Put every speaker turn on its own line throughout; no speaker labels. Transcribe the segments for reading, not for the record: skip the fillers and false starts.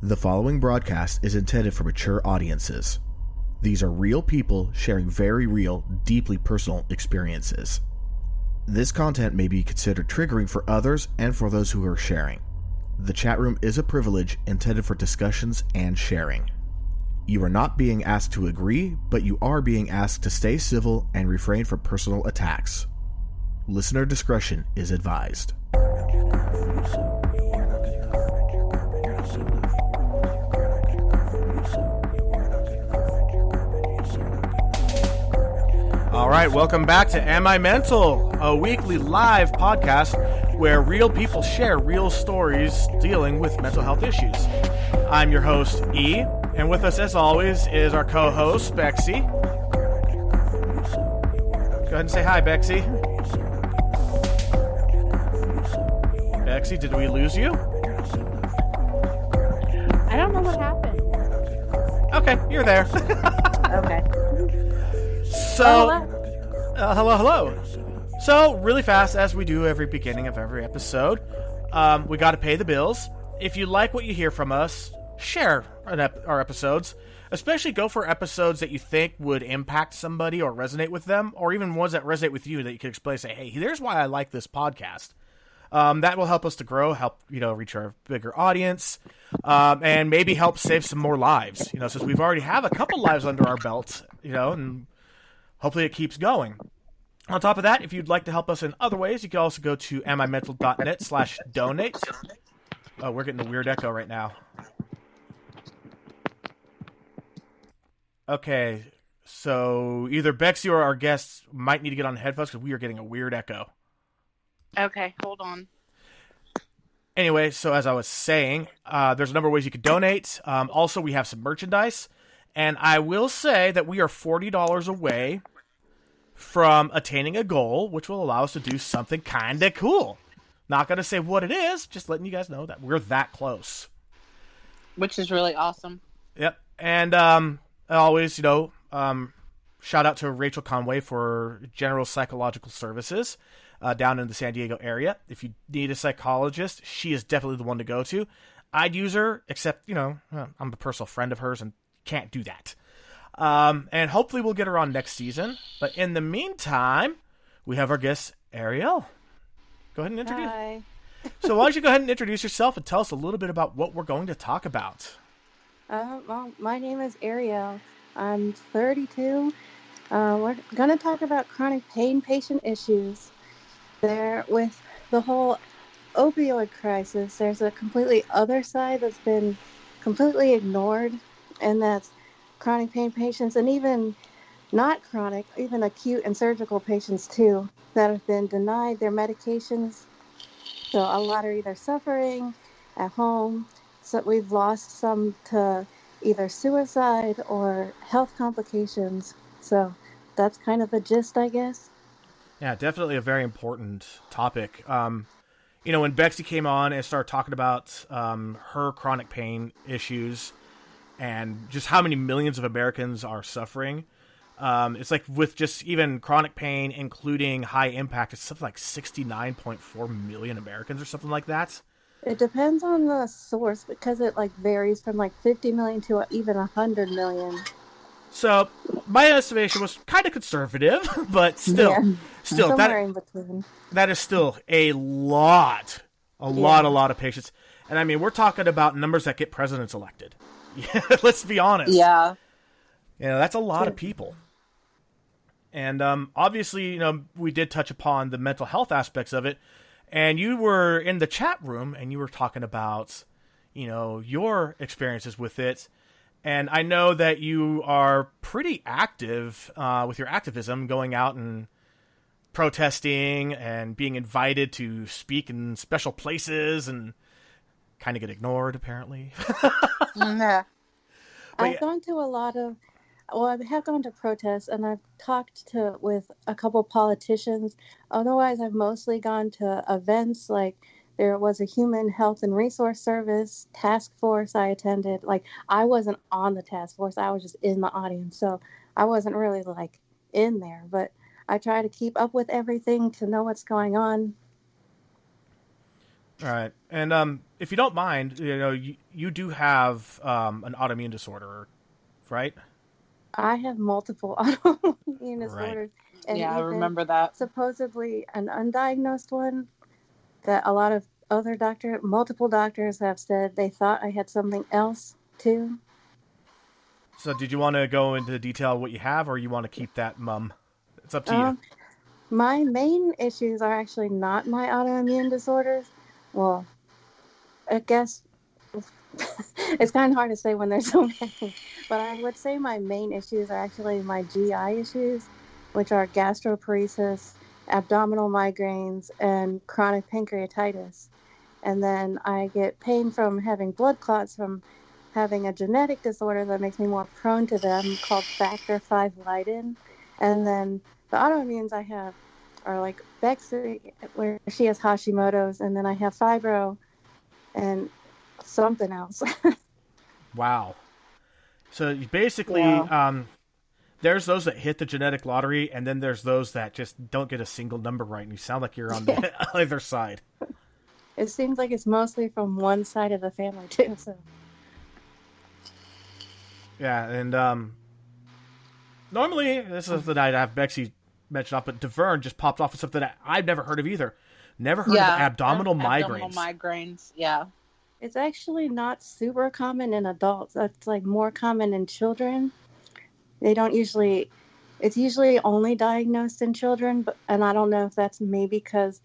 The following broadcast is intended for mature audiences. These are real people sharing very real, deeply personal experiences. This content may be considered triggering for others and for those who are sharing. The chat room is a privilege intended for discussions and sharing. You are not being asked to agree, but you are being asked to stay civil and refrain from personal attacks. Listener discretion is advised.
All right, welcome back to Am I Mental, a weekly live podcast where real people share real stories dealing with mental health issues. I'm your host, E, and with us, as always, is our co-host, Bexy. Go ahead and say hi, Bexy. Bexy, did we lose you?
I don't know what happened.
Okay, you're there.
Okay.
So, hello. So, really fast, as we do every beginning of every episode, we got to pay the bills. If you like what you hear from us, share our episodes. Especially go for episodes that you think would impact somebody or resonate with them, or even ones that resonate with you that you can explain. Say, hey, here's why I like this podcast. That will help us to grow, help reach our bigger audience, and maybe help save some more lives. Since we've already have a couple lives under our belt, and hopefully it keeps going. On top of that, if you'd like to help us in other ways, you can also go to amimental.net/donate. Oh, we're getting a weird echo right now. Okay, so either Bexy or our guests might need to get on headphones because we are getting a weird echo.
Okay, hold on.
Anyway, so as I was saying, there's a number of ways you could donate. Also, we have some merchandise. And I will say that we are $40 away from attaining a goal, which will allow us to do something kind of cool. Not going to say what it is, just letting you guys know that we're that close.
Which is really awesome.
Yep. And always, shout out to Rachel Conway for General Psychological Services down in the San Diego area. If you need a psychologist, she is definitely the one to go to. I'd use her, except, I'm a personal friend of hers and can't do that. And hopefully we'll get her on next season. But in the meantime, we have our guest, Arielle. Go ahead and introduce.
Hi.
So why don't you go ahead and introduce yourself and tell us a little bit about what we're going to talk about.
Well, my name is Arielle. I'm 32. We're going to talk about chronic pain patient issues. There, with the whole opioid crisis, there's a completely other side that's been completely ignored, and that's chronic pain patients, and even not chronic, even acute and surgical patients too, that have been denied their medications. So a lot are either suffering at home, so we've lost some to either suicide or health complications. So that's kind of the gist, I guess.
Yeah, definitely a very important topic. When Bexy came on and started talking about her chronic pain issues and just how many millions of Americans are suffering, it's like with just even chronic pain, including high impact, it's something like 69.4 million Americans or something like that.
It depends on the source because it varies from 50 million to even 100 million.
So my estimation was kind of conservative, but still
somewhere in between.
That is still a lot of patients. And I mean, we're talking about numbers that get presidents elected. Let's be honest.
Yeah.
That's a lot of people. And obviously, we did touch upon the mental health aspects of it. And you were in the chat room and you were talking about, your experiences with it. And I know that you are pretty active with your activism, going out and protesting and being invited to speak in special places and kind of get ignored, apparently.
Nah.
But
I've gone to a lot of, I have gone to protests, and I've talked with a couple politicians. Otherwise, I've mostly gone to events there was a Human Health and Resource Service task force I attended. I wasn't on the task force. I was just in the audience. So I wasn't really in there, but I try to keep up with everything to know what's going on.
All right. And if you don't mind, you do have an autoimmune disorder, right?
I have multiple autoimmune
Right.
disorders, and
Yeah, I
even
remember that.
supposedly an undiagnosed one that a lot of other multiple doctors have said they thought I had something else too.
So did you want to go into detail what you have, or you want to keep that mum? It's up to you.
My main issues are actually not my autoimmune disorders. Well, I guess it's kind of hard to say when there's so many, but I would say my main issues are actually my GI issues, which are gastroparesis, abdominal migraines, and chronic pancreatitis. And then I get pain from having blood clots from having a genetic disorder that makes me more prone to them called factor V Leiden. And then the autoimmunes I have are like Bexy, where she has Hashimoto's, and then I have fibro and something else.
Wow. So you basically,
Yeah.
there's those that hit the genetic lottery, and then there's those that just don't get a single number right, and you sound like you're on the other side.
It seems like it's mostly from one side of the family too. So
Yeah, and normally this is the night I have Bexy mentioned off, but Deverne just popped off with something that I've never heard of either. Never heard of abdominal migraines.
Abdominal migraines, yeah.
it's actually not super common in adults. It's like more common in children. It's usually only diagnosed in children, and I don't know if that's maybe because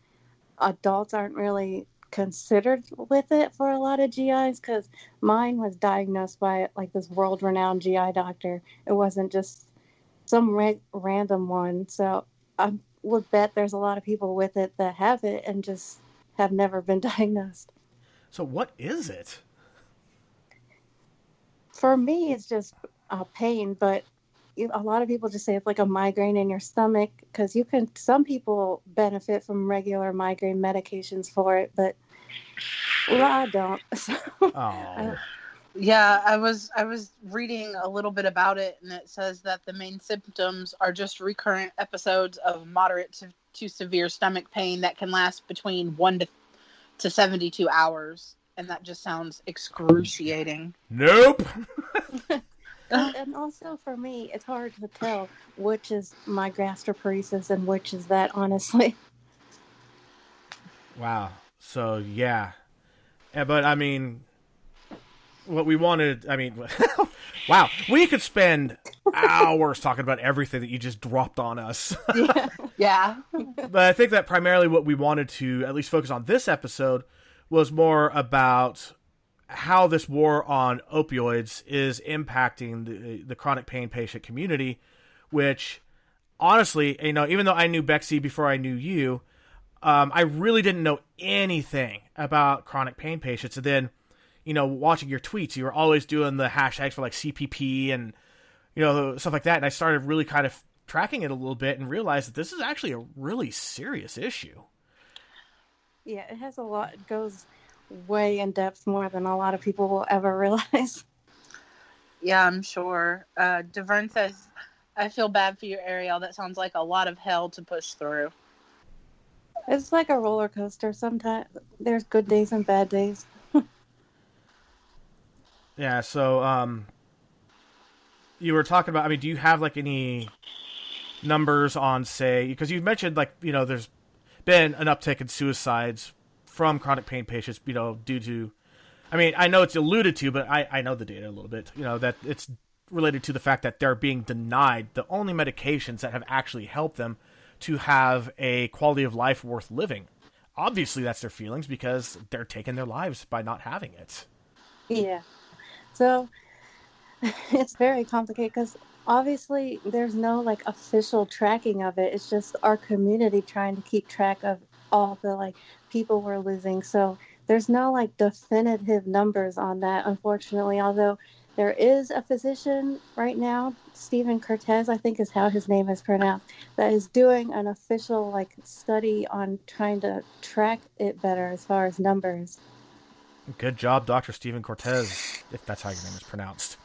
adults aren't really considered with it for a lot of GIs, because mine was diagnosed by like this world-renowned GI doctor. It wasn't just some random one. So I would bet there's a lot of people with it that have it and just have never been diagnosed.
So what is it?
For me, it's just pain, but a lot of people just say it's like a migraine in your stomach, because some people benefit from regular migraine medications for it, but I don't. So,
Oh.
Yeah, I was reading a little bit about it, and it says that the main symptoms are just recurrent episodes of moderate to severe stomach pain that can last between 1 to 72 hours, and that just sounds excruciating.
Nope.
and also for me, it's hard to tell which is my gastroparesis and which is that, honestly.
Wow. So yeah, but I mean, what we wanted. I mean, wow, we could spend hours talking about everything that you just dropped on us.
Yeah.
But I think that primarily what we wanted to at least focus on this episode was more about how this war on opioids is impacting the chronic pain patient community, which honestly, even though I knew Bexy before I knew you, I really didn't know anything about chronic pain patients. And then, watching your tweets, you were always doing the hashtags for like CPP and, stuff like that. And I started really kind of tracking it a little bit and realized that this is actually a really serious issue.
Yeah, it has a lot. It goes way in depth, more than a lot of people will ever realize.
Yeah, I'm sure. Deverne says, I feel bad for you, Arielle. That sounds like a lot of hell to push through.
It's like a roller coaster. Sometimes there's good days and bad days.
Yeah, so you were talking about, do you have like any numbers on, say, because you've mentioned like, there's been an uptick in suicides from chronic pain patients, due to, I know it's alluded to, but I know the data a little bit, that it's related to the fact that they're being denied the only medications that have actually helped them to have a quality of life worth living. Obviously, that's their feelings because they're taking their lives by not having it.
Yeah. So it's very complicated because obviously there's no like official tracking of it. It's just our community trying to keep track of all the like people we're losing. So there's no like definitive numbers on that, unfortunately, although there is a physician right now, Stephen Cortez, I think is how his name is pronounced, that is doing an official like study on trying to track it better as far as numbers.
Good job, Dr. Stephen Cortez, if that's how your name is pronounced.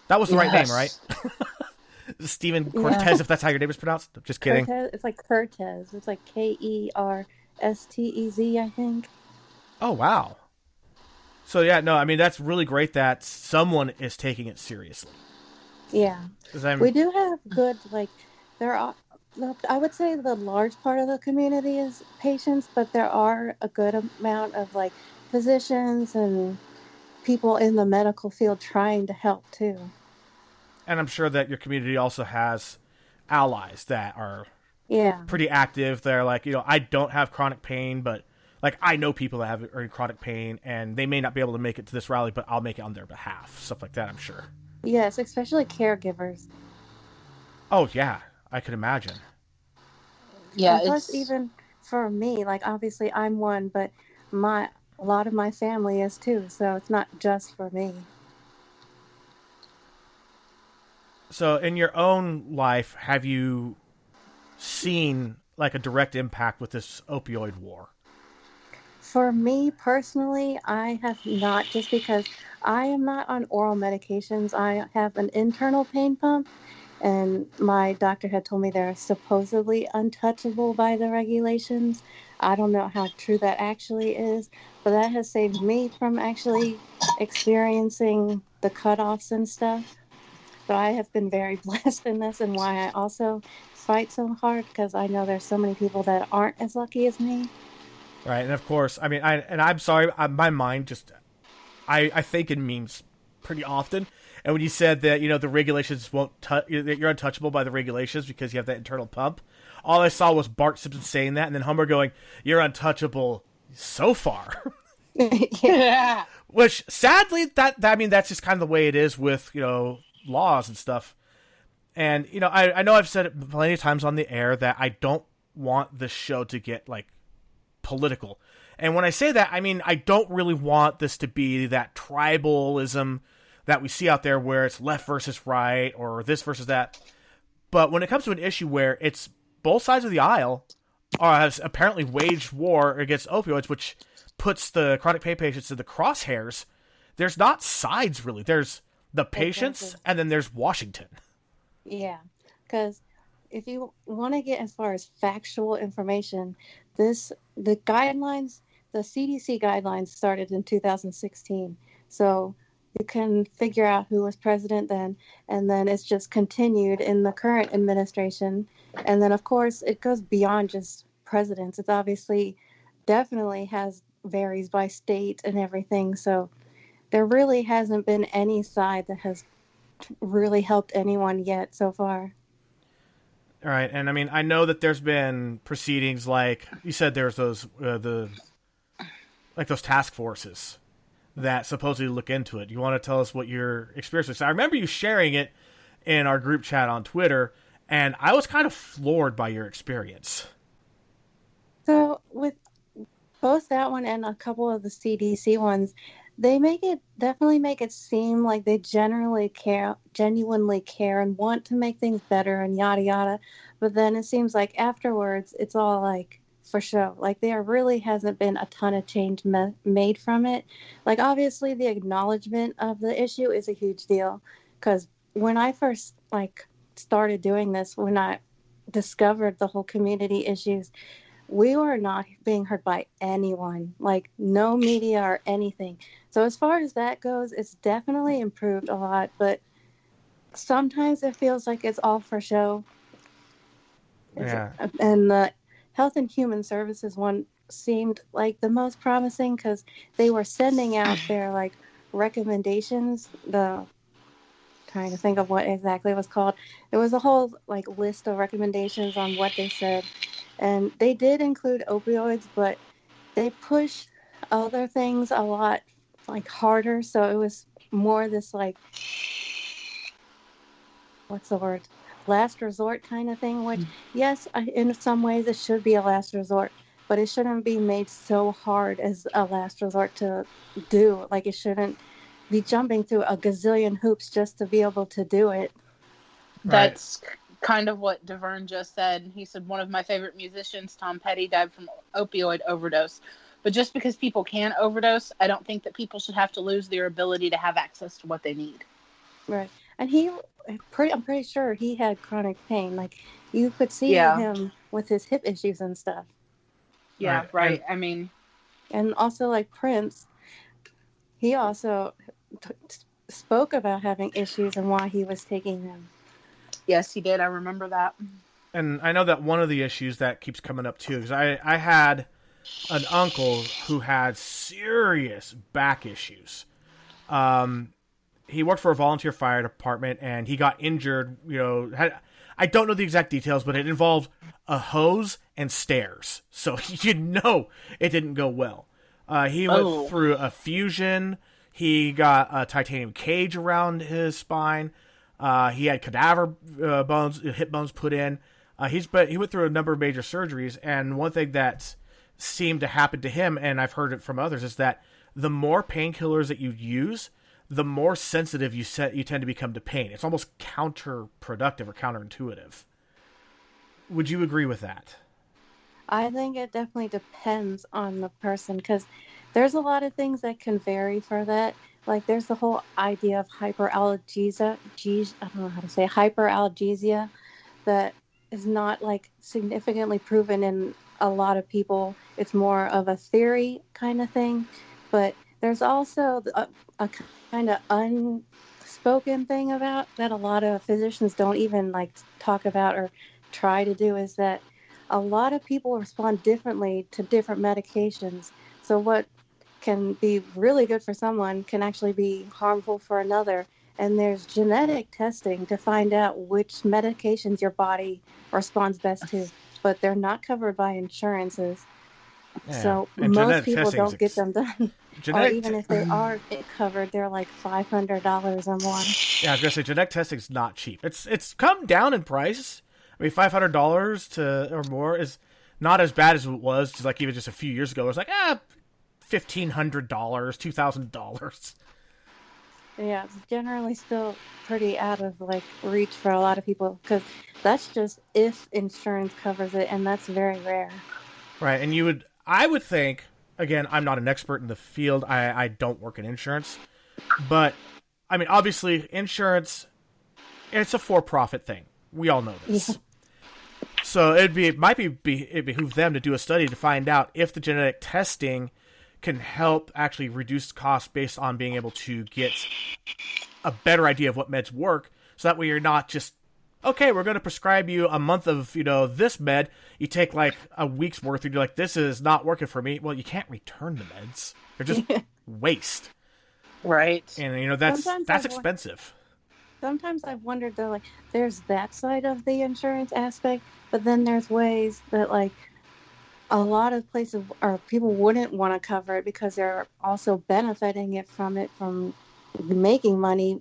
That was the right name, right? Stephen Cortez, if that's how your name is pronounced. Just kidding.
Cortez, it's like Cortez. It's like Kerstez, I think.
Oh, wow. So, yeah, no, I mean, that's really great that someone is taking it seriously.
Yeah. We do have good, like, there are, I would say the large part of the community is patients, but there are a good amount of, like, physicians and people in the medical field trying to help, too.
And I'm sure that your community also has allies that are
Yeah.
pretty active. They're like, I don't have chronic pain, but like I know people that are in chronic pain, and they may not be able to make it to this rally, but I'll make it on their behalf. Stuff like that, I'm sure.
Yes, especially caregivers.
Oh yeah, I could imagine.
Yeah,
and plus, even for me, like obviously I'm one, but a lot of my family is too, so it's not just for me.
So, in your own life, have you seen like a direct impact with this opioid war?
For me personally, I have not, just because I am not on oral medications. I have an internal pain pump, and my doctor had told me they're supposedly untouchable by the regulations. I don't know how true that actually is, but that has saved me from actually experiencing the cutoffs and stuff. So I have been very blessed in this, and why I also fight so hard, because I know there's so many people that aren't as lucky as me.
Right, and of course, I mean, I'm sorry, my mind just, I think in memes pretty often. And when you said that, the regulations won't touch, you're untouchable by the regulations because you have that internal pump, all I saw was Bart Simpson saying that, and then Humber going, "You're untouchable so far."
yeah.
Which, sadly, I mean, that's just kind of the way it is with, laws and stuff. And, I know I've said it plenty of times on the air that I don't want this show to get, like, political. And when I say that, I mean, I don't really want this to be that tribalism that we see out there where it's left versus right or this versus that. But when it comes to an issue where it's both sides of the aisle has apparently waged war against opioids, which puts the chronic pain patients in the crosshairs, there's not sides really. There's the patients, exactly, and then there's Washington.
Yeah, because if you want to get as far as factual information, the guidelines, the CDC guidelines started in 2016. So you can figure out who was president then, and then it's just continued in the current administration. And then, of course, it goes beyond just presidents. It's obviously definitely varies by state and everything. So there really hasn't been any side that has really helped anyone yet so far.
All right, and I mean, I know that there's been proceedings like you said. There's those those task forces that supposedly look into it. You want to tell us what your experience is? I remember you sharing it in our group chat on Twitter, and I was kind of floored by your experience.
So with both that one and a couple of the CDC ones, they definitely make it seem like they genuinely care and want to make things better and yada yada. But then it seems like afterwards it's all like for show. Like there really hasn't been a ton of change made from it. Like obviously the acknowledgement of the issue is a huge deal, because when I first started doing this, when I discovered the whole community issues, we were not being heard by anyone, like no media or anything. So as far as that goes, it's definitely improved a lot, but sometimes it feels like it's all for show.
Yeah.
And the Health and Human Services one seemed like the most promising, because they were sending out their recommendations. Trying to think of what exactly it was called. It was a whole list of recommendations on what they said. And they did include opioids, but they pushed other things a lot harder. So it was more this what's the word? Last resort kind of thing, which yes, in some ways it should be a last resort, but it shouldn't be made so hard as a last resort to do. It shouldn't be jumping through a gazillion hoops just to be able to do it.
Right.
That's kind of what DeVern just said. He said one of my favorite musicians, Tom Petty, died from opioid overdose. But just because people can overdose, I don't think that people should have to lose their ability to have access to what they need.
Right. And I'm pretty sure he had chronic pain. You could see him with his hip issues and stuff.
Yeah, right. I mean,
And also, like Prince, he also t- spoke about having issues and why he was taking them.
Yes, he did. I remember that.
And I know that one of the issues that keeps coming up too, because I had an uncle who had serious back issues. He worked for a volunteer fire department, and he got injured. I don't know the exact details, but it involved a hose and stairs, so you know it didn't go well. He went through a fusion. He got a titanium cage around his spine. He had cadaver bones, hip bones put in. He went through a number of major surgeries, and one thing that seemed to happen to him, and I've heard it from others, is that the more painkillers that you use, the more sensitive you tend to become to pain. It's almost counterproductive or counterintuitive. Would you agree with that?
I think it definitely depends on the person, because there's a lot of things that can vary for that. Like there's the whole idea of hyperalgesia. I don't know how to say hyperalgesia, that is not like significantly proven in a lot of people. It's more of a theory kind of thing. But there's also a kind of unspoken thing about that a lot of physicians don't even like talk about or try to do, is that a lot of people respond differently to different medications. So what can be really good for someone can actually be harmful for another. And there's genetic testing to find out which medications your body responds best to, but they're not covered by insurances. Yeah. So most people don't get them done. Or even if they are covered, they're like $500 or more.
Yeah, I was gonna say genetic testing is not cheap. It's come down in price. I mean, $500 or more is not as bad as it was just like even just a few years ago. It was like $1,500, $2,000.
Yeah, it's generally still pretty out of like reach for a lot of people, because that's just if insurance covers it, and that's very rare.
Right, and I would think, again, I'm not an expert in the field. I don't work in insurance, but I mean, obviously, insurance, it's a for-profit thing. We all know this. Yeah. So it behoove them to do a study to find out if the genetic testing can help actually reduce costs based on being able to get a better idea of what meds work. So that way you're not just, okay, we're going to prescribe you a month of, this med. You take like a week's worth and you're like, this is not working for me. Well, you can't return the meds. They're just waste.
Right.
And, that's expensive.
Sometimes I've wondered, though, like, there's that side of the insurance aspect, but then there's ways that, like, a lot of places or people wouldn't want to cover it because they're also benefiting from making money,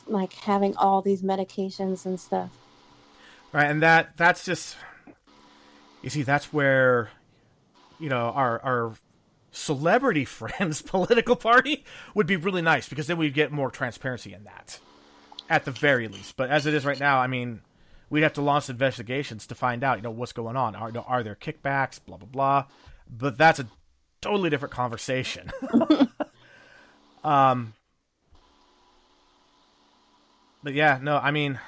like having all these medications and stuff.
Right, and that's just, you see, that's where, our celebrity friends' political party would be really nice, because then we'd get more transparency in that, at the very least. But as it is right now, I mean, we'd have to launch investigations to find out, what's going on. Are there kickbacks, blah, blah, blah. But that's a totally different conversation. But yeah, no, I mean,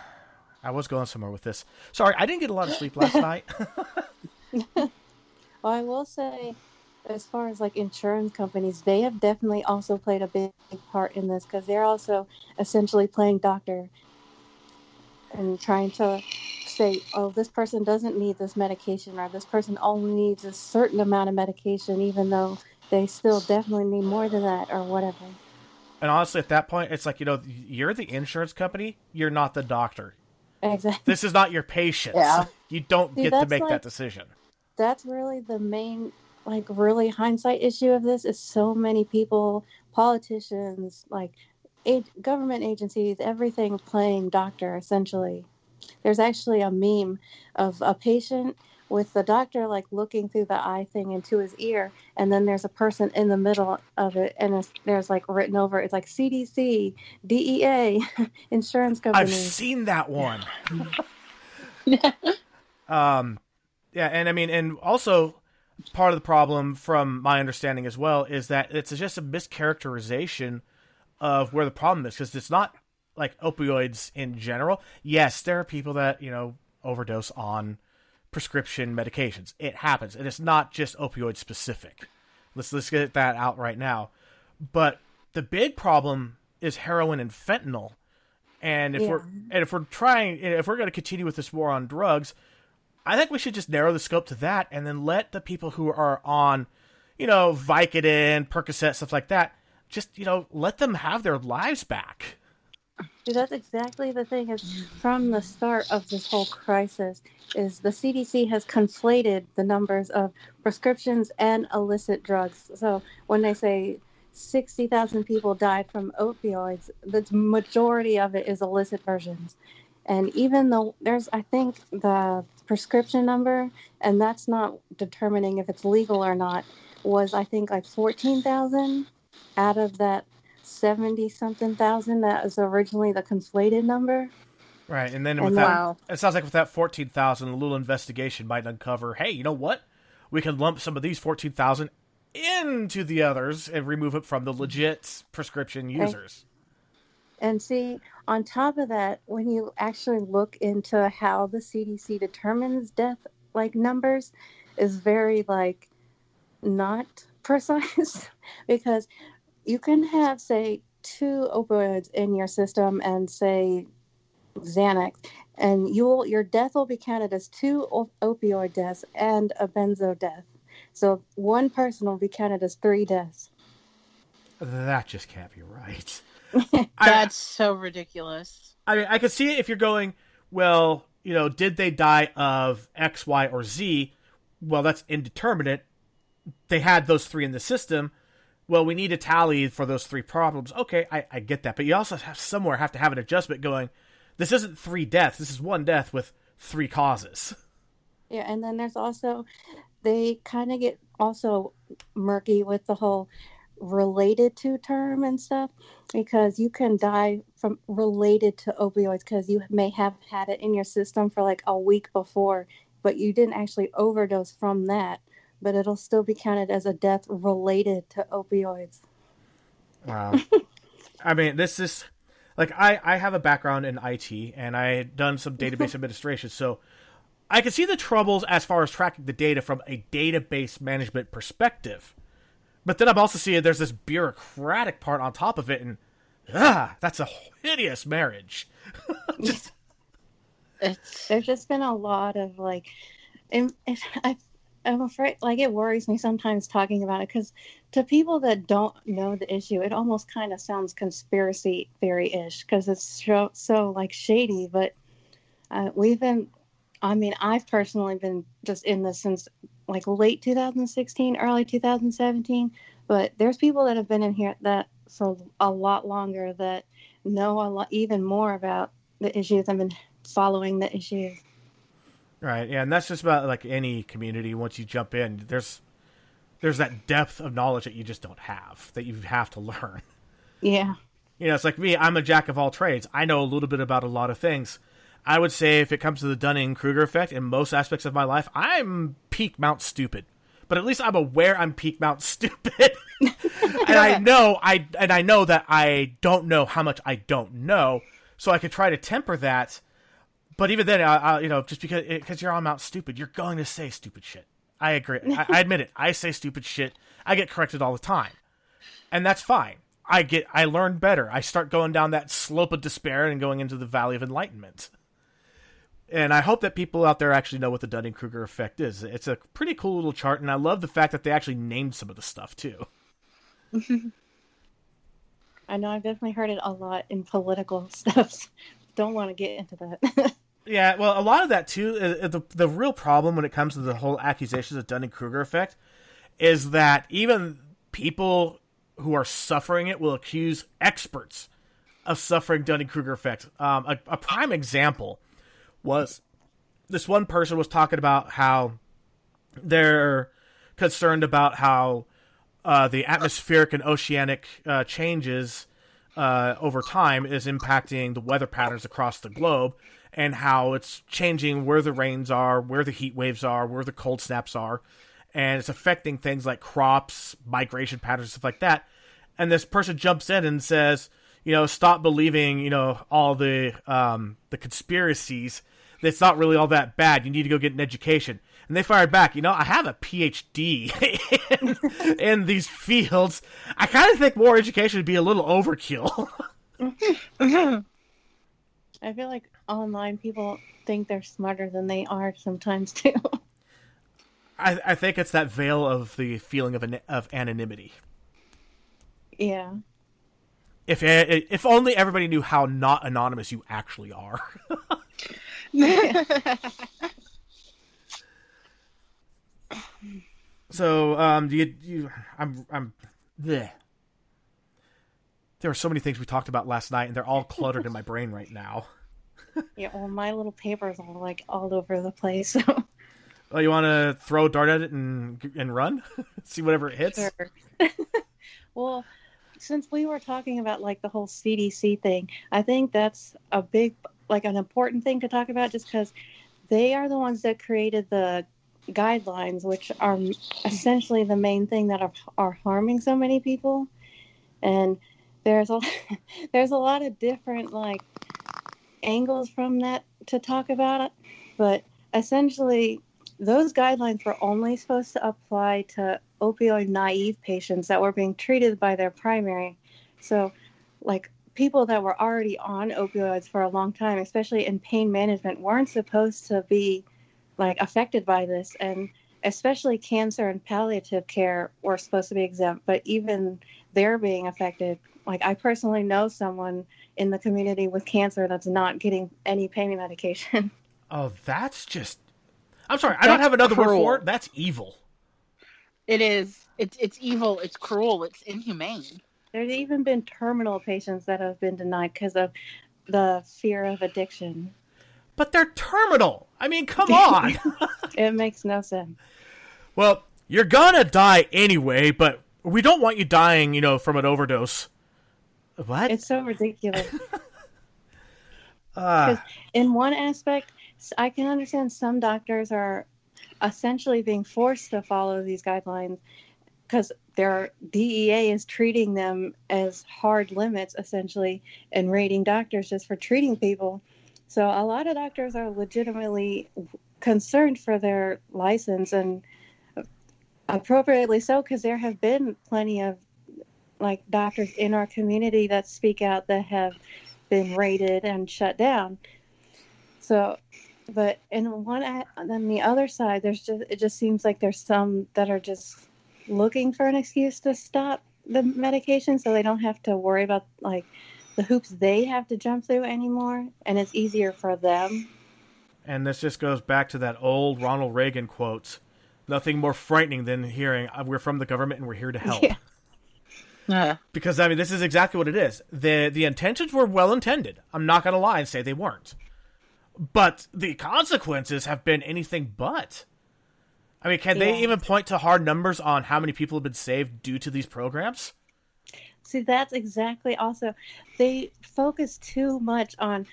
I was going somewhere with this. Sorry, I didn't get a lot of sleep last night.
Well, I will say, as far as like insurance companies, they have definitely also played a big part in this, because they're also essentially playing doctor and trying to say, oh, this person doesn't need this medication, or this person only needs a certain amount of medication, even though they still definitely need more than that, or whatever.
And honestly, at that point, it's like, you're the insurance company, you're not the doctor.
Exactly.
This is not your patient.
Yeah.
You don't get to make that decision.
That's really the main, like, really hindsight issue of this, is so many people, politicians, like government agencies, everything playing doctor, essentially. There's actually a meme of a patient with the doctor like looking through the eye thing into his ear, and then there's a person in the middle of it, and there's like written over, it's like CDC, DEA, insurance companies.
I've seen that one. Yeah, and I mean, and also part of the problem, from my understanding as well, is that it's just a mischaracterization of where the problem is, because it's not like opioids in general. Yes, there are people that, overdose on prescription medications. It happens, and it's not just opioid specific. Let's get that out right now. But the big problem is heroin and fentanyl. And if we're going to continue with this war on drugs, I think we should just narrow the scope to that, and then let the people who are on, Vicodin, Percocet, stuff like that, just let them have their lives back.
That's exactly the thing. Is from the start of this whole crisis, is the CDC has conflated the numbers of prescriptions and illicit drugs. So when they say 60,000 people died from opioids, the majority of it is illicit versions. And even though there's, I think, the prescription number, and that's not determining if it's legal or not, was, I think, like 14,000 out of that 70-something thousand that was originally the conflated number.
Right, and then it sounds like with that 14,000, a little investigation might uncover, hey, you know what? We can lump some of these 14,000 into the others and remove it from the legit prescription users.
And see, on top of that, when you actually look into how the CDC determines death, numbers, is very, not precise. Because you can have, say, 2 opioids in your system and, say, Xanax, and your death will be counted as 2 opioid deaths and a benzo death. So one person will be counted as 3 deaths.
That just can't be right.
That's so ridiculous.
I mean, I could see it if you're going, well, did they die of X, Y, or Z? Well, that's indeterminate. They had those 3 in the system. Well, we need a tally for those 3 problems. Okay, I get that. But you also have to have an adjustment going, this isn't 3 deaths. This is 1 death with 3 causes.
Yeah, and then there's also, they kind of get also murky with the whole related to term and stuff, because you can die from related to opioids because you may have had it in your system for a week before, but you didn't actually overdose from that, but it'll still be counted as a death related to opioids.
Wow. I mean, this is I have a background in IT, and I had done some database administration, so I can see the troubles as far as tracking the data from a database management perspective. But then I'm also seeing there's this bureaucratic part on top of it, and that's a hideous marriage.
There's just been a lot of I'm afraid, it worries me sometimes talking about it, because to people that don't know the issue, it almost kind of sounds conspiracy theory-ish, because it's so shady. But I've personally been just in this since late 2016, early 2017. But there's people that have been in here that for a lot longer that know a lot, even more about the issues and been following the issues.
Right, yeah, and that's just about any community. Once you jump in, there's that depth of knowledge that you just don't have, that you have to learn.
Yeah.
It's like me, I'm a jack of all trades. I know a little bit about a lot of things. I would say if it comes to the Dunning-Kruger effect, in most aspects of my life, I'm peak Mount Stupid. But at least I'm aware I'm peak Mount Stupid. And I know that I don't know how much I don't know, so I could try to temper that. But even then, just because you're on Mount Stupid, you're going to say stupid shit. I agree. I admit it. I say stupid shit. I get corrected all the time. And that's fine. I learn better. I start going down that slope of despair and going into the valley of enlightenment. And I hope that people out there actually know what the Dunning-Kruger effect is. It's a pretty cool little chart, and I love the fact that they actually named some of the stuff, too.
I know, I've definitely heard it a lot in political stuff. Don't want to get into that.
Yeah, well, a lot of that, too, the real problem when it comes to the whole accusations of Dunning-Kruger effect is that even people who are suffering it will accuse experts of suffering Dunning-Kruger effect. A prime example was this one person was talking about how they're concerned about how the atmospheric and oceanic changes over time is impacting the weather patterns across the globe, and how it's changing where the rains are, where the heat waves are, where the cold snaps are, and it's affecting things like crops, migration patterns, stuff like that. And this person jumps in and says, stop believing, all the conspiracies. That's not really all that bad. You need to go get an education. And they fired back, I have a PhD in these fields. I kind of think more education would be a little overkill.
I feel like online people think they're smarter than they are sometimes too.
I think it's that veil of the feeling of anonymity.
Yeah.
If only everybody knew how not anonymous you actually are. So, I'm bleh. There are so many things we talked about last night, and they're all cluttered in my brain right now.
Yeah, well, my little papers are like all over the place. So.
Oh, you want to throw a dart at it and run? See whatever it hits?
Sure. Well, since we were talking about like the whole CDC thing, I think that's a big, like an important thing to talk about, just because they are the ones that created the guidelines, which are essentially the main thing that are harming so many people. And there's a lot of different like angles from that to talk about it, but essentially those guidelines were only supposed to apply to opioid naive patients that were being treated by their primary. So like people that were already on opioids for a long time, especially in pain management, weren't supposed to be like affected by this. And especially cancer and palliative care were supposed to be exempt, but even they're being affected. Like I personally know someone in the community with cancer that's not getting any pain medication.
Oh, that's just... I'm sorry, I don't have another word for it. That's evil.
It is. It's evil. It's cruel. It's inhumane.
There's even been terminal patients that have been denied because of the fear of addiction.
But they're terminal. I mean, come on.
It makes no sense.
Well, you're gonna die anyway, but we don't want you dying, from an overdose. What?
It's so ridiculous. Because in one aspect, I can understand some doctors are essentially being forced to follow these guidelines because their DEA is treating them as hard limits, essentially, and rating doctors just for treating people. So a lot of doctors are legitimately concerned for their license, and appropriately so, because there have been plenty of like doctors in our community that speak out that have been raided and shut down. So, but on the other side, it just seems like there's some that are just looking for an excuse to stop the medication so they don't have to worry about like the hoops they have to jump through anymore, and it's easier for them.
And this just goes back to that old Ronald Reagan quote: "Nothing more frightening than hearing we're from the government and we're here to help."
Yeah.
Because I mean, this is exactly what it is. The intentions were well intended. I'm not going to lie and say they weren't, but the consequences have been anything but. I mean, can they even point to hard numbers on how many people have been saved due to these programs?
See, that's exactly also, they focus too much on,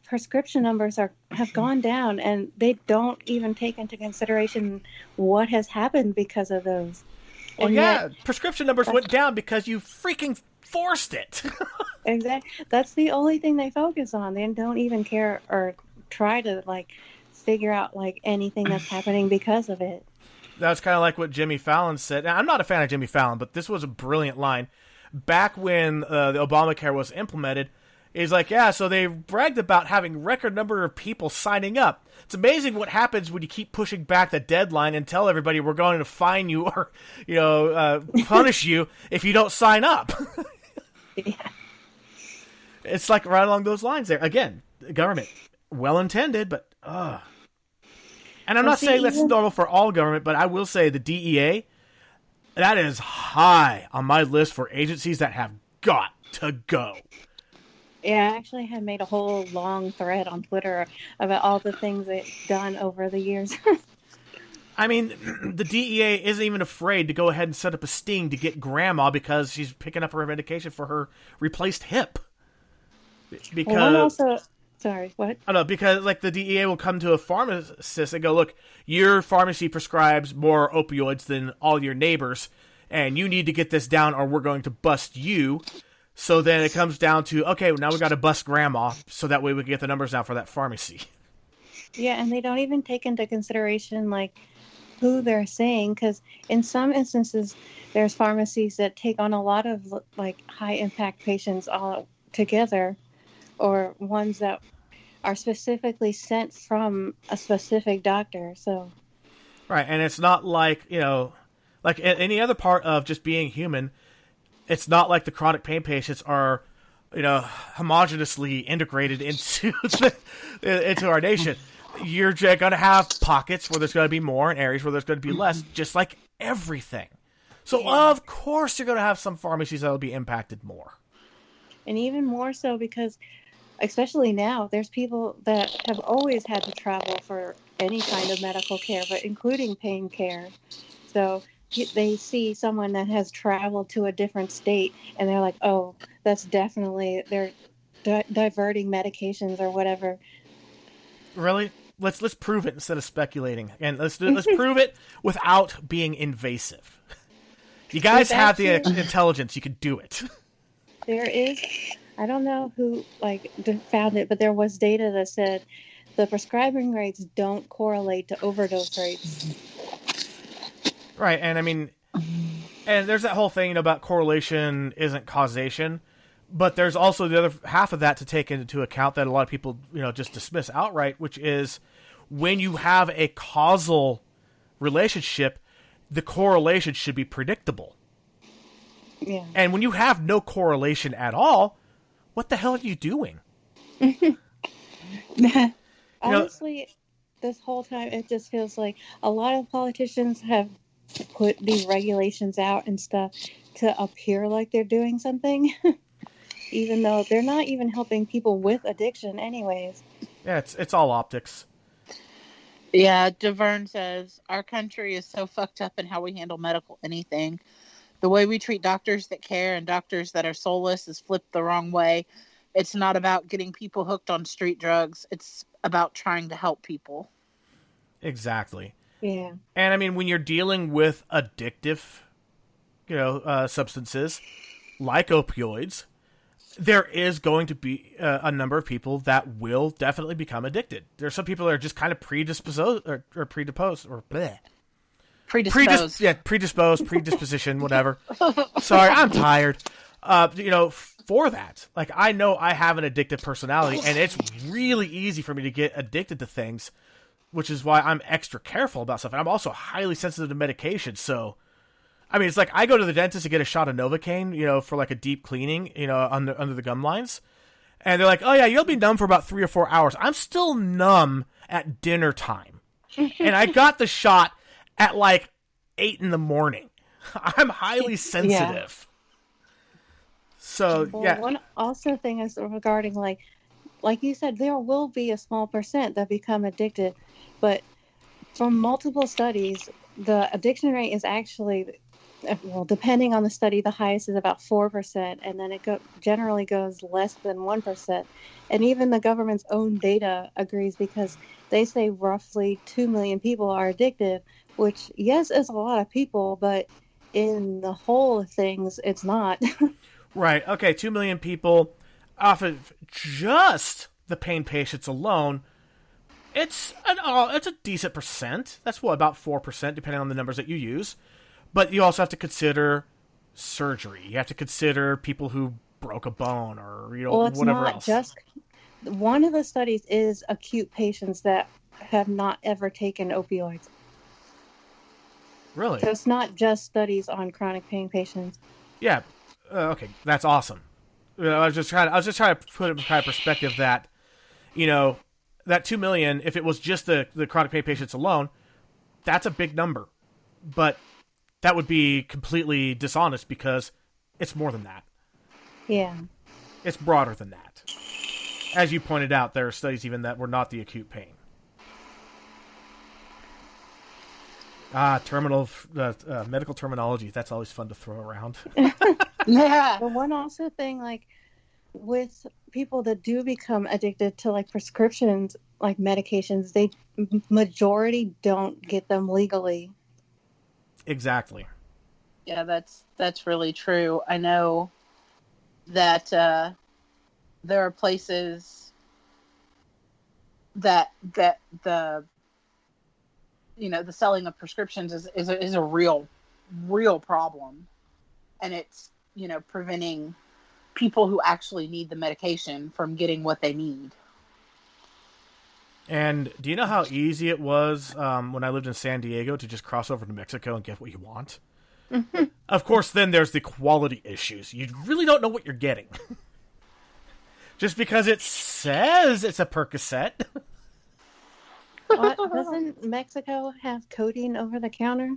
prescription numbers have gone down, and they don't even take into consideration what has happened because of those.
Well, and yet, prescription numbers went down because you freaking forced it.
Exactly. That's the only thing they focus on. They don't even care or try to, figure out, anything that's happening because of it.
That's kind of like what Jimmy Fallon said. Now, I'm not a fan of Jimmy Fallon, but this was a brilliant line. Back when the Obamacare was implemented, he's like, so they bragged about having record number of people signing up. It's amazing what happens when you keep pushing back the deadline and tell everybody we're going to fine you or, punish you if you don't sign up.
Yeah.
It's like right along those lines there. Again, the government, well-intended, but, And I'm not saying that's normal for all government, but I will say the DEA, that is high on my list for agencies that have got to go.
Yeah, I actually had made a whole long thread on Twitter about all the things they've done over the years.
I mean, the DEA isn't even afraid to go ahead and set up a sting to get Grandma because she's picking up her medication for her replaced hip. Because
sorry, what?
I don't know, because the DEA will come to a pharmacist and go, look, your pharmacy prescribes more opioids than all your neighbors, and you need to get this down or we're going to bust you. So then it comes down to, okay, now we got to bust Grandma so that way we can get the numbers down for that pharmacy.
Yeah, and they don't even take into consideration like who they're seeing, because in some instances there's pharmacies that take on a lot of like high impact patients all together, or ones that are specifically sent from a specific doctor. So
Right, and it's not like, like any other part of just being human, it's not like the chronic pain patients are, homogeneously integrated into into our nation. You're going to have pockets where there's going to be more and areas where there's going to be less, just like everything. So, of course, you're going to have some pharmacies that will be impacted more.
And even more so because, especially now, there's people that have always had to travel for any kind of medical care, but including pain care. So they see someone that has traveled to a different state and they're like, oh, that's definitely, they're diverting medications or whatever.
Really? Let's prove it instead of speculating. And let's prove it without being invasive. You guys have the intelligence. You can do it.
There is, I don't know who found it, but there was data that said the prescribing rates don't correlate to overdose rates.
Right, and I mean, and there's that whole thing about correlation isn't causation, but there's also the other half of that to take into account that a lot of people, just dismiss outright, which is when you have a causal relationship, the correlation should be predictable.
Yeah.
And when you have no correlation at all, what the hell are you doing?
Honestly, this whole time it just feels like a lot of politicians have put these regulations out and stuff to appear like they're doing something, even though they're not even helping people with addiction anyways.
Yeah, it's all optics.
Yeah, DeVerne says, our country is so fucked up in how we handle medical anything. The way we treat doctors that care and doctors that are soulless is flipped the wrong way. It's not about getting people hooked on street drugs. It's about trying to help people.
Exactly.
Yeah.
And I mean, when you're dealing with addictive, substances like opioids, there is going to be a number of people that will definitely become addicted. There's some people that are just kind of predisposed. Predisposition, whatever. Sorry, I'm tired. For that, like, I know I have an addictive personality, and it's really easy for me to get addicted to things, which is why I'm extra careful about stuff. And I'm also highly sensitive to medication, so I mean, it's like I go to the dentist to get a shot of Novocaine, for like a deep cleaning, under the gum lines. And they're like, oh yeah, you'll be numb for about 3 or 4 hours. I'm still numb at dinner time. And I got the shot at like 8 a.m. I'm highly sensitive. Yeah. So, yeah.
One also thing is regarding like you said, there will be a small percent that become addicted, but from multiple studies, the addiction rate is actually, well, depending on the study, the highest is about 4%, and then it generally goes less than 1%. And even the government's own data agrees, because they say roughly 2 million people are addicted, which, yes, is a lot of people, but in the whole of things, it's not.
Right. Okay, 2 million people off of just the pain patients alone. It's a decent percent. That's about 4%, depending on the numbers that you use. But you also have to consider surgery. You have to consider people who broke a bone or whatever else.
Just one of the studies is acute patients that have not ever taken opioids.
Really?
So it's not just studies on chronic pain patients.
Yeah. Okay, that's awesome. I was just trying to put it in kind of perspective that, that 2 million, if it was just the chronic pain patients alone, that's a big number. But that would be completely dishonest because it's more than that.
Yeah.
It's broader than that. As you pointed out, there are studies even that were not the acute pain. Medical terminology. That's always fun to throw around.
Yeah.
But one also thing, like, with people that do become addicted to, like, prescriptions, like medications, they majority don't get them legally.
Exactly.
Yeah, that's really true. I know that there are places that the the selling of prescriptions is a real problem, and it's preventing people who actually need the medication from getting what they need.
And do you know how easy it was when I lived in San Diego to just cross over to Mexico and get what you want?
Mm-hmm.
Of course, then there's the quality issues. You really don't know what you're getting. Just because it says it's a Percocet.
What? Doesn't Mexico have codeine over the counter?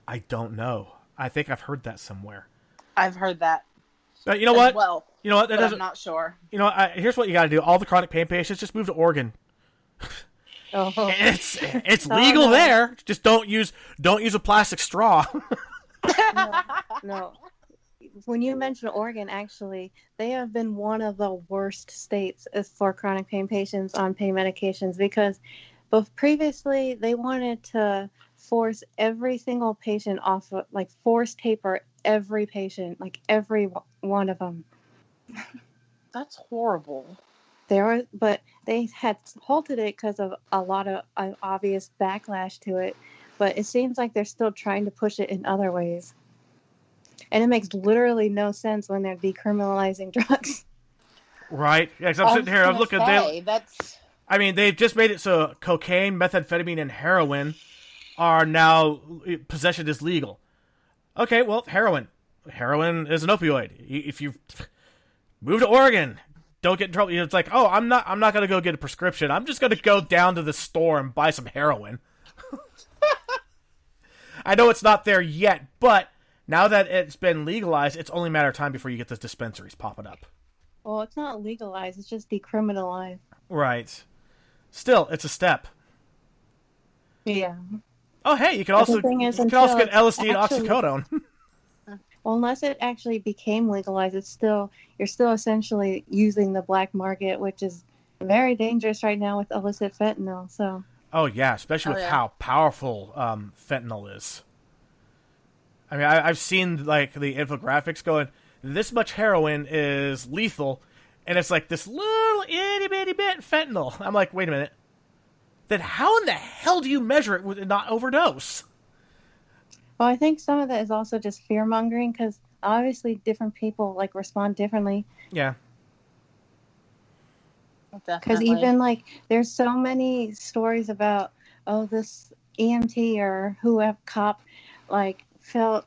I don't know. I think I've heard that somewhere.
I've heard that.
But you know what?
Well,
you know what?
I'm not sure.
You know what? Here's what you got to do. All the chronic pain patients, just move to Oregon.
Oh.
It's legal there. Just don't use a plastic straw.
No. When you mention Oregon, actually, they have been one of the worst states for chronic pain patients on pain medications, because both previously they wanted to force every single patient off of, force taper every patient, every one of them.
That's horrible.
But they had halted it because of a lot of obvious backlash to it. But it seems like they're still trying to push it in other ways. And it makes literally no sense when they're decriminalizing drugs.
Right. Yeah, because I'm sitting here, I'm looking at they've just made it so cocaine, methamphetamine, and heroin are now, possession is legal. Okay, well, heroin. Heroin is an opioid. If you move to Oregon, don't get in trouble. It's like, oh, I'm not going to go get a prescription. I'm just going to go down to the store and buy some heroin. I know it's not there yet, but now that it's been legalized, it's only a matter of time before you get those dispensaries popping up.
Well, it's not legalized. It's just decriminalized.
Right. Still, it's a step.
Yeah.
Oh, hey, you can also get LSD and oxycodone.
Well, unless it actually became legalized, you're still essentially using the black market, which is very dangerous right now with illicit fentanyl. So.
Oh yeah, especially with how powerful fentanyl is. I mean, I've seen the infographics going, this much heroin is lethal, and it's this little itty bitty bit fentanyl. I'm like, wait a minute. Then how in the hell do you measure it and not overdose?
Well, I think some of that is also just fear mongering, because obviously different people respond differently.
Yeah.
Because even there's so many stories about, this EMT or whoever cop felt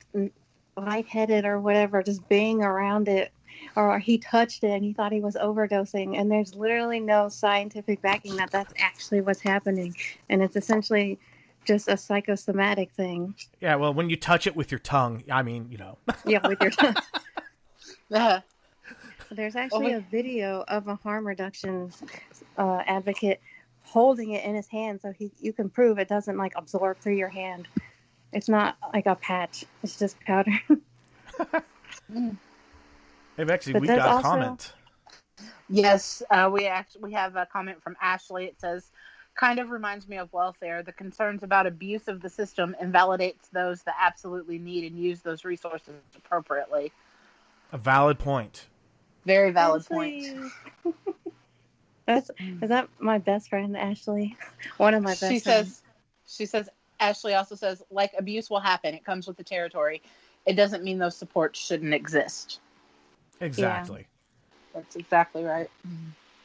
lightheaded or whatever just being around it, or he touched it and he thought he was overdosing, and there's literally no scientific backing that that's actually what's happening, and it's essentially just a psychosomatic thing.
Yeah, well, when you touch it with your tongue, I mean,
Yeah, with your tongue. There's actually a video of a harm reduction advocate holding it in his hand, so you can prove it doesn't absorb through your hand. It's not like a patch; it's just powder.
Hey, Bexy, we got a comment.
Yes, we have a comment from Ashley. It says, "Kind of reminds me of welfare. The concerns about abuse of the system invalidates those that absolutely need and use those resources appropriately."
A valid point.
Very valid point.
Is that my best friend, Ashley? One of my best friends.
She says, Ashley also says, abuse will happen. It comes with the territory. It doesn't mean those supports shouldn't exist.
Exactly.
Yeah. That's exactly right.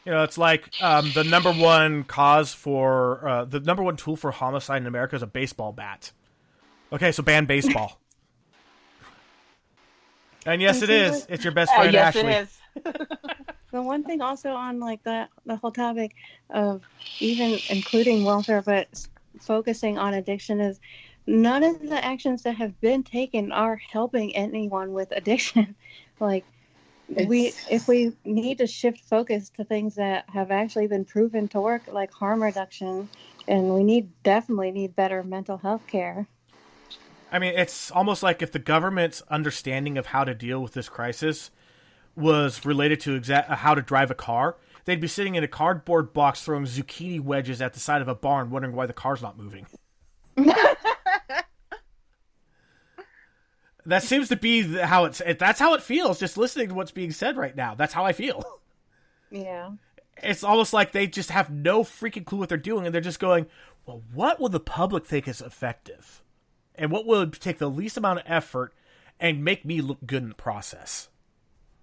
It's the number one cause for, the number one tool for homicide in America is a baseball bat. Okay, so ban baseball. And yes, it is. It's your best friend,
yes,
Ashley.
It is.
The one thing also on the whole topic of even including welfare, but focusing on addiction, is none of the actions that have been taken are helping anyone with addiction. If we need to shift focus to things that have actually been proven to work, like harm reduction, and we definitely need better mental health care.
I mean, it's almost like if the government's understanding of how to deal with this crisis was related to how to drive a car, they'd be sitting in a cardboard box throwing zucchini wedges at the side of a barn wondering why the car's not moving. That seems to be that's how it feels, just listening to what's being said right now. That's how I feel.
Yeah.
it's almost like they just have no freaking clue what they're doing, and they're just going, well, what will the public think is effective? And what will take the least amount of effort and make me look good in the process?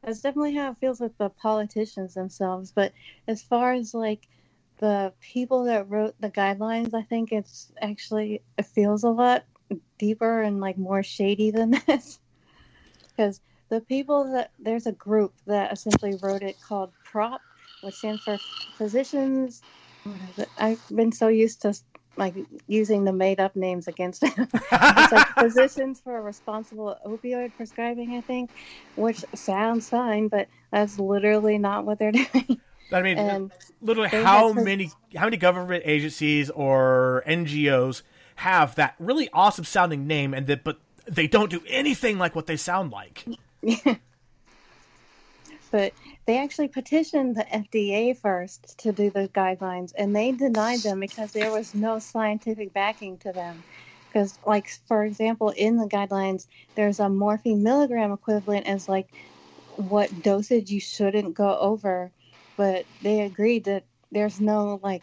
That's definitely how it feels with the politicians themselves. But as far as like the people that wrote the guidelines, I think it feels a lot deeper and like more shady than this. Because there's a group that essentially wrote it called PROP, which stands for Physicians. What is it? I've been so used to like using the made up names against it. It's like Physicians for Responsible Opioid Prescribing, I think, which sounds fine, but that's literally not what they're doing.
I mean, literally, how many government agencies or NGOs have that really awesome sounding name, but they don't do anything like what they sound like?
But they actually petitioned the FDA first to do the guidelines, and they denied them because there was no scientific backing to them. Because, like, for example, in the guidelines, there's a morphine milligram equivalent as, like, what dosage you shouldn't go over. But they agreed that there's no, like,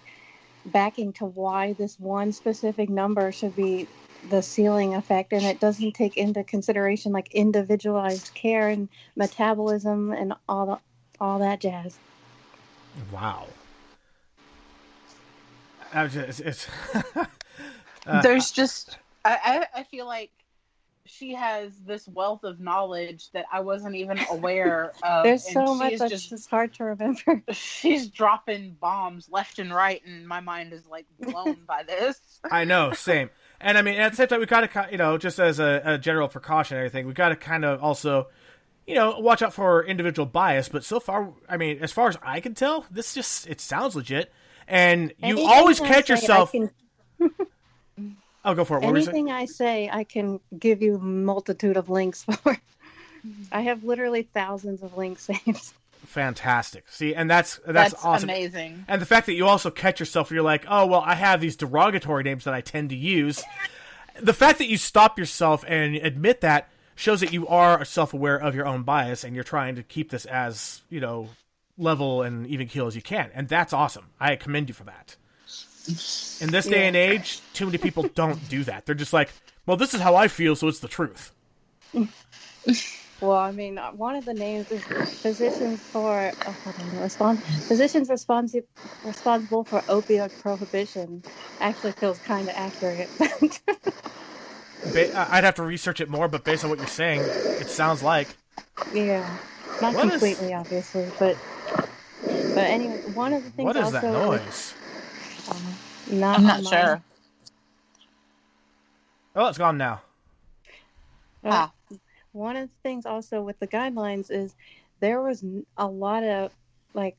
backing to why this one specific number should be the ceiling effect, and it doesn't take into consideration like individualized care and metabolism and all that jazz.
Wow.
There's just I feel like she has this wealth of knowledge that I wasn't even aware of.
There's so much that's just hard to remember.
She's dropping bombs left and right, and my mind is like blown by this.
I know, same. And I mean, at the same time, we got to, just as a general precaution and everything, we got to kind of also, watch out for individual bias. But so far, I mean, as far as I can tell, it sounds legit. And you always catch yourself. I'll go for it. What
anything I say, I can give you a multitude of links for. I have literally thousands of links saved.
Fantastic. See, and that's awesome.
Amazing.
And the fact that you also catch yourself, you're like, oh, well, I have these derogatory names that I tend to use. The fact that you stop yourself and admit that shows that you are self-aware of your own bias, and you're trying to keep this as, level and even keel as you can. And that's awesome. I commend you for that. In this day and age, too many people don't do that. They're just like, well, this is how I feel, so it's the truth.
Well, I mean, one of the names is Physicians Responsible for Opioid Prohibition. Actually feels kind of accurate.
I'd have to research it more, but based on what you're saying, it sounds like.
Yeah. Not completely, obviously, but anyway, one of the things
What is
also...
that noise?
I'm not sure.
Oh, it's gone now.
One of the things also with the guidelines is there was a lot of, like,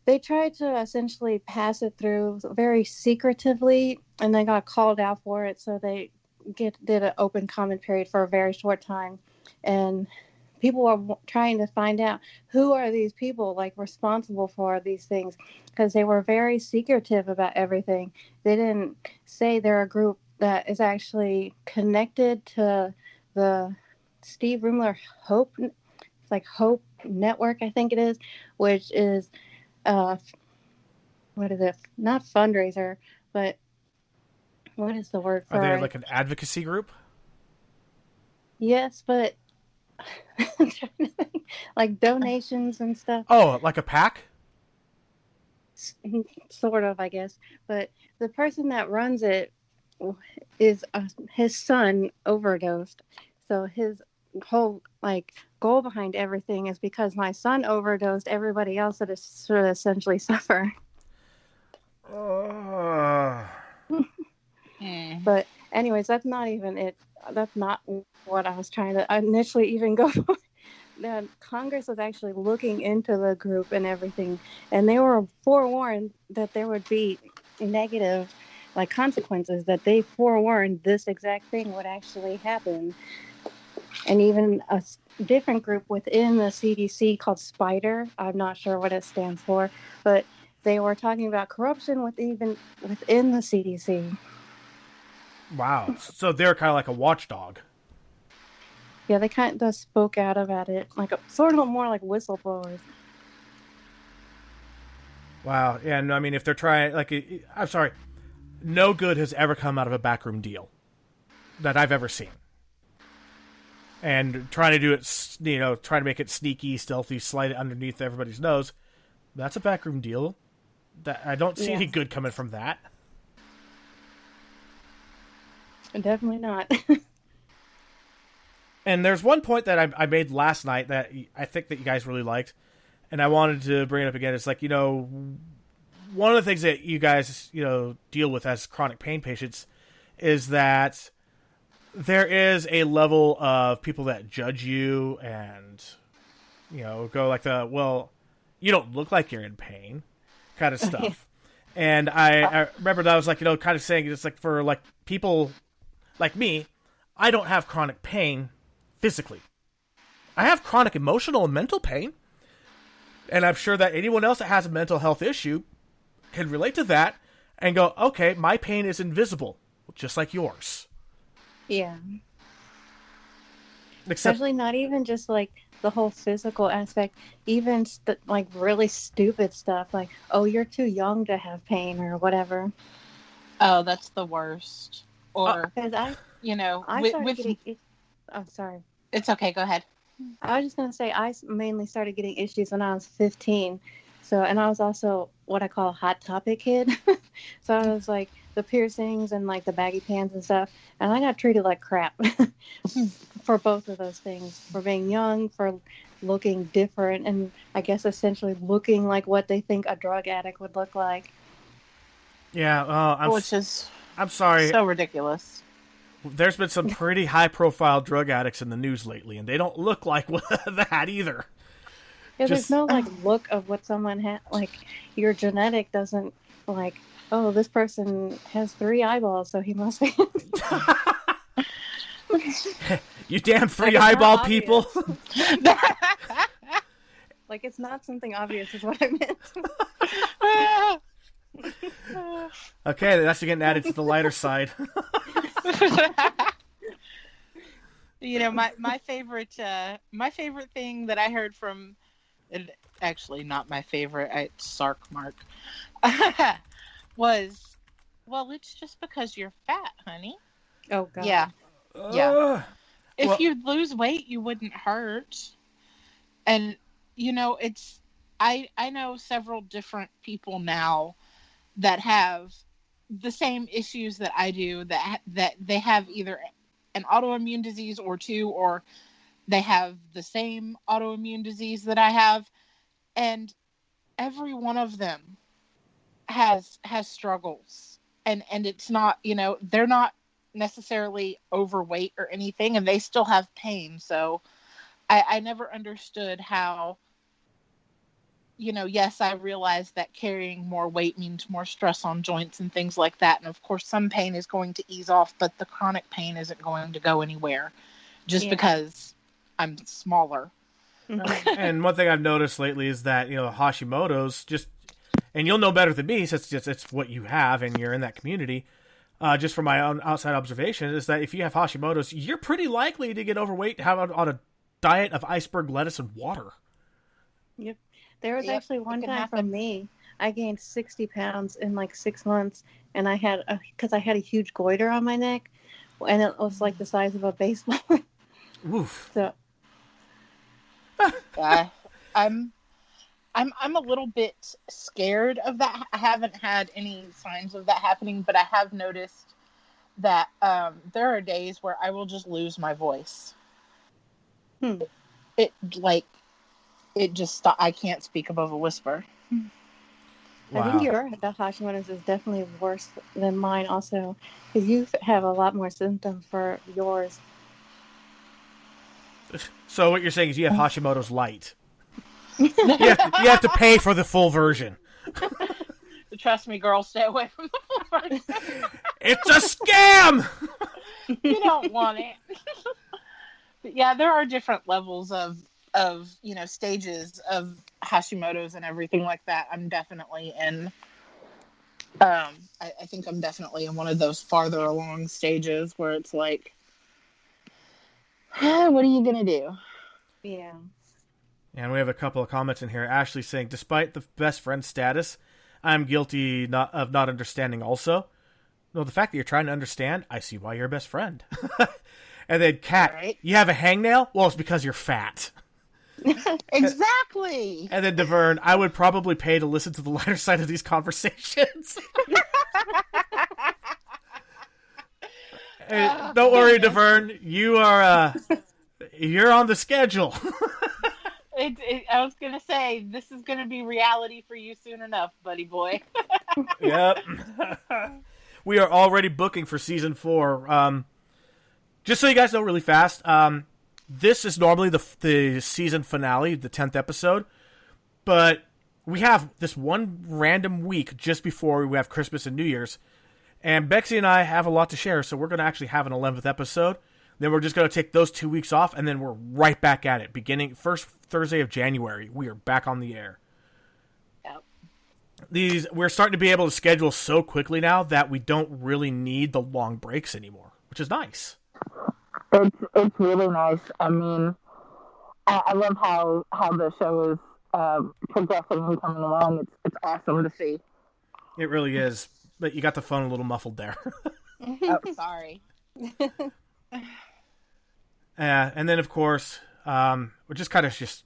they tried to essentially pass it through very secretively, and they got called out for it, so they did an open comment period for a very short time. And people were trying to find out who are these people, like, responsible for these things, because they were very secretive about everything. They didn't say they're a group that is actually connected to the Steve Rumler Hope Network, I think it is, which is what is it? Not fundraiser, but what is the word for it?
Are they like an advocacy group?
Yes, but like donations and stuff.
Oh, like a PAC?
Sort of, I guess. But the person that runs it is his son overdosed. So his whole goal behind everything is because my son overdosed, everybody else that is sort of essentially suffer. But anyways, that's not even it. That's not what I was trying to initially even go for. That Congress was actually looking into the group and everything, and they were forewarned that there would be negative consequences, that they forewarned this exact thing would actually happen. And even a different group within the CDC called SPIDER, I'm not sure what it stands for, but they were talking about corruption within the CDC.
Wow. So they're kind of like a watchdog.
Yeah, they kind of spoke out about it, sort of more like whistleblowers.
Wow. Yeah, no, I mean, if they're trying, like, I'm sorry, no good has ever come out of a backroom deal that I've ever seen. And trying to do it, trying to make it sneaky, stealthy, slide it underneath everybody's nose, that's a backroom deal. That I don't see any good coming from that.
Definitely not.
And there's one point that I made last night that I think that you guys really liked, and I wanted to bring it up again. It's like, one of the things that you guys, deal with as chronic pain patients is that there is a level of people that judge you and, go like you don't look like you're in pain kind of stuff. And I remember that I was like, kind of saying it's like for like people like me, I don't have chronic pain physically. I have chronic emotional and mental pain. And I'm sure that anyone else that has a mental health issue can relate to that and go, okay, my pain is invisible, just like yours.
Yeah. Especially not even just like the whole physical aspect, even like really stupid stuff like, oh, you're too young to have pain or whatever.
Oh, that's the worst. Or,
I'm sorry.
It's okay. Go ahead.
I was just going to say, I mainly started getting issues when I was 15. So, and I was also what I call a hot topic kid. So I was like the piercings and like the baggy pants and stuff. And I got treated like crap for both of those things, for being young, for looking different, and I guess essentially looking like what they think a drug addict would look like.
Yeah. I'm sorry.
So ridiculous.
There's been some pretty high-profile drug addicts in the news lately, and they don't look like that either.
Yeah, there's no like look of what someone has. Like your genetic doesn't like. Oh, this person has 3 eyeballs, so he must be.
You damn 3 eyeball people.
Like it's not something obvious, is what I meant.
Okay, that's getting added to the lighter side.
My favorite thing that I heard from, actually not my favorite, it's Sark Mark, was, well, it's just because you're fat, honey.
Oh God.
Yeah. If you'd lose weight, you wouldn't hurt. And I know several different people now that have the same issues that I do, that they have either an autoimmune disease or 2, or they have the same autoimmune disease that I have, and every one of them has struggles, and it's not, they're not necessarily overweight or anything, and they still have pain. So I never understood how, yes, I realize that carrying more weight means more stress on joints and things like that. And of course, some pain is going to ease off, but the chronic pain isn't going to go anywhere just because I'm smaller.
And one thing I've noticed lately is that, Hashimoto's and you'll know better than me since it's what you have and you're in that community, just from my own outside observation, is that if you have Hashimoto's, you're pretty likely to get overweight and have on a diet of iceberg lettuce and water.
Yep. There was actually one time for me, I gained 60 pounds in like 6 months, and I had because I had a huge goiter on my neck, and it was like the size of a baseball.
Oof.
So,
I'm a little bit scared of that. I haven't had any signs of that happening, but I have noticed that there are days where I will just lose my voice. It just I can't speak above a whisper.
Wow.
I think the Hashimoto's is definitely worse than mine also, because you have a lot more symptoms for yours.
So what you're saying is you have Hashimoto's light. you have to pay for the full version.
Trust me, girl, stay away from the full version.
It's a scam!
You don't want it. But yeah, there are different levels of stages of Hashimoto's and everything like that. I'm definitely in I think I'm definitely in one of those farther along stages where it's like, what are you gonna do?
Yeah.
And we have a couple of comments in here. Ashley saying, despite the best friend status, I'm guilty of not understanding also. No, the fact that you're trying to understand, I see why you're a best friend. And then, Kat,
Right.
you have a hangnail? Well, it's because you're fat.
Exactly.
And then, Devern, I would probably pay to listen to the lighter side of these conversations. Hey, don't worry, Devern. You are, you're on the schedule.
I was going to say, this is going to be reality for you soon enough, buddy boy.
Yep. We are already booking for season 4. Just so you guys know really fast, this is normally the season finale, the 10th episode, but we have this one random week just before we have Christmas and New Year's, and Bexy and I have a lot to share, so we're going to actually have an 11th episode. Then we're just going to take those 2 weeks off, and then we're right back at it. Beginning first Thursday of January, we are back on the air.
Yep.
We're starting to be able to schedule so quickly now that we don't really need the long breaks anymore, which is nice.
It's really nice. I mean, I love how the show is progressing and coming along. It's awesome to see.
It really is. But you got the phone a little muffled there.
Oh, sorry.
And then, of course, we're just kind of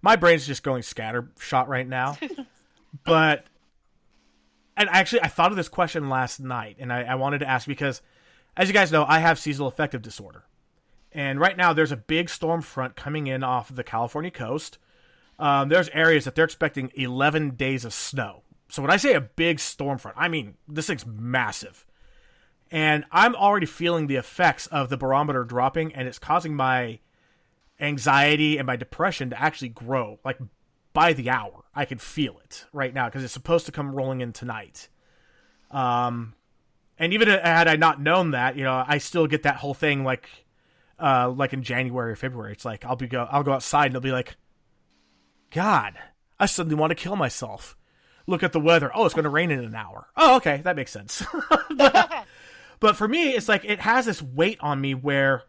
my brain's just going scattershot right now. But, and actually, I thought of this question last night, and I wanted to ask because, as you guys know, I have seasonal affective disorder. And right now, there's a big storm front coming in off the California coast. There's areas that they're expecting 11 days of snow. So when I say a big storm front, I mean, this thing's massive. And I'm already feeling the effects of the barometer dropping, and it's causing my anxiety and my depression to actually grow. Like, by the hour, I can feel it right now, because it's supposed to come rolling in tonight. And even had I not known that, I still get that whole thing like in January or February. It's like, I'll go outside and I'll be like, God, I suddenly want to kill myself. Look at the weather. Oh, it's going to rain in an hour. Oh, okay, that makes sense. But for me, it's like it has this weight on me where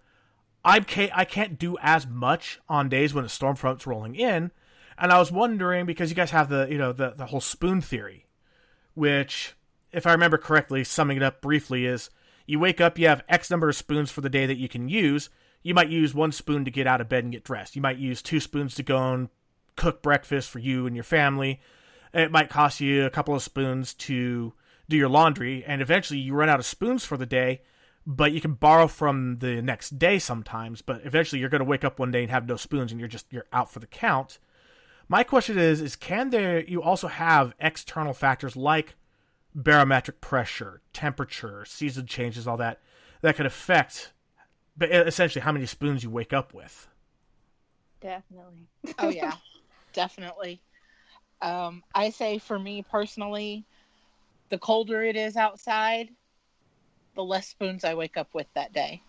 I can't do as much on days when a storm front's rolling in. And I was wondering, because you guys have the whole spoon theory, which, if I remember correctly, summing it up briefly, is you wake up, you have X number of spoons for the day that you can use. You might use 1 spoon to get out of bed and get dressed. You might use 2 spoons to go and cook breakfast for you and your family. It might cost you a couple of spoons to do your laundry, and eventually you run out of spoons for the day, but you can borrow from the next day sometimes, but eventually you're going to wake up one day and have no spoons and you're out for the count. My question is can you also have external factors like barometric pressure, temperature, season changes, all that could affect, but essentially how many spoons you wake up with?
Definitely.
Oh, yeah. Definitely. I say for me personally, the colder it is outside, the less spoons I wake up with that day.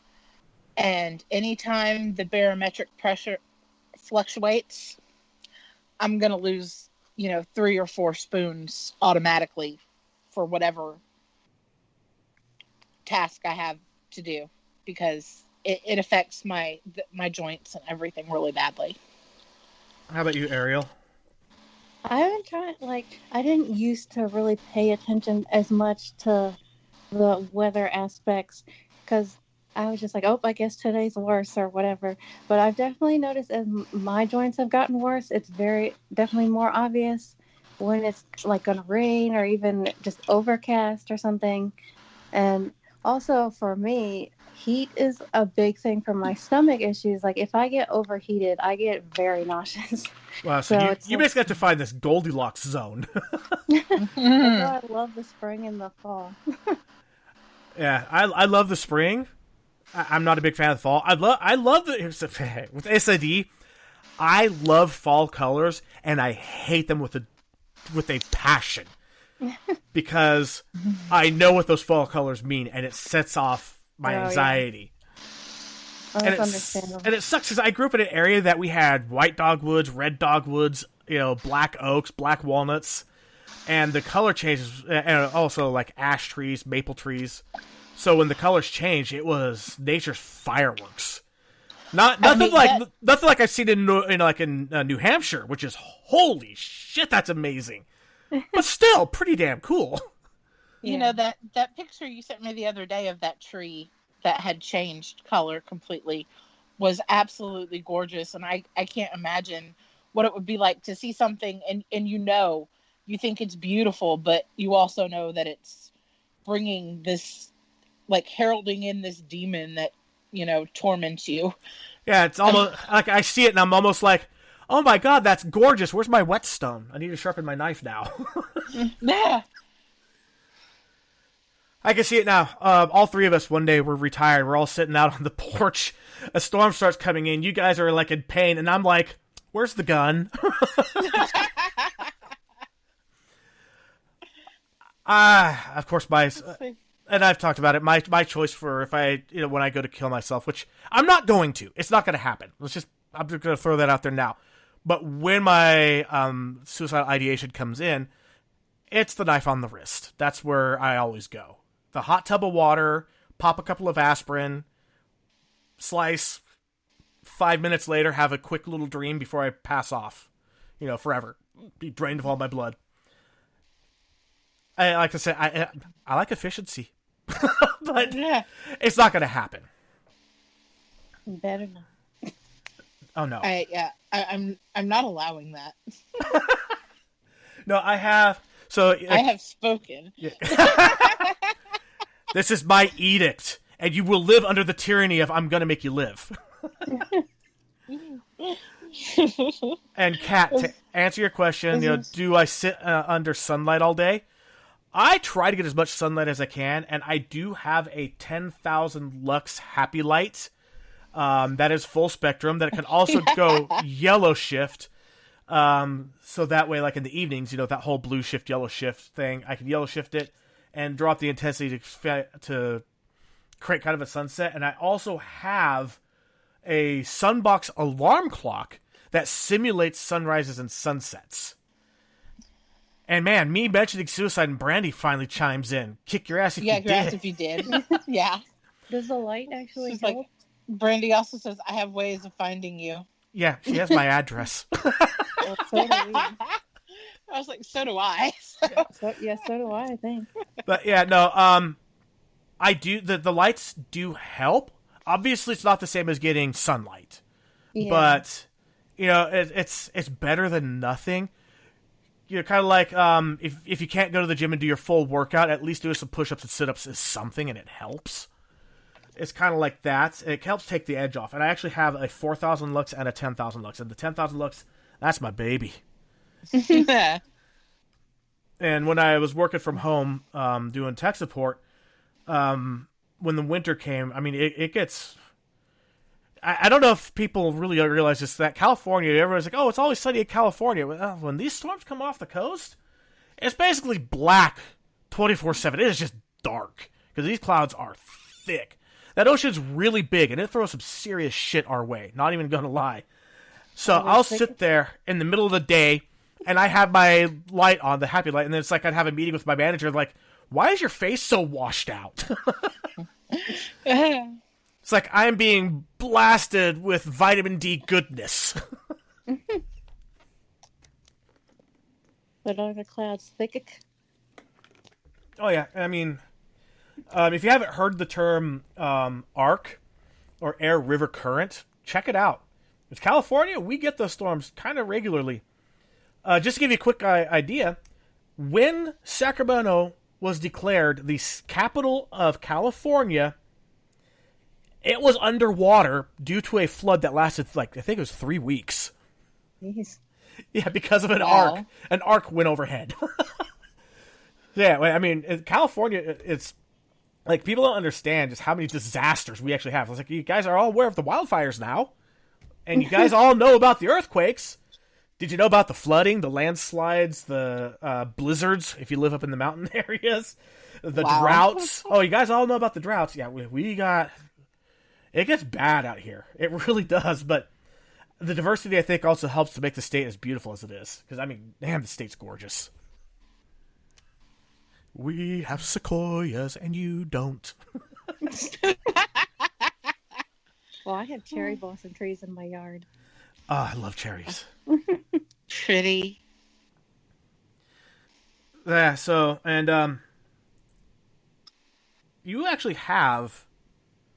And anytime the barometric pressure fluctuates, I'm going to lose, 3 or 4 spoons automatically for whatever task I have to do, because it affects my joints and everything really badly.
How about you, Arielle?
I've been trying, I didn't used to really pay attention as much to the weather aspects, because I was just like, oh, I guess today's worse or whatever. But I've definitely noticed as my joints have gotten worse, it's definitely more obvious when it's going to rain or even just overcast or something. And also for me, heat is a big thing for my stomach issues. Like if I get overheated, I get very nauseous.
Wow, so you basically have to find this Goldilocks zone.
That's why I love the spring and the fall.
Yeah, I love the spring. I'm not a big fan of the fall. I love with SID. I love fall colors, and I hate them with a passion, because I know what those fall colors mean, and it sets off my anxiety.
Oh, that's understandable.
And it sucks because I grew up in an area that we had white dogwoods, red dogwoods, black oaks, black walnuts, and the color changes, and also like ash trees, maple trees. So when the colors changed, it was nature's fireworks. Nothing like I've seen in New Hampshire, which is holy shit, that's amazing. but still pretty damn cool.
You know, that picture you sent me the other day of that tree that had changed color completely was absolutely gorgeous. And I can't imagine what it would be like to see something and you think it's beautiful, but you also know that it's bringing this, like, heralding in this demon that, torments you.
Yeah, it's almost like I see it and I'm almost like, oh my god, that's gorgeous. Where's my whetstone? I need to sharpen my knife now.
Yeah.
I can see it now. All three of us one day, we're retired. We're all sitting out on the porch. A storm starts coming in. You guys are like in pain. And I'm like, where's the gun? Of course, and I've talked about it. My choice for if I, when I go to kill myself, which I'm not going to. It's not going to happen. I'm just going to throw that out there now. But when my suicidal ideation comes in, it's the knife on the wrist. That's where I always go. The hot tub of water, pop a couple of aspirin, slice. 5 minutes later, have a quick little dream before I pass off. Forever. Be drained of all my blood. I like to say, I like efficiency. But it's not going to happen.
Better not.
Oh, no.
I'm not allowing that.
No, I have. So
I have spoken.
Yeah. This is my edict, and you will live under the tyranny of I'm going to make you live. And Kat, to answer your question, do I sit under sunlight all day? I try to get as much sunlight as I can, and I do have a 10,000 lux happy light that is full spectrum that can also go yellow shift. So that way, like in the evenings, that whole blue shift, yellow shift thing, I can yellow shift it and drop the intensity to create kind of a sunset. And I also have a sunbox alarm clock that simulates sunrises and sunsets. And man, me mentioning suicide and Brandy finally chimes in. Kick your ass if you did.
Yeah, if you did. Yeah.
Does the light actually help?
Like, Brandy also says, I have ways of finding you.
Yeah, she has my address.
Well, so do we.
I was like, so do I.
So do I think.
But yeah, no, I do, the lights do help. Obviously, it's not the same as getting sunlight. Yeah. But, it's better than nothing. Kind of like, if you can't go to the gym and do your full workout, at least doing some push-ups and sit-ups is something, and it helps. It's kind of like that. It helps take the edge off. And I actually have a 4,000 lux and a 10,000 lux. And the 10,000 lux, that's my baby. And when I was working from home, doing tech support, when the winter came, I mean, it gets... I don't know if people really realize this, that California, everyone's like, oh, it's always sunny in California. When these storms come off the coast, it's basically black 24/7. It is just dark because these clouds are thick. That ocean's really big, and it throws some serious shit our way. Not even going to lie. So I'll sit there in the middle of the day, and I have my light on, the happy light, and then it's like I'd have a meeting with my manager, like, why is your face so washed out? It's like I'm being blasted with vitamin D goodness.
But are the clouds thick?
Oh, yeah. I mean, if you haven't heard the term ARC, or air river current, check it out. With California, we get those storms kind of regularly. Just to give you a quick idea, when Sacramento was declared the capital of California, it was underwater due to a flood that lasted, I think it was 3 weeks.
Jeez.
Yeah, because of an arc. An arc went overhead. Yeah, I mean, California, it's like people don't understand just how many disasters we actually have. It's like, you guys are all aware of the wildfires now, and you guys all know about the earthquakes. Did you know about the flooding, the landslides, the blizzards, if you live up in the mountain areas, the droughts? Oh, you guys all know about the droughts. Yeah, we got... It gets bad out here. It really does, but the diversity, I think, also helps to make the state as beautiful as it is. Because, I mean, damn, the state's gorgeous. We have sequoias, and you don't.
Well, I have cherry blossom trees in my yard.
Oh, I love cherries.
Pretty.
Yeah. So and you actually have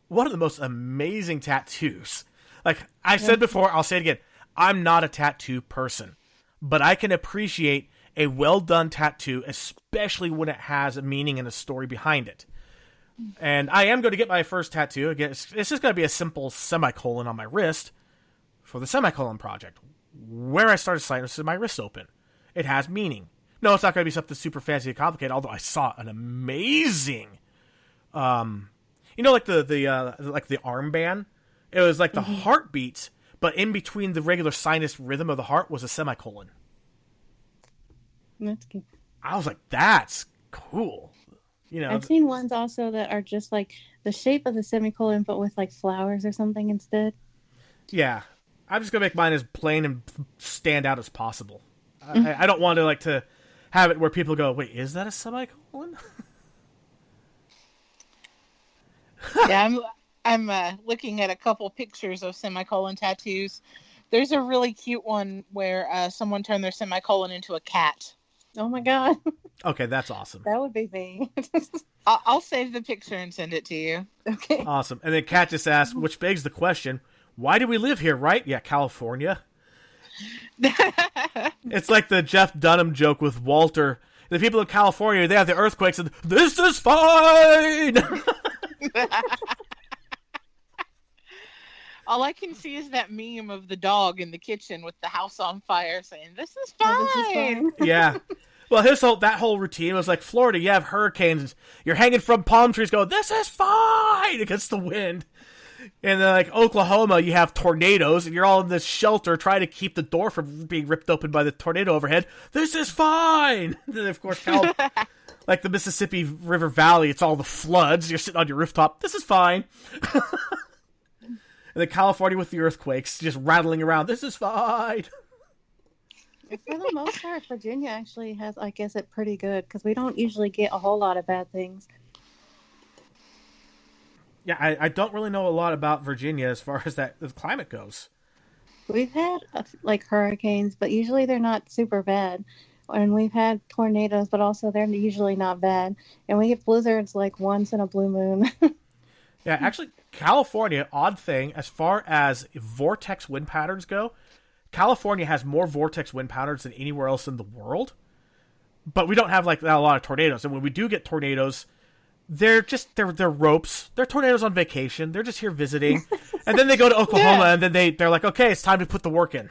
one of the most amazing tattoos. Like I said before, I'll say it again. I'm not a tattoo person, but I can appreciate a well-done tattoo, especially when it has a meaning and a story behind it. And I am going to get my first tattoo. Again, it's just going to be a simple semicolon on my wrist for the Semicolon Project. Where I started sinus is my wrist open. It has meaning. No, it's not going to be something super fancy and complicated, although I saw an amazing... like the armband? It was like the heartbeats, but in between the regular sinus rhythm of the heart was a semicolon.
That's good.
I was like, that's cool.
I've seen ones also that are just like the shape of the semicolon, but with like flowers or something instead.
Yeah. I'm just going to make mine as plain and stand out as possible. I don't want to have it where people go, wait, is that a semicolon?
Yeah, I'm looking at a couple pictures of semicolon tattoos. There's a really cute one where someone turned their semicolon into a cat.
Oh my god.
Okay, that's awesome.
That would be me.
I'll save the picture and send it to you.
Okay.
Awesome. And then Kat just asked, which begs the question, why do we live here, right? Yeah, California. It's like the Jeff Dunham joke with Walter. The people in California, they have the earthquakes and this is fine!
All I can see is that meme of the dog in the kitchen with the house on fire saying, this is fine.
Oh, this is fine.
Yeah. Well, that whole routine was like, Florida, you have hurricanes. You're hanging from palm trees going, this is fine against the wind. And then like Oklahoma, you have tornadoes and you're all in this shelter trying to keep the door from being ripped open by the tornado overhead. This is fine. And then, of course, like the Mississippi River Valley, it's all the floods. You're sitting on your rooftop. This is fine. And then California with the earthquakes, just rattling around. This is fine.
For the most part, Virginia actually has, I guess, it pretty good because we don't usually get a whole lot of bad things.
Yeah, I don't really know a lot about Virginia as far as the climate goes.
We've had like hurricanes, but usually they're not super bad. And we've had tornadoes, but also they're usually not bad. And we get blizzards like once in a blue moon.
Yeah, actually, California, odd thing, as far as vortex wind patterns go, California has more vortex wind patterns than anywhere else in the world. But we don't have like a lot of tornadoes. And when we do get tornadoes, they're ropes. They're tornadoes on vacation. They're just here visiting. And then they go to Oklahoma and then they're like, okay, it's time to put the work in.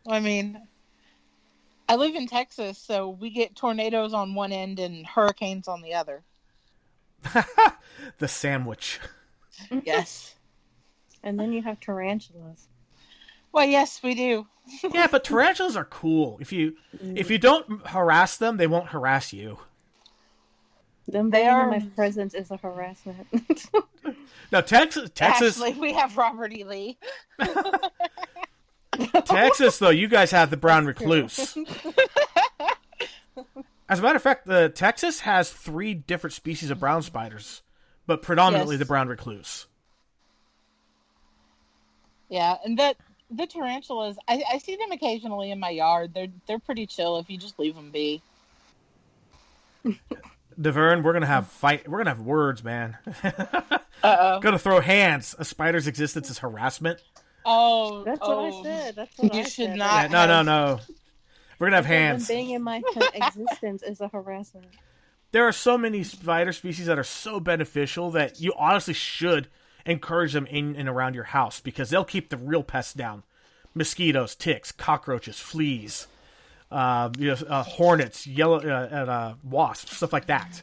I mean, I live in Texas, so we get tornadoes on one end and hurricanes on the other.
The sandwich.
Yes.
And then you have tarantulas.
Well, yes, we do.
Yeah, but tarantulas are cool. If you don't harass them, they won't harass you.
Them being in my presence is a harassment.
No, Texas.
Actually, we have Robert E. Lee.
Texas, though, you guys have the brown recluse. As a matter of fact, Texas has 3 different species of brown spiders, but predominantly the brown recluse.
Yeah, and the tarantulas, I see them occasionally in my yard. They're pretty chill if you just leave them be.
Devern, we're gonna have fight. We're gonna have words, man.
Uh-oh.
Gonna throw hands. A spider's existence is harassment.
Oh,
that's what I said. That's what
you
I
should
said.
not.
Yeah, no. We're gonna have hands.
Being in my existence is a harassment.
There are so many spider species that are so beneficial that you honestly should encourage them in and around your house because they'll keep the real pests down. Mosquitoes, ticks, cockroaches, fleas, hornets, wasps, stuff like that.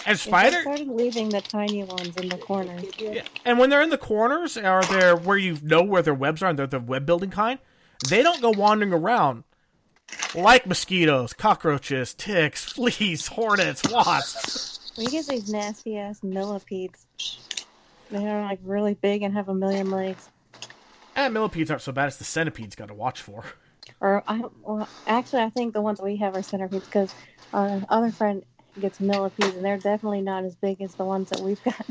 And spider.
I started leaving the tiny ones in the corners.
Yeah. And when they're in the corners, or they're where you know where their webs are, and they're the web building kind, they don't go wandering around like mosquitoes, cockroaches, ticks, fleas, hornets, wasps.
We get these nasty ass millipedes. They're like really big and have 1,000,000 legs.
And millipedes aren't so bad. It's the centipedes got to watch for.
Actually, I think the ones we have are centipedes because our other friend gets millipedes, and they're definitely not as big as the ones that we've got.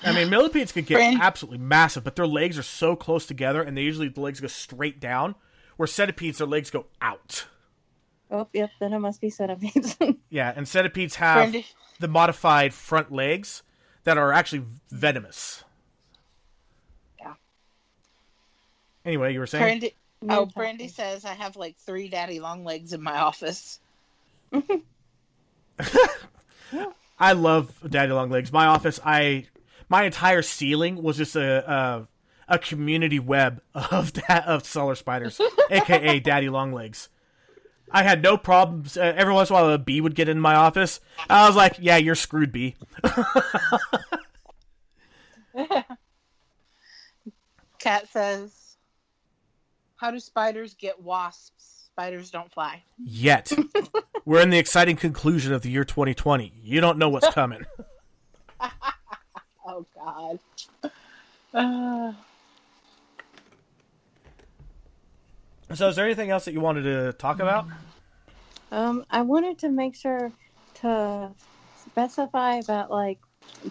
I mean, millipedes could get absolutely massive, but their legs are so close together, and the legs go straight down, where centipedes, their legs go out.
Oh, yep, then it must be centipedes.
Yeah, and centipedes have
Brandy.
the modified front legs that are actually venomous.
Yeah.
Anyway, you were saying?
Brandy says I have like 3 daddy long legs in my office.
I love daddy long legs. My office, my entire ceiling was just a community web of solar spiders, aka daddy long legs. I had no problems. Every once in a while, a bee would get in my office. I was like, "Yeah, you're screwed, bee."
Kat says, "How do spiders get wasps? Spiders don't fly."
Yet, we're in the exciting conclusion of the year 2020. You don't know what's coming.
Oh God.
So, is there anything else that you wanted to talk about?
I wanted to make sure to specify about like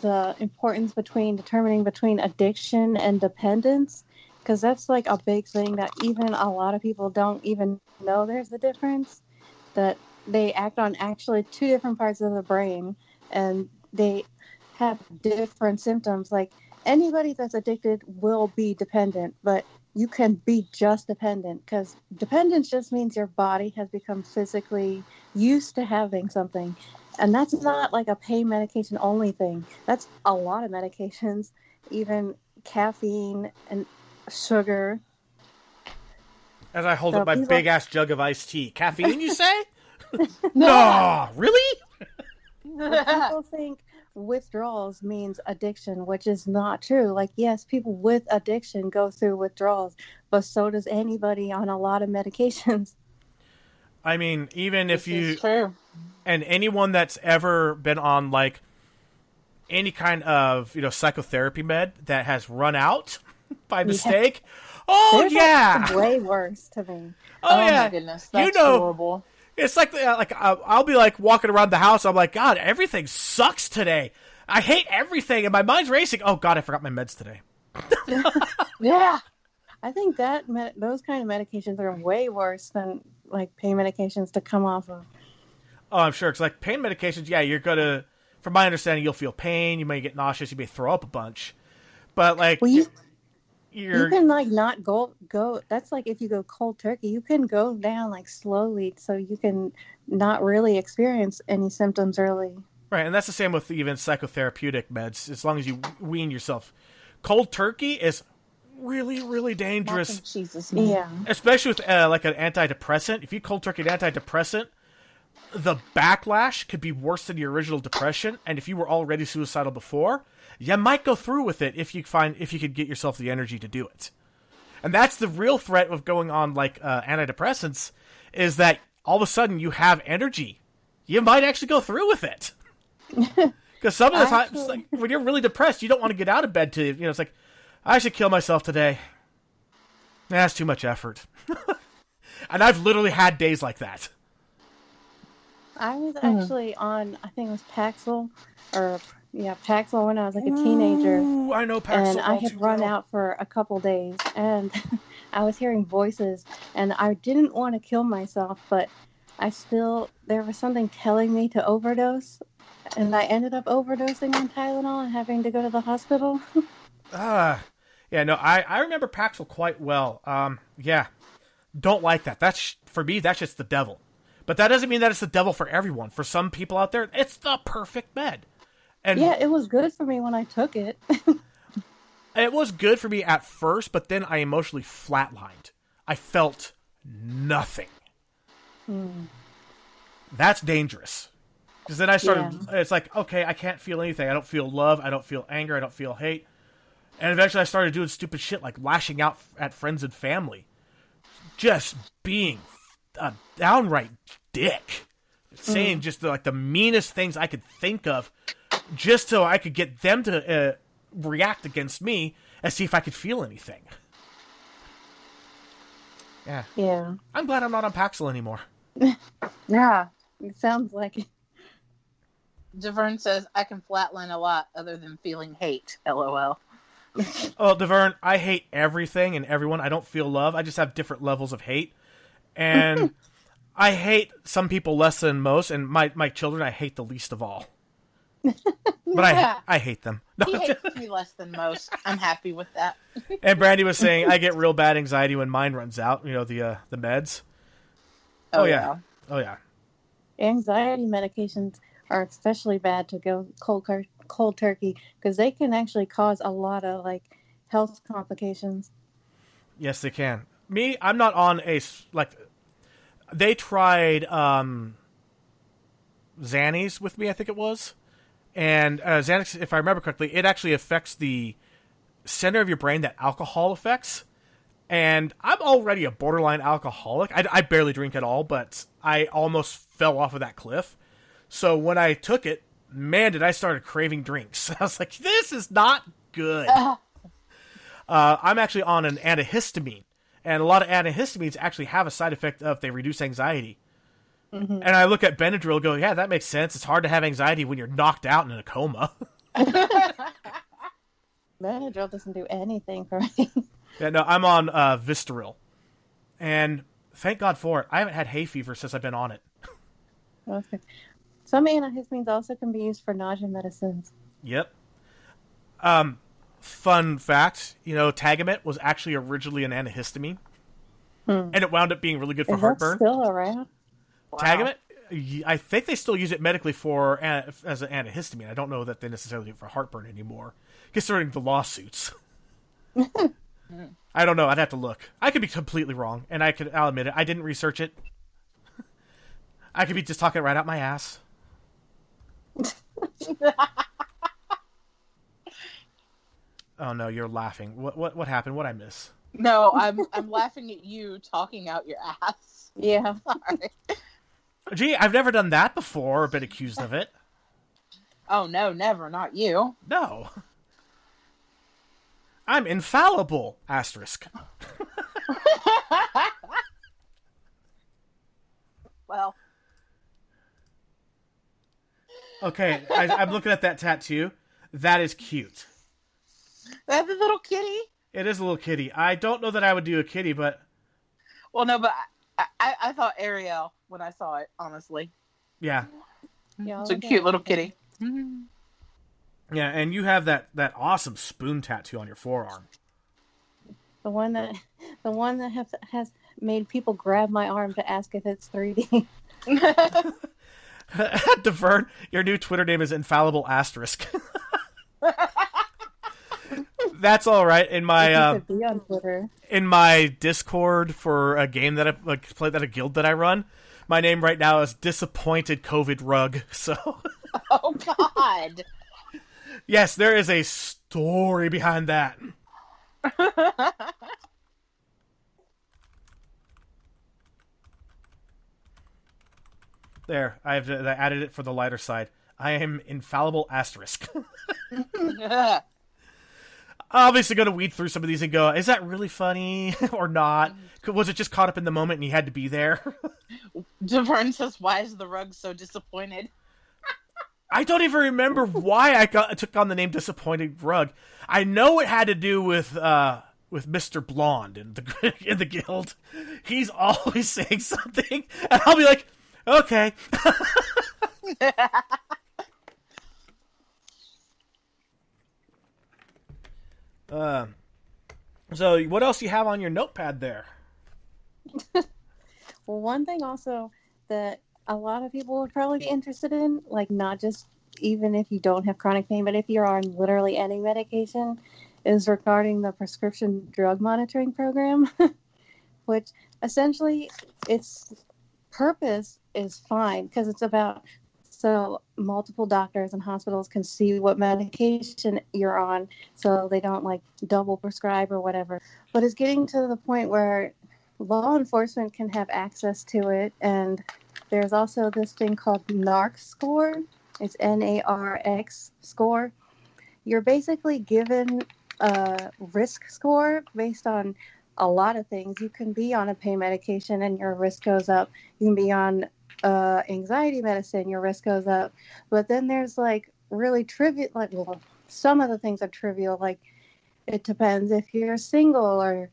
the importance between determining between addiction and dependence, because that's like a big thing that even a lot of people don't even know there's a difference, that they act on actually 2 different parts of the brain and they have different symptoms. Like anybody that's addicted will be dependent, but you can be just dependent, because dependence just means your body has become physically used to having something. And that's not like a pain medication only thing. That's a lot of medications, even caffeine and sugar.
As I hold
So
up my
people-
big ass jug of iced tea. Caffeine, you say? No, really?
People think withdrawals means addiction, which is not true. Like, yes, people with addiction go through withdrawals, but so does anybody on a lot of medications.
I mean, even if you...
It's true.
And anyone that's ever been on, like, any kind of, psychotherapy med that has run out by mistake... Oh,
There's
yeah!
way worse to me.
Oh, yeah.
My goodness. That's horrible.
It's like I'll be like walking around the house. I'm like, God, everything sucks today. I hate everything, and my mind's racing. Oh God, I forgot my meds today.
Yeah.
I think that those kind of medications are way worse than like pain medications to come off of.
Oh, I'm sure. It's like pain medications. Yeah, you're gonna, from my understanding, you'll feel pain. You may get nauseous. You may throw up a bunch. But like,
Well, you
you're
can like not go. That's like if you go cold turkey, you can go down like slowly, so you can not really experience any symptoms early.
right, and that's the same with even psychotherapeutic meds. As long as you wean yourself, cold turkey is really, really dangerous.
Jesus,
Yeah.
Especially with like an antidepressant. If you cold turkey an antidepressant, the backlash could be worse than your original depression. And if you were already suicidal before, you might go through with it if you could get yourself the energy to do it. And that's the real threat of going on like antidepressants, is that all of a sudden you have energy. You might actually go through with it. Because some of the times, like, when you're really depressed, you don't want to get out of bed to, it's like, I should kill myself today. That's too much effort. And I've literally had days like that.
I was actually on, I think it was Paxil, Paxil when I was like a teenager.
Ooh, I know Paxil.
And I had run out for a couple days, and I was hearing voices, and I didn't want to kill myself, but there was something telling me to overdose, and I ended up overdosing on Tylenol and having to go to the hospital.
Yeah, no, I remember Paxil quite well. Yeah, don't like that. For me, that's just the devil. But that doesn't mean that it's the devil for everyone. For some people out there, it's the perfect med. And
yeah, it was good for me when I took it.
it was good for me at first, but then I emotionally flatlined. I felt nothing. That's dangerous. Because then I started, It's like, okay, I can't feel anything. I don't feel love. I don't feel anger. I don't feel hate. And eventually I started doing stupid shit like lashing out at friends and family. Just being a downright dick. Saying just like the meanest things I could think of just so I could get them to react against me and see if I could feel anything. Yeah.
Yeah.
I'm glad I'm not on Paxil anymore.
Yeah.
It sounds like it.
Javern says, I can flatline a lot other than feeling hate. LOL.
Oh, Devern, I hate everything and everyone. I don't feel love. I just have different levels of hate. And I hate some people less than most, and my children I hate the least of all. But I hate them. No.
He hates me less than most. I'm happy with that.
And Brandy was saying, I get real bad anxiety when mine runs out. You know, the meds. Oh yeah. Oh yeah.
Anxiety medications are especially bad to go cold turkey because they can actually cause a lot of like health complications.
Yes, they can. Me, I'm not on they tried Xannies with me, I think it was. And Xanax, if I remember correctly, it actually affects the center of your brain that alcohol affects. And I'm already a borderline alcoholic. I barely drink at all, but I almost fell off of that cliff. So when I took it, man, did I start craving drinks. I was like, this is not good. I'm actually on an antihistamine. And a lot of antihistamines actually have a side effect of they reduce anxiety. Mm-hmm. And I look at Benadryl and go, yeah, that makes sense. It's hard to have anxiety when you're knocked out and in a coma.
Benadryl doesn't do anything for me.
Yeah, no, I'm on Vistaril. And thank God for it. I haven't had hay fever since I've been on it.
Okay. Some antihistamines also can be used for nausea medicines.
Yep. Fun fact, Tagamet was actually originally an antihistamine. And it wound up being really good for heartburn.
Still around?
Wow.
Tagamet, I think they still use it medically as an antihistamine. I don't know that they necessarily do it for heartburn anymore, considering the lawsuits. I don't know. I'd have to look. I could be completely wrong, and I'll admit it. I didn't research it. I could be just talking right out my ass. Oh no, you're laughing. What happened? What'd I miss?
No, I'm laughing at you talking out your ass.
Yeah.
Sorry.
Gee, I've never done that before or been accused of it.
Oh no, never, not you.
No. I'm infallible, asterisk.
Well.
Okay, I'm looking at that tattoo. That is cute.
That's a little kitty.
It is a little kitty. I don't know that I would do a kitty, but...
Well, no, but I thought Arielle when I saw it, honestly.
Yeah.
It's a cute little kitty.
Yeah, and you have that awesome spoon tattoo on your forearm.
The one that has made people grab my arm to ask if it's 3D.
Devern, your new Twitter name is infallible asterisk. That's all right. In my
be on Twitter.
In my Discord for a game that I played, that a guild that I run, my name right now is Disappointed COVID Rug. So.
Oh God.
Yes, there is a story behind that. There, I added it for the lighter side. I am infallible asterisk. Obviously going to weed through some of these and go, is that really funny or not? Was it just caught up in the moment and you had to be there?
Devern says, why is the rug so disappointed?
I don't even remember why I took on the name Disappointed Rug. I know it had to do with Mr. Blonde in the guild. He's always saying something, and I'll be like, okay. So what else do you have on your notepad there?
Well, one thing also that a lot of people would probably be interested in, like not just even if you don't have chronic pain, but if you're on literally any medication, is regarding the prescription drug monitoring program, which essentially its purpose is fine because it's about so multiple doctors and hospitals can see what medication you're on so they don't like double prescribe or whatever. But it's getting to the point where law enforcement can have access to it, and there's also this thing called NARC score. It's NARX score. You're basically given a risk score based on a lot of things. You can be on a pain medication and your risk goes up. You can be on anxiety medicine, your risk goes up. But then there's like really trivial, some of the things are trivial. Like it depends if you're single or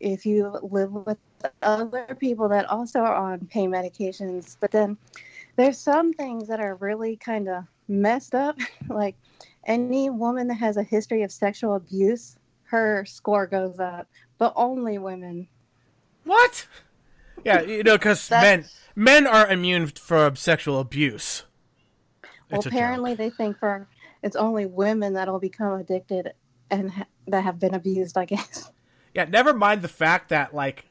if you live with other people that also are on pain medications. But then there's some things that are really kind of messed up. Like any woman that has a history of sexual abuse, her score goes up, but only women.
What? Yeah, because men are immune from sexual abuse.
Well, apparently they think it's only women that'll become addicted and that have been abused, I guess.
Yeah, never mind the fact that, like,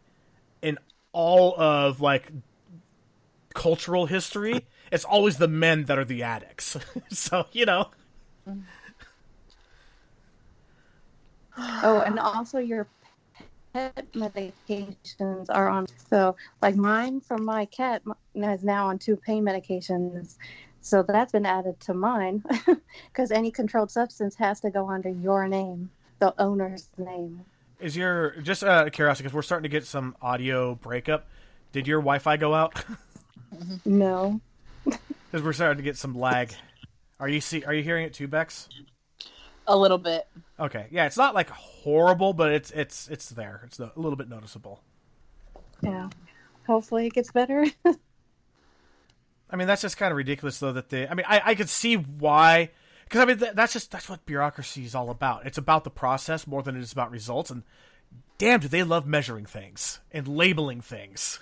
in all of, like, cultural history, it's always the men that are the addicts. So,
Oh, and also your pet medications are on. So, like mine from my cat is now on 2 pain medications. So that's been added to mine because any controlled substance has to go under your name, the owner's name.
Is your, just out of curiosity, because we're starting to get some audio breakup, did your Wi-Fi go out?
No.
Because we're starting to get some lag. Are you hearing it too, Bex?
A little bit.
Okay, yeah, it's not like horrible, but it's there. It's a little bit noticeable.
Yeah. Hopefully it gets better.
I mean, that's just kind of ridiculous, though. I could see why, because I mean that's what bureaucracy is all about. It's about the process more than it is about results. And damn, do they love measuring things and labeling things.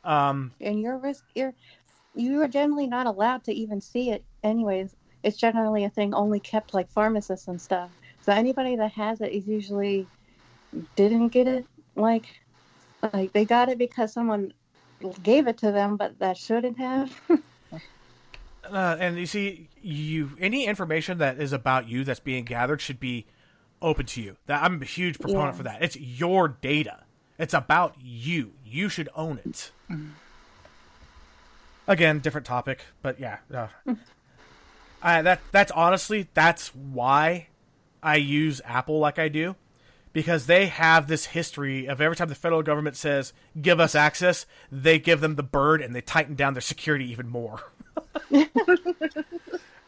And you are generally not allowed to even see it, anyways. It's generally a thing only kept like pharmacists and stuff. So anybody that has it is usually didn't get it like they got it because someone gave it to them, but that shouldn't have.
And you see, any information that is about you that's being gathered should be open to you. I'm a huge proponent for that. It's your data. It's about you. You should own it. Again, different topic, but yeah. That's why I use Apple like I do. Because they have this history of every time the federal government says, give us access, they give them the bird and they tighten down their security even more.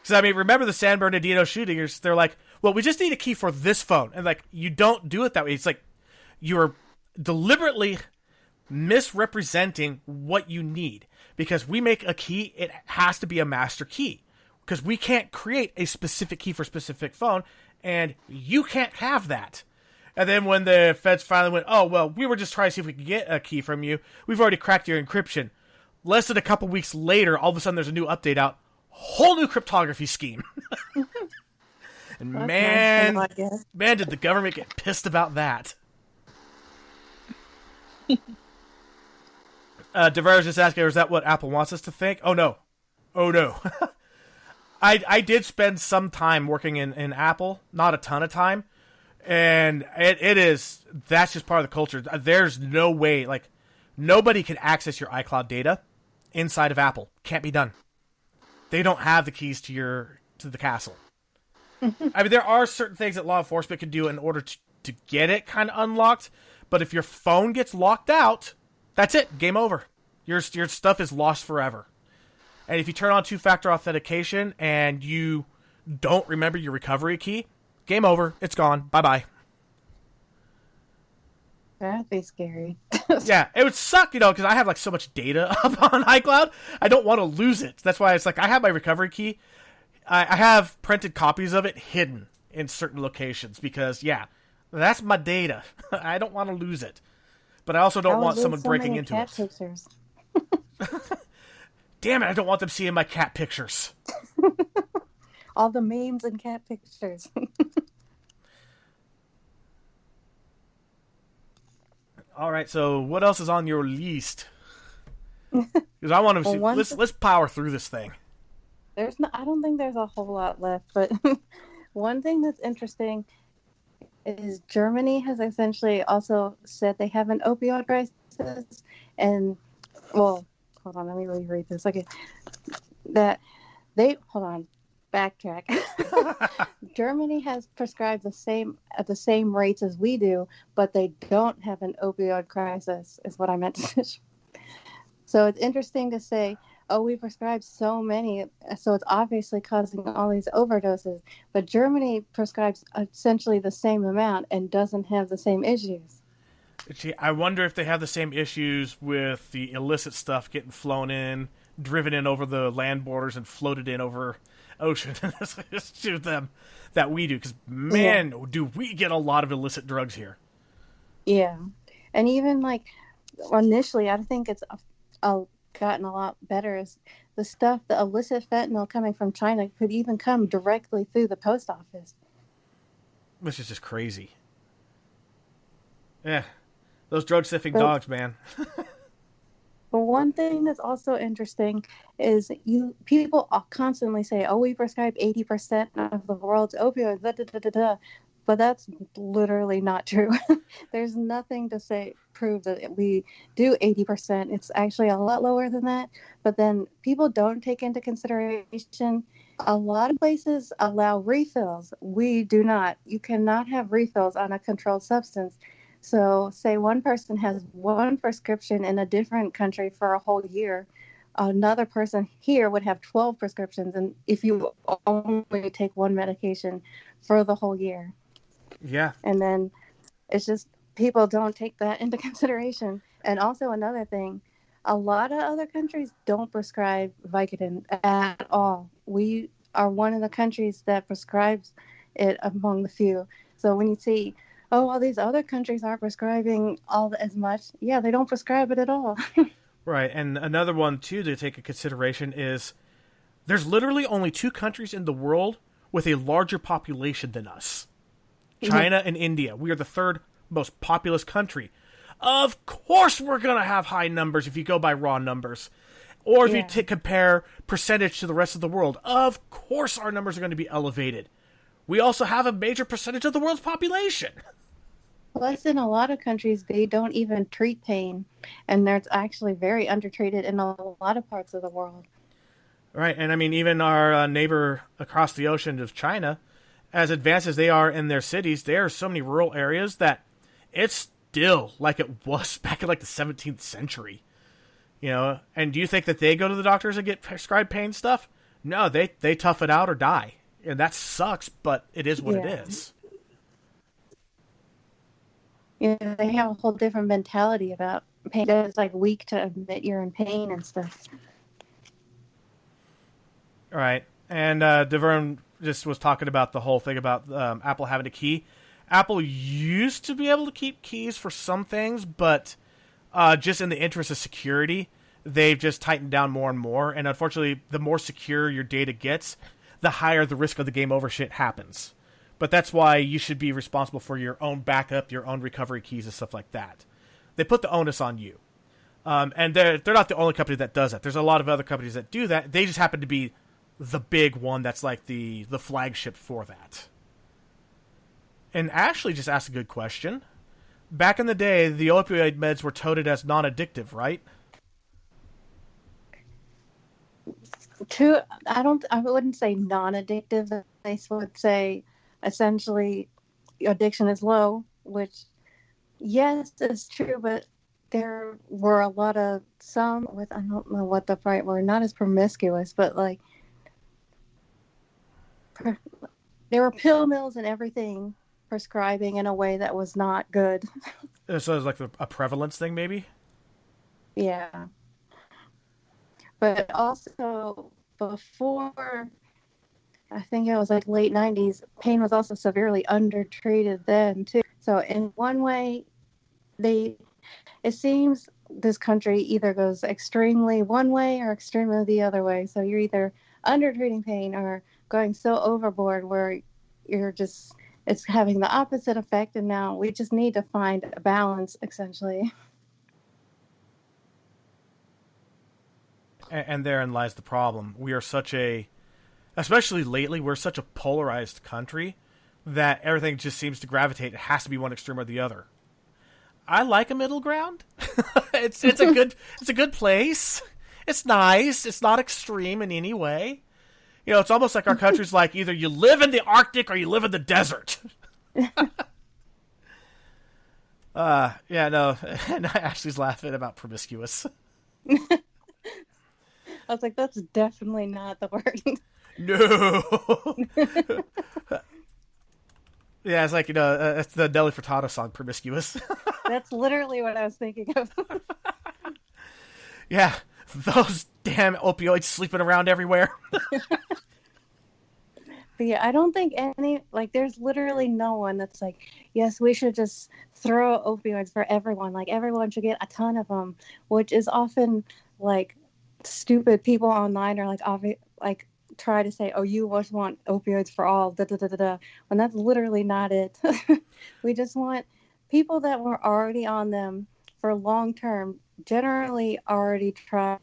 So, I mean, remember the San Bernardino shootings? They're like, well, we just need a key for this phone. And, like, you don't do it that way. It's like you're deliberately misrepresenting what you need. Because we make a key, it has to be a master key. Because we can't create a specific key for a specific phone, and you can't have that. And then when the feds finally went, oh, well, we were just trying to see if we could get a key from you. We've already cracked your encryption. Less than a couple weeks later, all of a sudden there's a new update out. Whole new cryptography scheme. And man, did the government get pissed about that. DeVera's just asking, is that what Apple wants us to think? Oh, no. I did spend some time working in Apple. Not a ton of time. And that's just part of the culture. There's no way, like, nobody can access your iCloud data inside of Apple. Can't be done. They don't have the keys to the castle. I mean, there are certain things that law enforcement can do in order to get it kind of unlocked. But if your phone gets locked out, that's it. Game over. Your stuff is lost forever. And if you turn on two-factor authentication and you don't remember your recovery key, game over. It's gone. Bye-bye.
That'd be scary.
Yeah, it would suck, because I have, like, so much data up on iCloud. I don't want to lose it. That's why it's like I have my recovery key. I have printed copies of it hidden in certain locations because, yeah, that's my data. I don't want to lose it. But I also don't want someone breaking into it.
Pictures.
Damn it, I don't want them seeing my cat pictures.
All the memes and cat pictures.
All right, so what else is on your list? Because I want to see. Let's power through this thing.
I don't think there's a whole lot left, but one thing that's interesting is Germany has essentially also said they have an opioid crisis, and hold on, let me reread this. Okay, backtrack. Germany has prescribed at the same rates as we do, but they don't have an opioid crisis, is what I meant to say. So it's interesting to say, oh, we prescribe so many, so it's obviously causing all these overdoses. But Germany prescribes essentially the same amount and doesn't have the same issues.
See, I wonder if they have the same issues with the illicit stuff getting flown in, driven in over the land borders, and floated in over ocean to them that we do. Because, man, do we get a lot of illicit drugs here.
Yeah. And even, like, initially, I think it's gotten a lot better. Is the stuff, the illicit fentanyl coming from China could even come directly through the post office.
Which is just crazy. Yeah. Those drug-sniffing dogs, man.
But one thing that's also interesting is people constantly say, oh, we prescribe 80% of the world's opioids, da, da, da, da, da. But that's literally not true. There's nothing to prove that we do 80%. It's actually a lot lower than that. But then people don't take into consideration a lot of places allow refills. We do not. You cannot have refills on a controlled substance. So say one person has one prescription in a different country for a whole year. Another person here would have 12 prescriptions, and if you only take one medication for the whole year.
Yeah.
And then it's just people don't take that into consideration. And also another thing, a lot of other countries don't prescribe Vicodin at all. We are one of the countries that prescribes it among the few. So when you see, oh, all these other countries aren't prescribing as much, yeah, they don't prescribe it at all.
Right. And another one, too, to take into consideration is there's literally only 2 countries in the world with a larger population than us. China and India. We are the 3rd most populous country. Of course we're going to have high numbers if you go by raw numbers. Or if you compare percentage to the rest of the world. Of course our numbers are going to be elevated. We also have a major percentage of the world's population.
Plus, in a lot of countries, they don't even treat pain. And it's actually very undertreated in a lot of parts of the world.
Right. And I mean, even our neighbor across the ocean of China, as advanced as they are in their cities, there are so many rural areas that it's still like it was back in like the 17th century. You know, and do you think that they go to the doctors and get prescribed pain stuff? No, they tough it out or die. And that sucks, but it is what it is.
Yeah, they have a whole different mentality about pain. It's like weak to admit you're in pain and stuff.
All right. And Devern just was talking about the whole thing about Apple having a key. Apple used to be able to keep keys for some things, but just in the interest of security, they've just tightened down more and more. And unfortunately, the more secure your data gets, the higher the risk of the game over shit happens. But that's why you should be responsible for your own backup, your own recovery keys, and stuff like that. They put the onus on you. And they're not the only company that does that. There's a lot of other companies that do that. They just happen to be the big one that's like the flagship for that. And Ashley just asked a good question. Back in the day, the opioid meds were touted as non-addictive, right?
I wouldn't say non-addictive. I would say essentially addiction is low, which yes, is true, but there were a lot of some with, I don't know what the right word, not as promiscuous, but like there were pill mills and everything prescribing in a way that was not good.
So it's like a prevalence thing, maybe?
Yeah. But also, before, I think it was like late 90s, pain was also severely undertreated then, too. So in one way, it seems this country either goes extremely one way or extremely the other way. So you're either undertreating pain or going so overboard where it's having the opposite effect. And now we just need to find a balance, essentially.
And therein lies the problem. We are especially lately, we're such a polarized country that everything just seems to gravitate. It has to be one extreme or the other. I like a middle ground. It's a good place. It's nice. It's not extreme in any way. You know, it's almost like our country's like either you live in the Arctic or you live in the desert. Yeah, no. And Ashley's laughing about promiscuous.
I was like, that's definitely not the word.
No. Yeah, it's like, it's the Nelly Furtado song, Promiscuous.
That's literally what I was thinking of.
Yeah, those damn opioids sleeping around everywhere.
But yeah, I don't think there's literally no one that's like, yes, we should just throw opioids for everyone. Like, everyone should get a ton of them, which is often, like, stupid people online are like, try to say, oh, you just want opioids for all, da da da da da, when that's literally not it. We just want people that were already on them for long term, generally already tried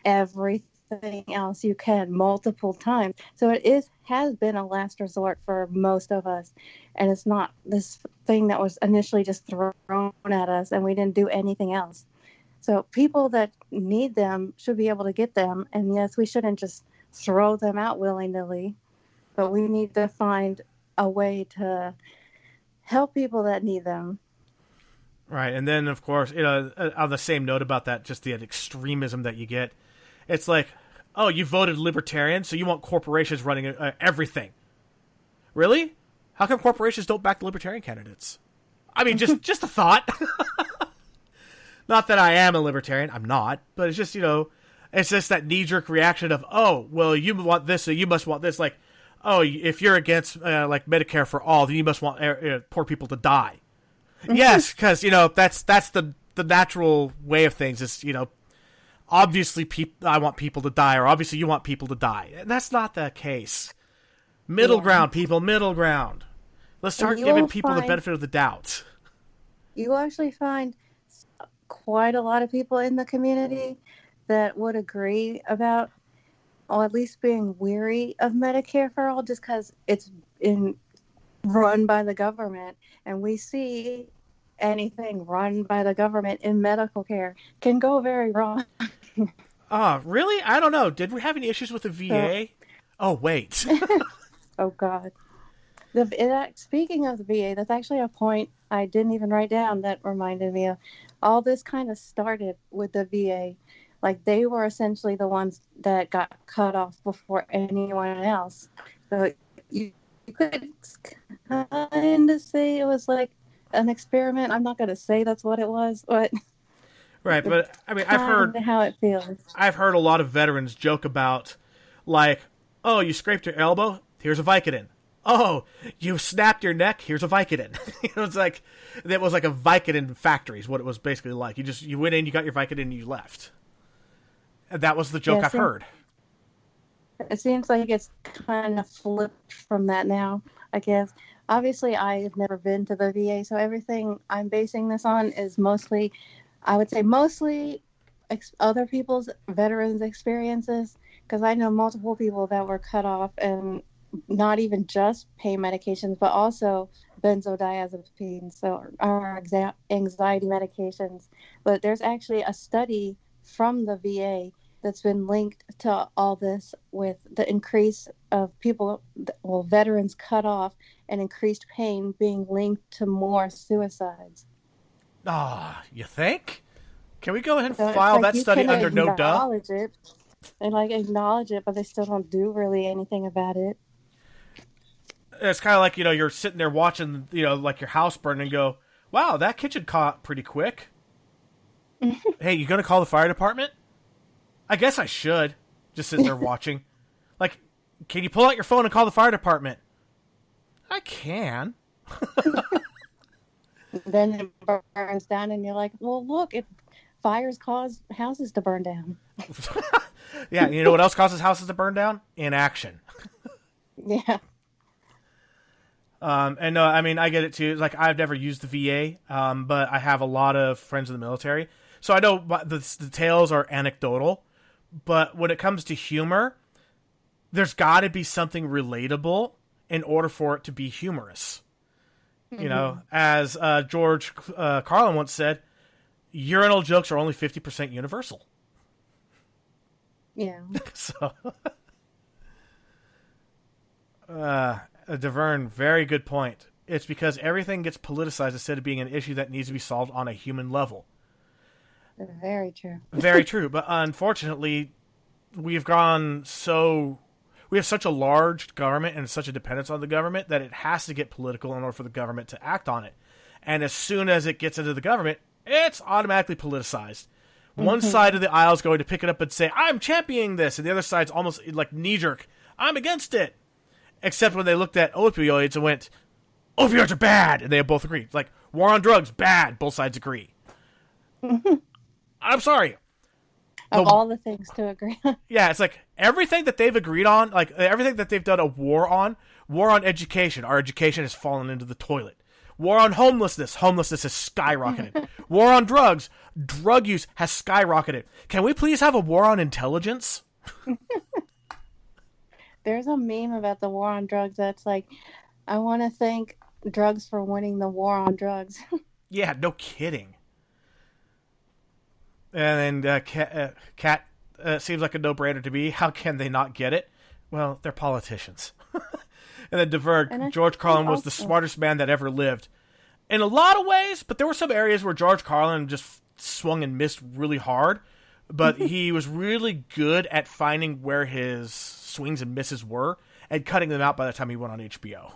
everything else you can multiple times. So has been a last resort for most of us. And it's not this thing that was initially just thrown at us and we didn't do anything else. So people that need them should be able to get them. And yes, we shouldn't just throw them out willy-nilly, but we need to find a way to help people that need them.
Right, and then, of course, on the same note about that, just the extremism that you get, it's like, oh, you voted libertarian, so you want corporations running everything. Really? How come corporations don't back the libertarian candidates? I mean, just a thought. Not that I am a libertarian, I'm not, but it's just, it's just that knee-jerk reaction of, oh, well, you want this, so you must want this. Like, oh, if you're against, like, Medicare for all, then you must want poor people to die. Yes, because, that's the natural way of things is, obviously I want people to die, or obviously you want people to die. And that's not the case. Middle ground, people, middle ground. Let's start giving people the benefit of the doubt.
You'll actually find quite a lot of people in the community that would agree about, or at least being weary of Medicare for all, just because it's run by the government, and we see anything run by the government in medical care can go very wrong.
Really? I don't know. Did we have any issues with the VA? Oh, wait.
Oh, God. Speaking of the VA, that's actually a point I didn't even write down that reminded me of. All this kind of started with the VA. Like, they were essentially the ones that got cut off before anyone else. So you could kind of say it was like an experiment. I'm not going to say that's what it was, but...
Right, but, I mean, I've heard...
how it feels.
I've heard a lot of veterans joke about, like, oh, you scraped your elbow? Here's a Vicodin. Oh, you snapped your neck? Here's a Vicodin. It's like, it was like a Vicodin factory is what it was basically like. You went in, you got your Vicodin, and you left. And that was the joke I've heard.
It seems like it's kind of flipped from that now, I guess. Obviously, I've never been to the VA, so everything I'm basing this on is mostly other people's veterans' experiences, because I know multiple people that were cut off, and not even just pain medications, but also benzodiazepines, so our anxiety medications. But there's actually a study from the VA that's been linked to all this, with the increase of veterans cut off and increased pain being linked to more suicides.
You think? Can we go ahead and file that study under no duh?
Acknowledge it, but they still don't do really anything about it.
It's kind of like, you're sitting there watching, like your house burn and go, wow, that kitchen caught pretty quick. Hey, you going to call the fire department? I guess I should. Just sit there watching. Like, can you pull out your phone and call the fire department? I can.
Then it burns down and you're like, well, look, fires cause houses to burn down.
Yeah, you know what else causes houses to burn down? Inaction.
Yeah.
And no, I mean, I get it too. Like, I've never used the VA, but I have a lot of friends in the military. So I know the tales are anecdotal, but when it comes to humor, there's got to be something relatable in order for it to be humorous. Mm-hmm. As George Carlin once said, urinal jokes are only 50% universal.
Yeah.
So, DeVerne, very good point. It's because everything gets politicized instead of being an issue that needs to be solved on a human level.
Very true.
Very true. But unfortunately, we have such a large government and such a dependence on the government that it has to get political in order for the government to act on it. And as soon as it gets into the government, it's automatically politicized. One side of the aisle is going to pick it up and say, I'm championing this. And the other side's almost like knee-jerk, I'm against it. Except when they looked at opioids and went, opioids are bad. And they both agreed. Like, war on drugs, bad. Both sides agree. I'm sorry.
Of all the things to agree on.
Yeah, it's like everything that they've agreed on, like everything that they've done a war on education. Our education has fallen into the toilet. War on homelessness has skyrocketed. War on drugs, drug use has skyrocketed. Can we please have a war on intelligence?
There's a meme about the war on drugs that's like, I want to thank drugs for winning the war on drugs.
Yeah, no kidding. And then Cat seems like a no-brainer to me. How can they not get it? Well, they're politicians. And then DeVere, George Carlin was the smartest man that ever lived. In a lot of ways, but there were some areas where George Carlin just swung and missed really hard. But he was really good at finding where his swings and misses were and cutting them out by the time he went on HBO.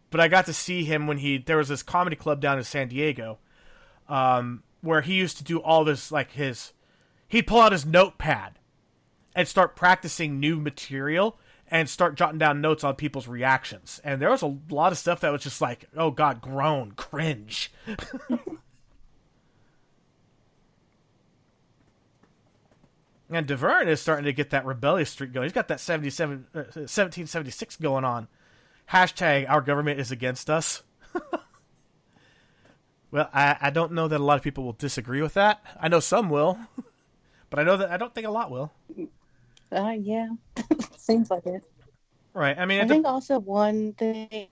But I got to see him when there was this comedy club down in San Diego, where he used to do all this, like he'd pull out his notepad and start practicing new material and start jotting down notes on people's reactions. And there was a lot of stuff that was just like, oh God, groan, cringe. And DeVerne is starting to get that rebellious streak going. He's got that 1776 going on. Hashtag our government is against us. Well, I don't know that a lot of people will disagree with that. I know some will, but I don't think a lot will.
Yeah, seems like it.
Right. I mean,
I think also one thing.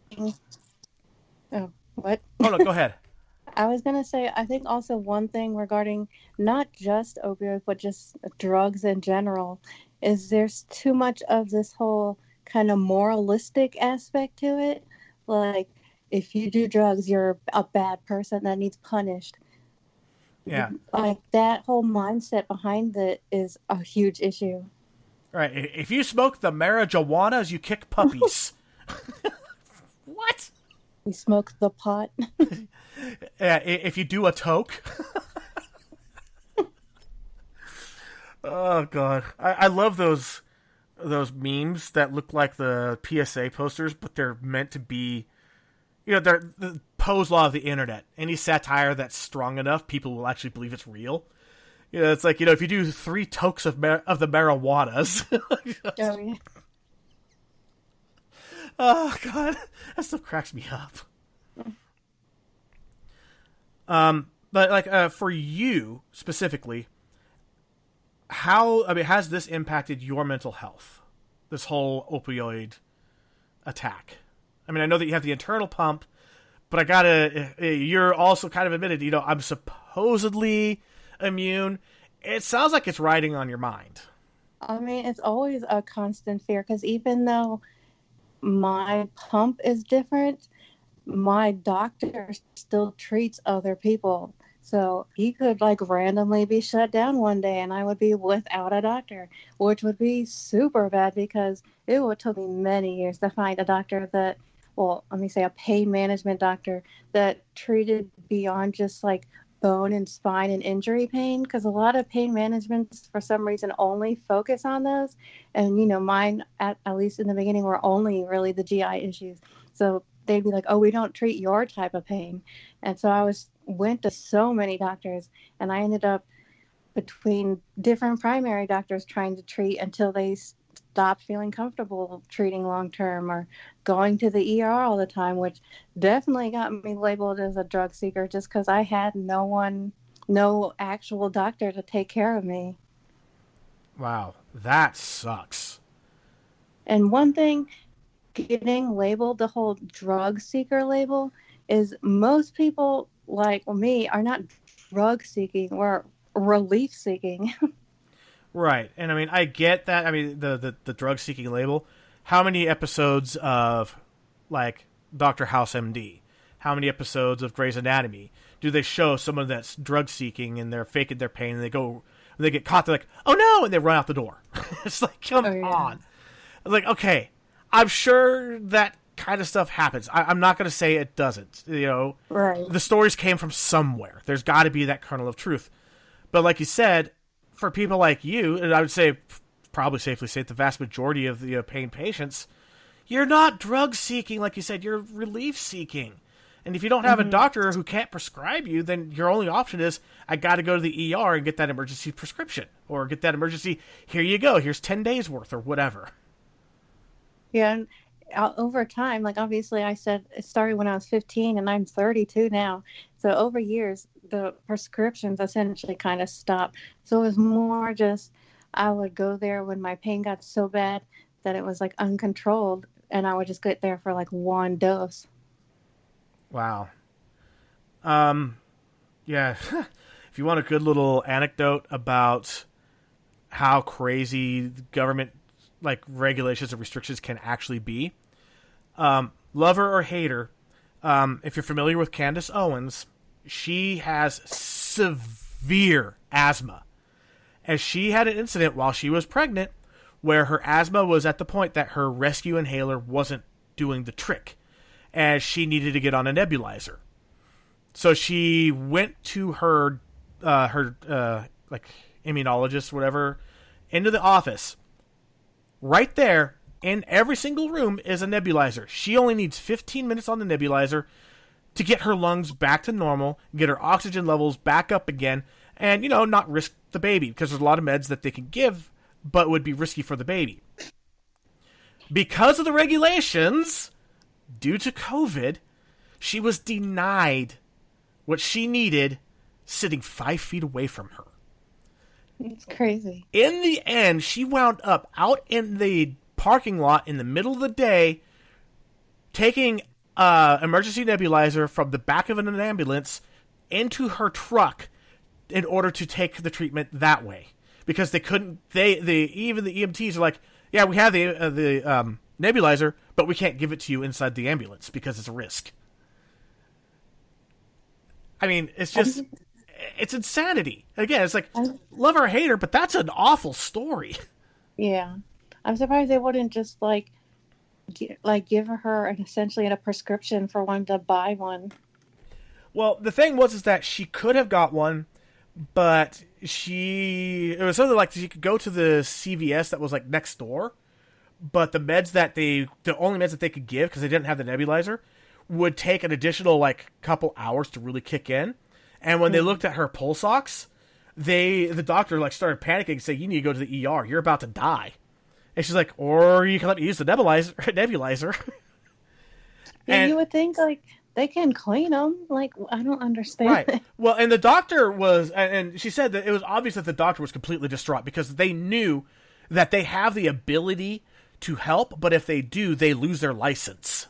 Oh, what?
Oh no, go ahead.
I was gonna say, I think also one thing regarding not just opioids but just drugs in general is there's too much of this whole kind of moralistic aspect to it. Like, if you do drugs, you're a bad person that needs punished.
Yeah.
Like, that whole mindset behind it is a huge issue.
Right. If you smoke the marijuanas, you kick puppies. What?
You smoke the pot.
If you do a toke. Oh God, I love those memes that look like the PSA posters, but they're meant to be, they're the Poe's law of the internet. Any satire that's strong enough, people will actually believe it's real. It's like, if you do 3 tokes of the marijuanas.
Oh, yeah.
Oh God, that stuff cracks me up. But like for you specifically, has this impacted your mental health? This whole opioid attack. I mean, I know that you have the internal pump, but you're also kind of admitted, I'm supposedly immune. It sounds like it's riding on your mind.
I mean, it's always a constant fear because even though my pump is different, my doctor still treats other people. So he could randomly be shut down one day and I would be without a doctor, which would be super bad because it would take me many years to find a doctor that, a pain management doctor that treated beyond just bone and spine and injury pain, because a lot of pain management for some reason only focus on those. And, mine, at least in the beginning, were only really the GI issues. So they'd be like, oh, we don't treat your type of pain. And so I went to so many doctors, and I ended up between different primary doctors trying to treat until they stopped feeling comfortable treating long term or going to the ER all the time, which definitely got me labeled as a drug seeker just because I had no actual doctor to take care of me.
Wow, that sucks.
And one thing, getting labeled the whole drug seeker label is most people like me are not drug seeking, we're relief seeking.
Right. And I mean, I get that. I mean, the drug seeking label. How many episodes of Dr. House MD? How many episodes of Grey's Anatomy do they show someone that's drug seeking and they're faking their pain and they get caught, they're like, oh no, and they run out the door. It's like, come
Oh, yeah.
on. I was like, okay, I'm sure that kind of stuff happens. I'm not going to say it doesn't. You know,
Right.
the stories came from somewhere. There's got to be that kernel of truth. But like you said, for people like you, and I would say, probably safely say, the vast majority of the pain patients, you're not drug seeking, like you said. You're relief seeking. And if you don't have a doctor who can't prescribe you, then your only option is, I got to go to the ER and get that emergency prescription. Or get that emergency, here you go, here's 10 days worth, or whatever.
Yeah, and over time, like obviously I said it started when I was 15 and I'm 32 now. So over years, the prescriptions essentially kind of stopped. So it was more just I would go there when my pain got so bad that it was like uncontrolled, and I would just get there for like one dose.
Wow. Yeah. If you want a good little anecdote about how crazy government like regulations and restrictions can actually be, lover or hater, if you're familiar with Candace Owens, she has severe asthma. And she had an incident while she was pregnant where her asthma was at the point that her rescue inhaler wasn't doing the trick, and she needed to get on a nebulizer. So she went to her like immunologist, whatever, into the office. Right there, in every single room, is a nebulizer. She only needs 15 minutes on the nebulizer to get her lungs back to normal, get her oxygen levels back up again, and, you know, not risk the baby, because there's a lot of meds that they can give, but would be risky for the baby. Because of the regulations, due to COVID, she was denied what she needed sitting 5 feet away from her.
It's crazy.
In the end, she wound up out in the parking lot in the middle of the day, taking emergency nebulizer from the back of an ambulance into her truck in order to take the treatment that way, because they couldn't. Even the EMTs are like, yeah, we have the nebulizer, but we can't give it to you inside the ambulance because it's a risk. I mean, it's insanity. Again, it's like, love her or hate her, but that's an awful story.
Yeah, I'm surprised they wouldn't just give her essentially a prescription for one to buy one.
Well, the thing was that she could have got one, but it was something like she could go to the CVS that was like next door, but the only meds that they could give, because they didn't have the nebulizer, would take an additional like couple hours to really kick in. And when they looked at her pulse ox, the doctor like started panicking and saying, you need to go to the ER, you're about to die. And she's like, or you can let me use the nebulizer.
Yeah,
And
you would think like they can clean them. Like, I don't understand.
right. Well, and the doctor was, and she said that it was obvious that the doctor was completely distraught, because they knew that they have the ability to help, but if they do, they lose their license.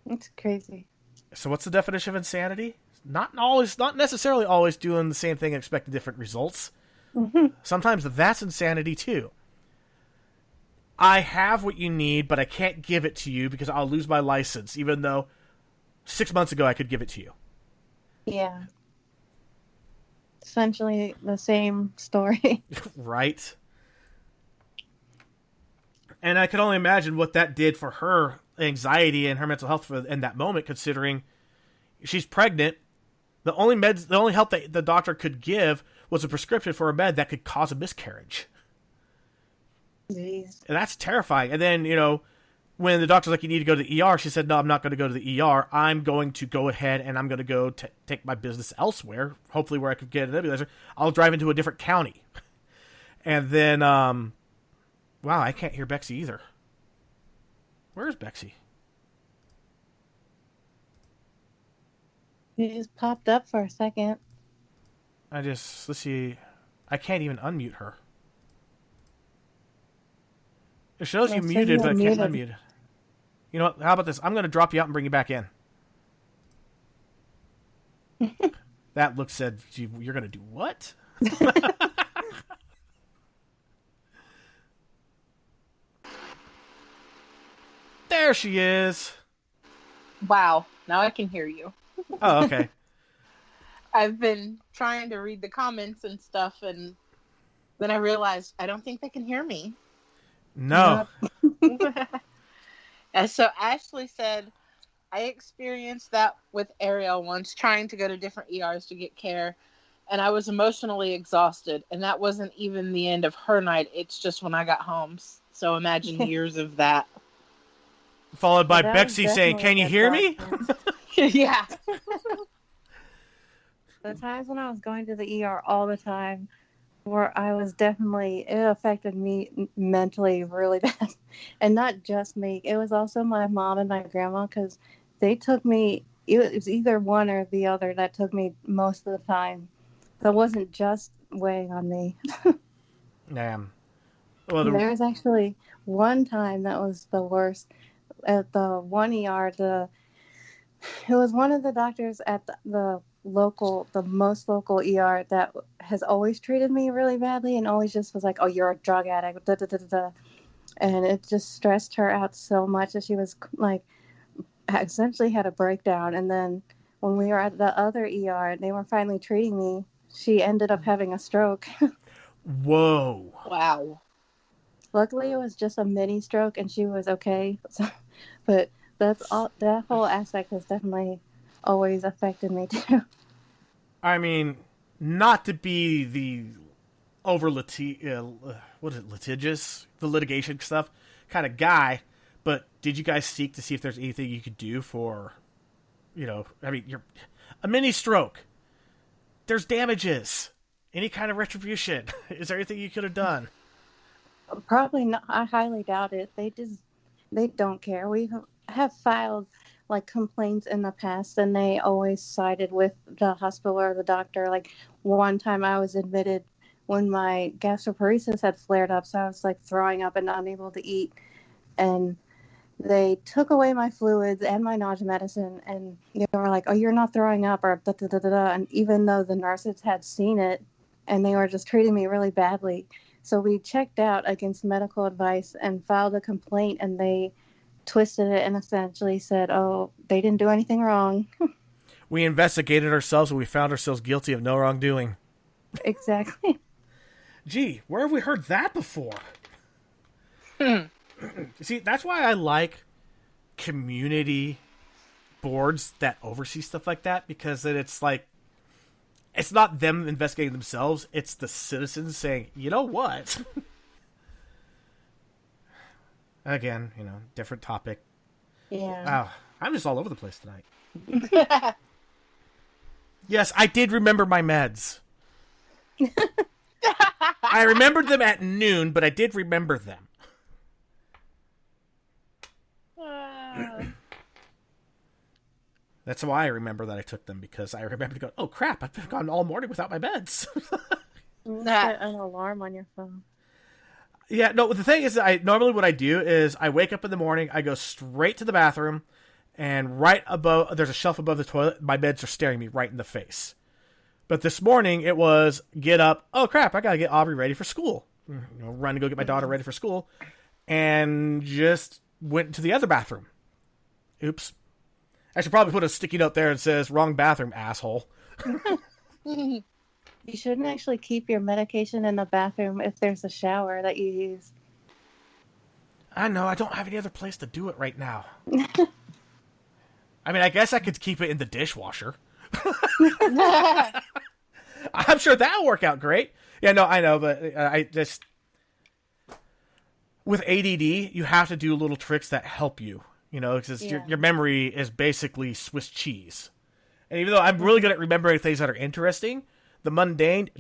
It's crazy.
So what's the definition of insanity? Not necessarily always doing the same thing and expecting different results.
Mm-hmm.
Sometimes that's insanity too. I have what you need, but I can't give it to you because I'll lose my license, even though 6 months ago I could give it to you.
Yeah. Essentially the same story.
Right? And I can only imagine what that did for her anxiety and her mental health in that moment, considering she's pregnant. The only help that the doctor could give was a prescription for a med that could cause a miscarriage.
Jeez.
And that's terrifying. And then, you know, when the doctor's like, you need to go to the ER, she said, no, I'm not going to go to the ER. I'm going to go ahead and I'm going to go take my business elsewhere, hopefully where I could get a nebulizer. I'll drive into a different county. And then, wow, I can't hear Bexy either. Where is Bexy?
It just popped up for a second.
Let's see. I can't even unmute her. It shows you muted, but I can't unmute. You know what? How about this? I'm going to drop you out and bring you back in. That look said, you're going to do what? There she is.
Wow, now I can hear you.
Oh, okay.
I've been trying to read the comments and stuff, and Then I realized I don't think they can hear me.
No.
And so Ashley said, I experienced that with Arielle once, trying to go to different ERs to get care. And I was emotionally exhausted. And that wasn't even the end of her night. It's just when I got home. So imagine years of that.
Followed by
That was
Betsy saying,
definitely
"Can you
a
hear
dark
me?"
time.
Yeah.
The times when I was going to the ER all the time, where I was definitely, it affected me mentally really bad. And not just me, it was also my mom and my grandma, because they took me, it was either one or the other that took me most of the time. So it wasn't just weighing on me.
Damn. Well,
There was actually one time that was the worst. At the one ER, it was one of the doctors at the most local ER that has always treated me really badly and always just was like, "Oh, you're a drug addict," da, da, da, da, da. And it just stressed her out so much that she was like, essentially had a breakdown. And then when we were at the other ER, they were finally treating me. She ended up having a stroke.
whoa.
Wow.
Luckily, it was just a mini stroke, and she was okay. So, but that's all. That whole aspect has definitely always affected me too.
I mean, not to be the over litigious, the litigation stuff kind of guy, but did you guys seek to see if there's anything you could do for, I mean, you're a mini stroke. There's damages. Any kind of retribution. Is there anything you could have done?
Probably not. I highly doubt it. They don't care. We have filed like complaints in the past, and they always sided with the hospital or the doctor. Like one time, I was admitted when my gastroparesis had flared up, so I was like throwing up and unable to eat, and they took away my fluids and my nausea medicine, and they were like, "Oh, you're not throwing up," or da da da da da. And even though the nurses had seen it, and they were just treating me really badly. So we checked out against medical advice and filed a complaint, and they twisted it and essentially said, "Oh, they didn't do anything wrong."
We investigated ourselves and we found ourselves guilty of no wrongdoing.
Exactly.
Gee, where have we heard that before? See, that's why I like community boards that oversee stuff like that, because then it's like, it's not them investigating themselves, it's the citizens saying, you know what? Again, different topic.
Yeah.
Oh, I'm just all over the place tonight. Yes, I did remember my meds. I remembered them at noon, but I did remember them. That's why I remember that I took them, because I remember to go, oh crap, I've gone all morning without my meds.
Set an alarm on your phone.
Yeah, no, the thing is, what I do is I wake up in the morning, I go straight to the bathroom, and right above, there's a shelf above the toilet, my meds are staring me right in the face. But this morning, it was, get up, oh crap, I gotta get Aubrey ready for school. Run to go get my daughter ready for school, and just went to the other bathroom. Oops. I should probably put a sticky note there that says, wrong bathroom, asshole.
You shouldn't actually keep your medication in the bathroom if there's a shower that you use.
I know, I don't have any other place to do it right now. I mean, I guess I could keep it in the dishwasher. I'm sure that'll work out great. Yeah, no, I know, but I just... With ADD, you have to do little tricks that help you, because your memory is basically Swiss cheese. And even though I'm really good at remembering things that are interesting, the mundane...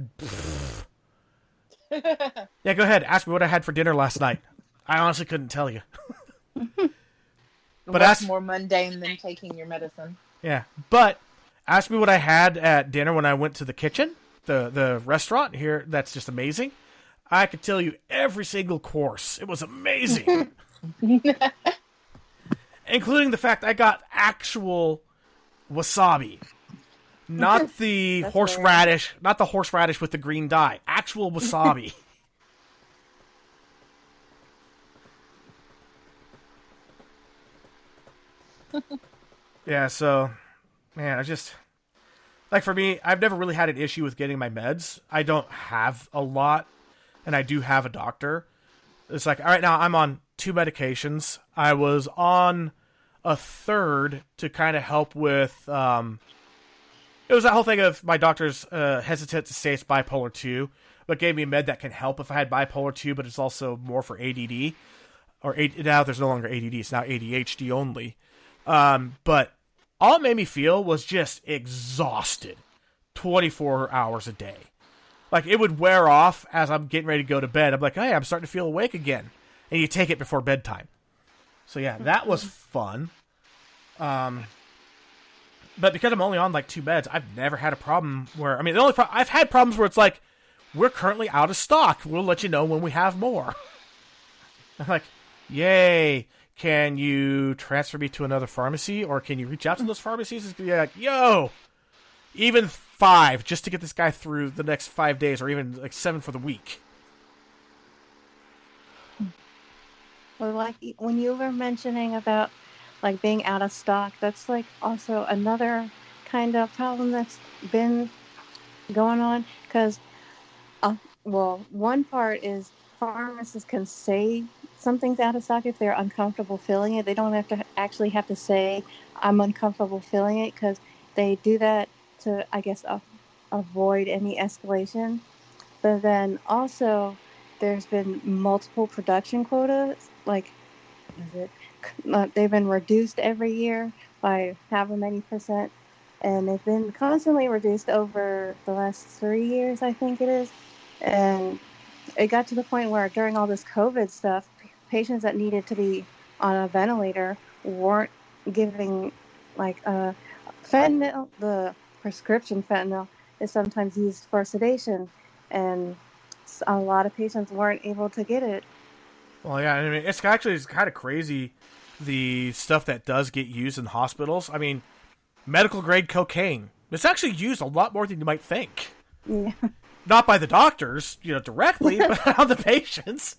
Yeah, go ahead. Ask me what I had for dinner last night. I honestly couldn't tell you.
But that's more mundane than taking your medicine.
Yeah, but ask me what I had at dinner when I went to the kitchen, the restaurant here. That's just amazing. I could tell you every single course. It was amazing. Including the fact I got actual wasabi. Not the horseradish, not the horseradish with the green dye. Actual wasabi. Yeah, so, man, I just... Like, for me, I've never really had an issue with getting my meds. I don't have a lot. and I do have a doctor, it's like, all right, now I'm on 2 medications. I was on a third to kind of help with, it was that whole thing of my doctor's hesitant to say it's bipolar 2, but gave me a med that can help if I had bipolar 2, but it's also more for ADD. Now there's no longer ADD, it's now ADHD only. But all it made me feel was just exhausted 24 hours a day. Like, it would wear off as I'm getting ready to go to bed. I'm like, hey, I'm starting to feel awake again. And you take it before bedtime. So yeah, that was fun. But because I'm only on like 2 meds, I've never had a problem where, I mean, I've had problems where it's like, we're currently out of stock. We'll let you know when we have more. I'm like, yay. Can you transfer me to another pharmacy, or can you reach out to those pharmacies and be like, yo, even 5 just to get this guy through the next 5 days, or even like 7 for the week.
Well, like when you were mentioning about like being out of stock, that's like also another kind of problem that's been going on. Because, well, one part is pharmacists can say something's out of stock if they're uncomfortable filling it. They don't actually have to say, I'm uncomfortable filling it, because they do that to, I guess, avoid any escalation. But then also, there's been multiple production quotas. Like, they've been reduced every year by however many %. And they've been constantly reduced over the last 3 years, I think it is. And it got to the point where during all this COVID stuff, patients that needed to be on a ventilator weren't giving, like, fentanyl. The prescription fentanyl is sometimes used for sedation, and a lot of patients weren't able to get it.
Well, yeah, I mean, it's kind of crazy, the stuff that does get used in hospitals. I mean, medical grade cocaine. It's actually used a lot more than you might think.
Yeah.
Not by the doctors, directly, but on the patients.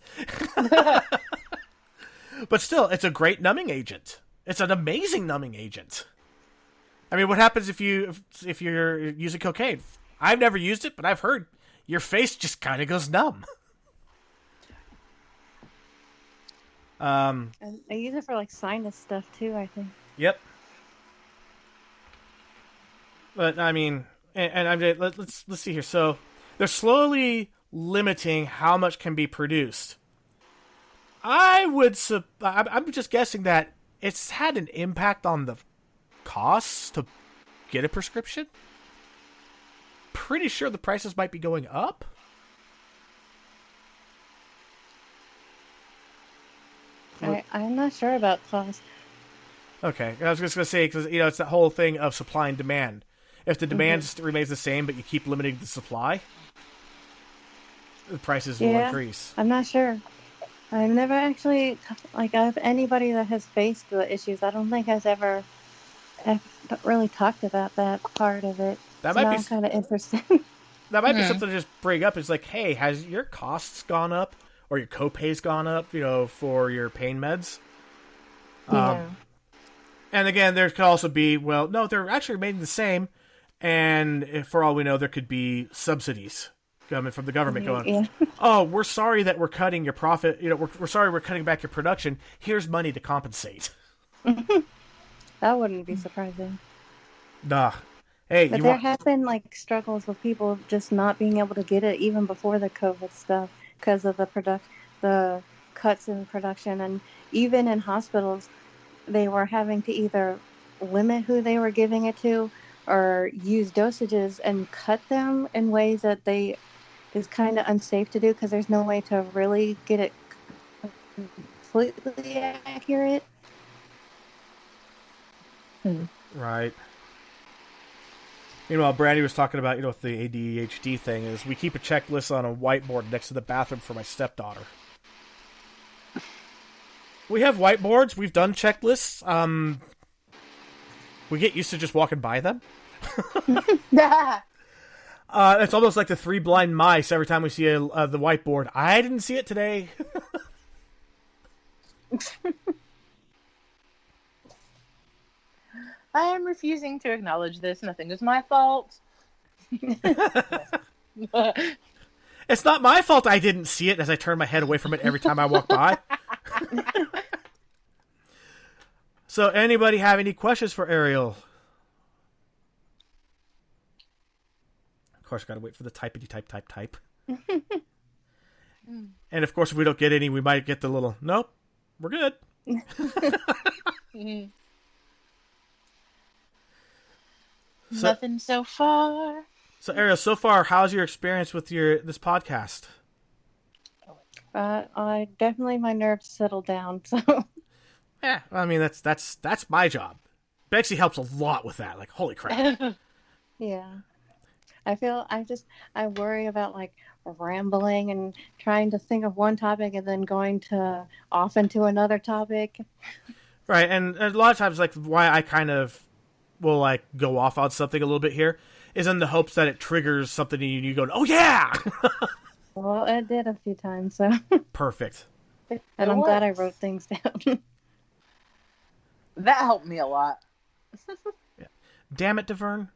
But still, it's a great numbing agent. It's an amazing numbing agent. I mean, what happens if you're using cocaine? I've never used it, but I've heard your face just kind of goes numb.
And I use it for like sinus stuff too, I think.
Yep. But I mean, let's see here. So they're slowly limiting how much can be produced. I'm just guessing that it's had an impact on the costs to get a prescription. Pretty sure the prices might be going up.
I'm not sure about cost.
Okay, I was just going to say, because it's that whole thing of supply and demand. If the demand remains the same, but you keep limiting the supply, the prices will increase.
I'm not sure. I've never actually, I have anybody that has faced the issues. I don't think has ever really talked about that part of it.
That might be
kind of interesting.
That might be something to just bring up. It's like, hey, has your costs gone up, or your copays gone up? For your pain meds.
Yeah.
And again, there could also be, well, no, they're actually remaining the same. And for all we know, there could be subsidies coming from the government going, oh, we're sorry that we're cutting your profit. We're sorry we're cutting back your production. Here's money to compensate.
That wouldn't be surprising.
Nah. Hey,
but there have been like struggles with people just not being able to get it even before the COVID stuff because of the cuts in production, and even in hospitals, they were having to either limit who they were giving it to or use dosages and cut them in ways that is kind of unsafe to do because there's no way to really get it completely accurate.
Right. Meanwhile, Brandy was talking about, with the ADHD thing, is we keep a checklist on a whiteboard next to the bathroom for my stepdaughter. We have whiteboards. We've done checklists. We get used to just walking by them. It's almost like the 3 blind mice every time we see the whiteboard. I didn't see it today.
I am refusing to acknowledge this. Nothing is my fault.
It's not my fault I didn't see it as I turned my head away from it every time I walk by. So, anybody have any questions for Arielle? Of course, got to wait for the typity type. And of course, if we don't get any, we might get the little, nope, we're good.
Nothing so far.
So, Arielle, so far, how's your experience with this podcast?
I definitely my nerves settled down. So
Yeah, I mean that's my job. Bexy helps a lot with that. Like, holy crap.
yeah, I worry about like rambling and trying to think of one topic and then going off into another topic.
Right, and a lot of times, like, why I kind of will like go off on something a little bit here is in the hopes that it triggers something in you and you go, oh yeah.
Well, it did a few times, so
Perfect.
and I'm glad I wrote things down.
That helped me a lot.
Yeah. Damn it, Devern.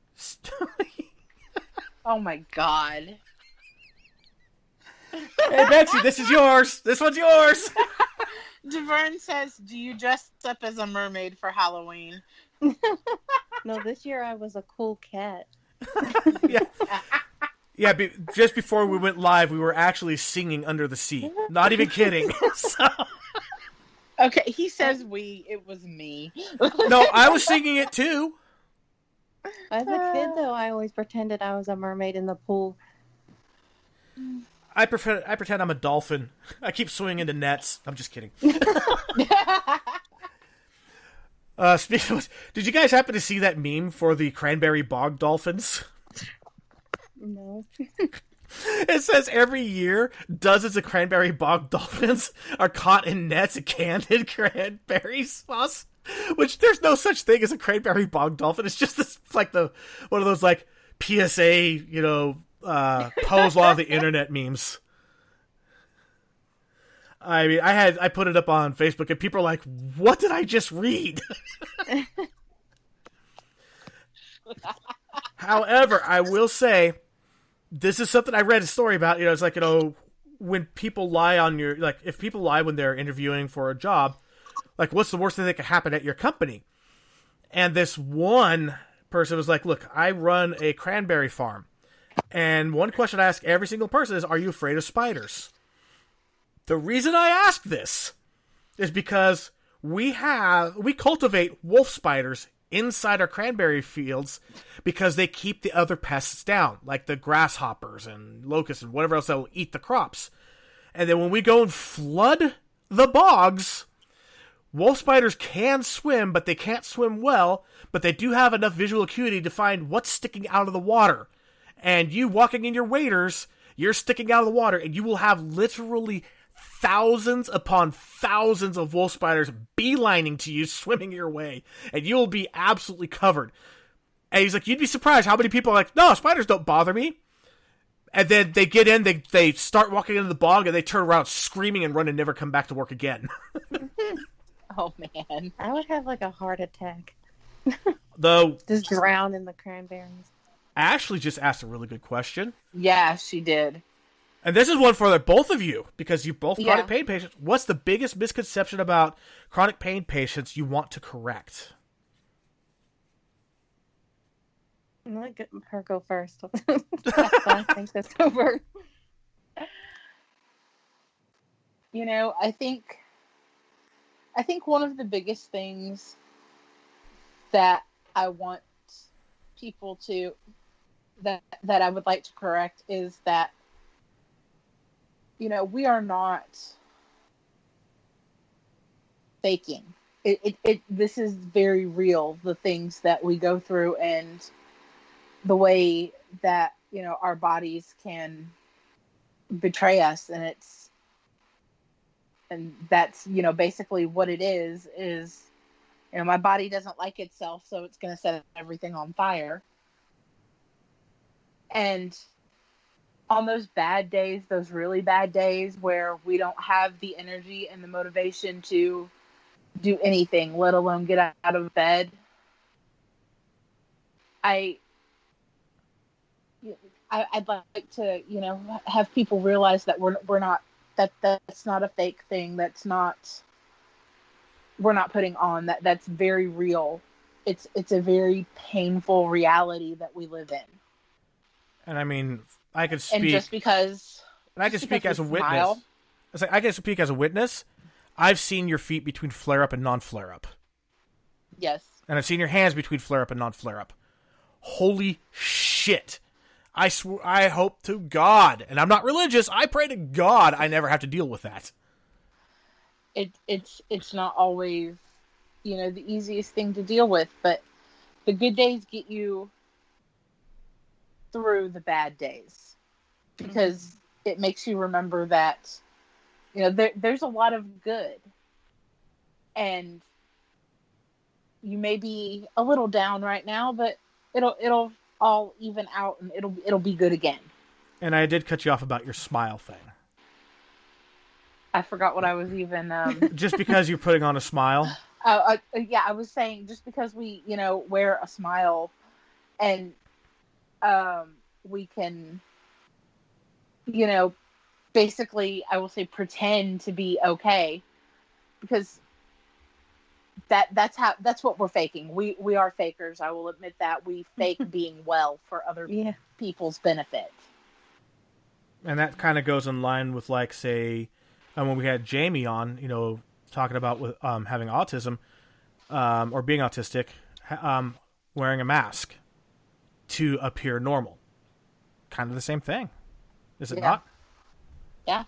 Oh my god.
Hey, Betsy, this is yours. This one's yours.
Devern says, do you dress up as a mermaid for Halloween?
No, this year I was a cool cat.
Yeah. Yeah, just before we went live, we were actually singing Under the Sea. Not even kidding. So...
Okay, he says it was me.
No, I was singing it too.
As a kid, though, I always pretended I was a mermaid in the pool.
I pretend I'm a dolphin. I keep swimming into nets. I'm just kidding. Speaking of, did you guys happen to see that meme for the cranberry bog dolphins?
No.
It says every year dozens of cranberry bog dolphins are caught in nets and canned in cranberry sauce. Which there's no such thing as a cranberry bog dolphin. It's just this, like one of those like PSA, pose law of the internet memes. I mean, I put it up on Facebook and people are like, "What did I just read?" However, I will say, this is something I read a story about. It's like, when people lie if people lie when they're interviewing for a job, like, what's the worst thing that could happen at your company? And this one person was like, look, I run a cranberry farm. And one question I ask every single person is, are you afraid of spiders? The reason I ask this is because we cultivate wolf spiders inside our cranberry fields because they keep the other pests down, like the grasshoppers and locusts and whatever else that will eat the crops. And then when we go and flood the bogs, wolf spiders can swim, but they can't swim well, but they do have enough visual acuity to find what's sticking out of the water. And you walking in your waders, you're sticking out of the water, and you will have literally thousands upon thousands of wolf spiders beelining to you, swimming your way, and you'll be absolutely covered. And he's like, you'd be surprised how many people are like, no, spiders don't bother me. And then they get in, they start walking into the bog, and they turn around screaming and run and never come back to work again.
Oh, man.
I would have like a heart attack.
Though,
just drown in the cranberries.
Ashley just asked a really good question.
Yeah, she did.
And this is one for both of you, because you both chronic pain patients. What's the biggest misconception about chronic pain patients you want to correct?
Let her go first. I think that's over.
I think one of the biggest things that I want people to that I would like to correct is that we are not faking. This is very real, the things that we go through and the way that, our bodies can betray us. And that's, basically what it is, my body doesn't like itself, so it's going to set everything on fire. And on those bad days, those really bad days where we don't have the energy and the motivation to do anything, let alone get out of bed, I I'd like to, have people realize that we're not, that's not a fake thing. We're not putting on that's very real. It's a very painful reality that we live in.
And I mean, I could speak.
And just because.
And I can speak as a witness. It's like I can speak as a witness. I've seen your feet between flare up and non flare up.
Yes.
And I've seen your hands between flare up and non flare up. Holy shit. I hope to God, and I'm not religious, I pray to God I never have to deal with that.
It's not always, the easiest thing to deal with, but the good days get you through the bad days, because it makes you remember that, there's a lot of good, and you may be a little down right now, but it'll all even out, and it'll be good again. And
I did cut you off about your smile thing.
I forgot what I was even.
Just because you're putting on a smile.
Yeah, I was saying just because we, wear a smile, and we can, basically, I will say, pretend to be okay, because that's what we're faking. We are fakers. I will admit that we fake being well for other people's benefit.
And that kind of goes in line with, like, say, when we had Jamie on, talking about with having autism or being autistic, wearing a mask to appear normal. Kind of the same thing, is it not?
Yeah,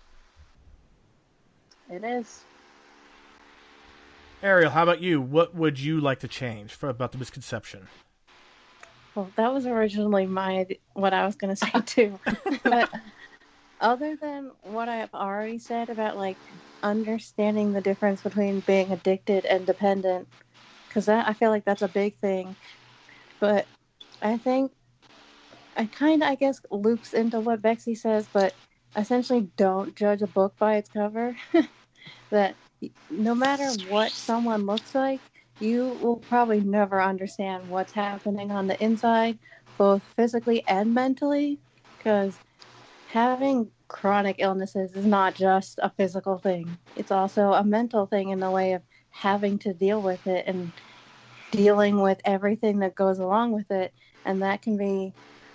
it is.
Arielle, how about you? What would you like to change about the misconception?
Well, that was originally what I was going to say too. But other than what I've already said about, like, understanding the difference between being addicted and dependent, because I feel like that's a big thing. But I think I guess loops into what Bexy says, but essentially don't judge a book by its cover. That no matter what someone looks like, you will probably never understand what's happening on the inside, both physically and mentally, because having chronic illnesses is not just a physical thing. It's also a mental thing in the way of having to deal with it and dealing with everything that goes along with it. And that can be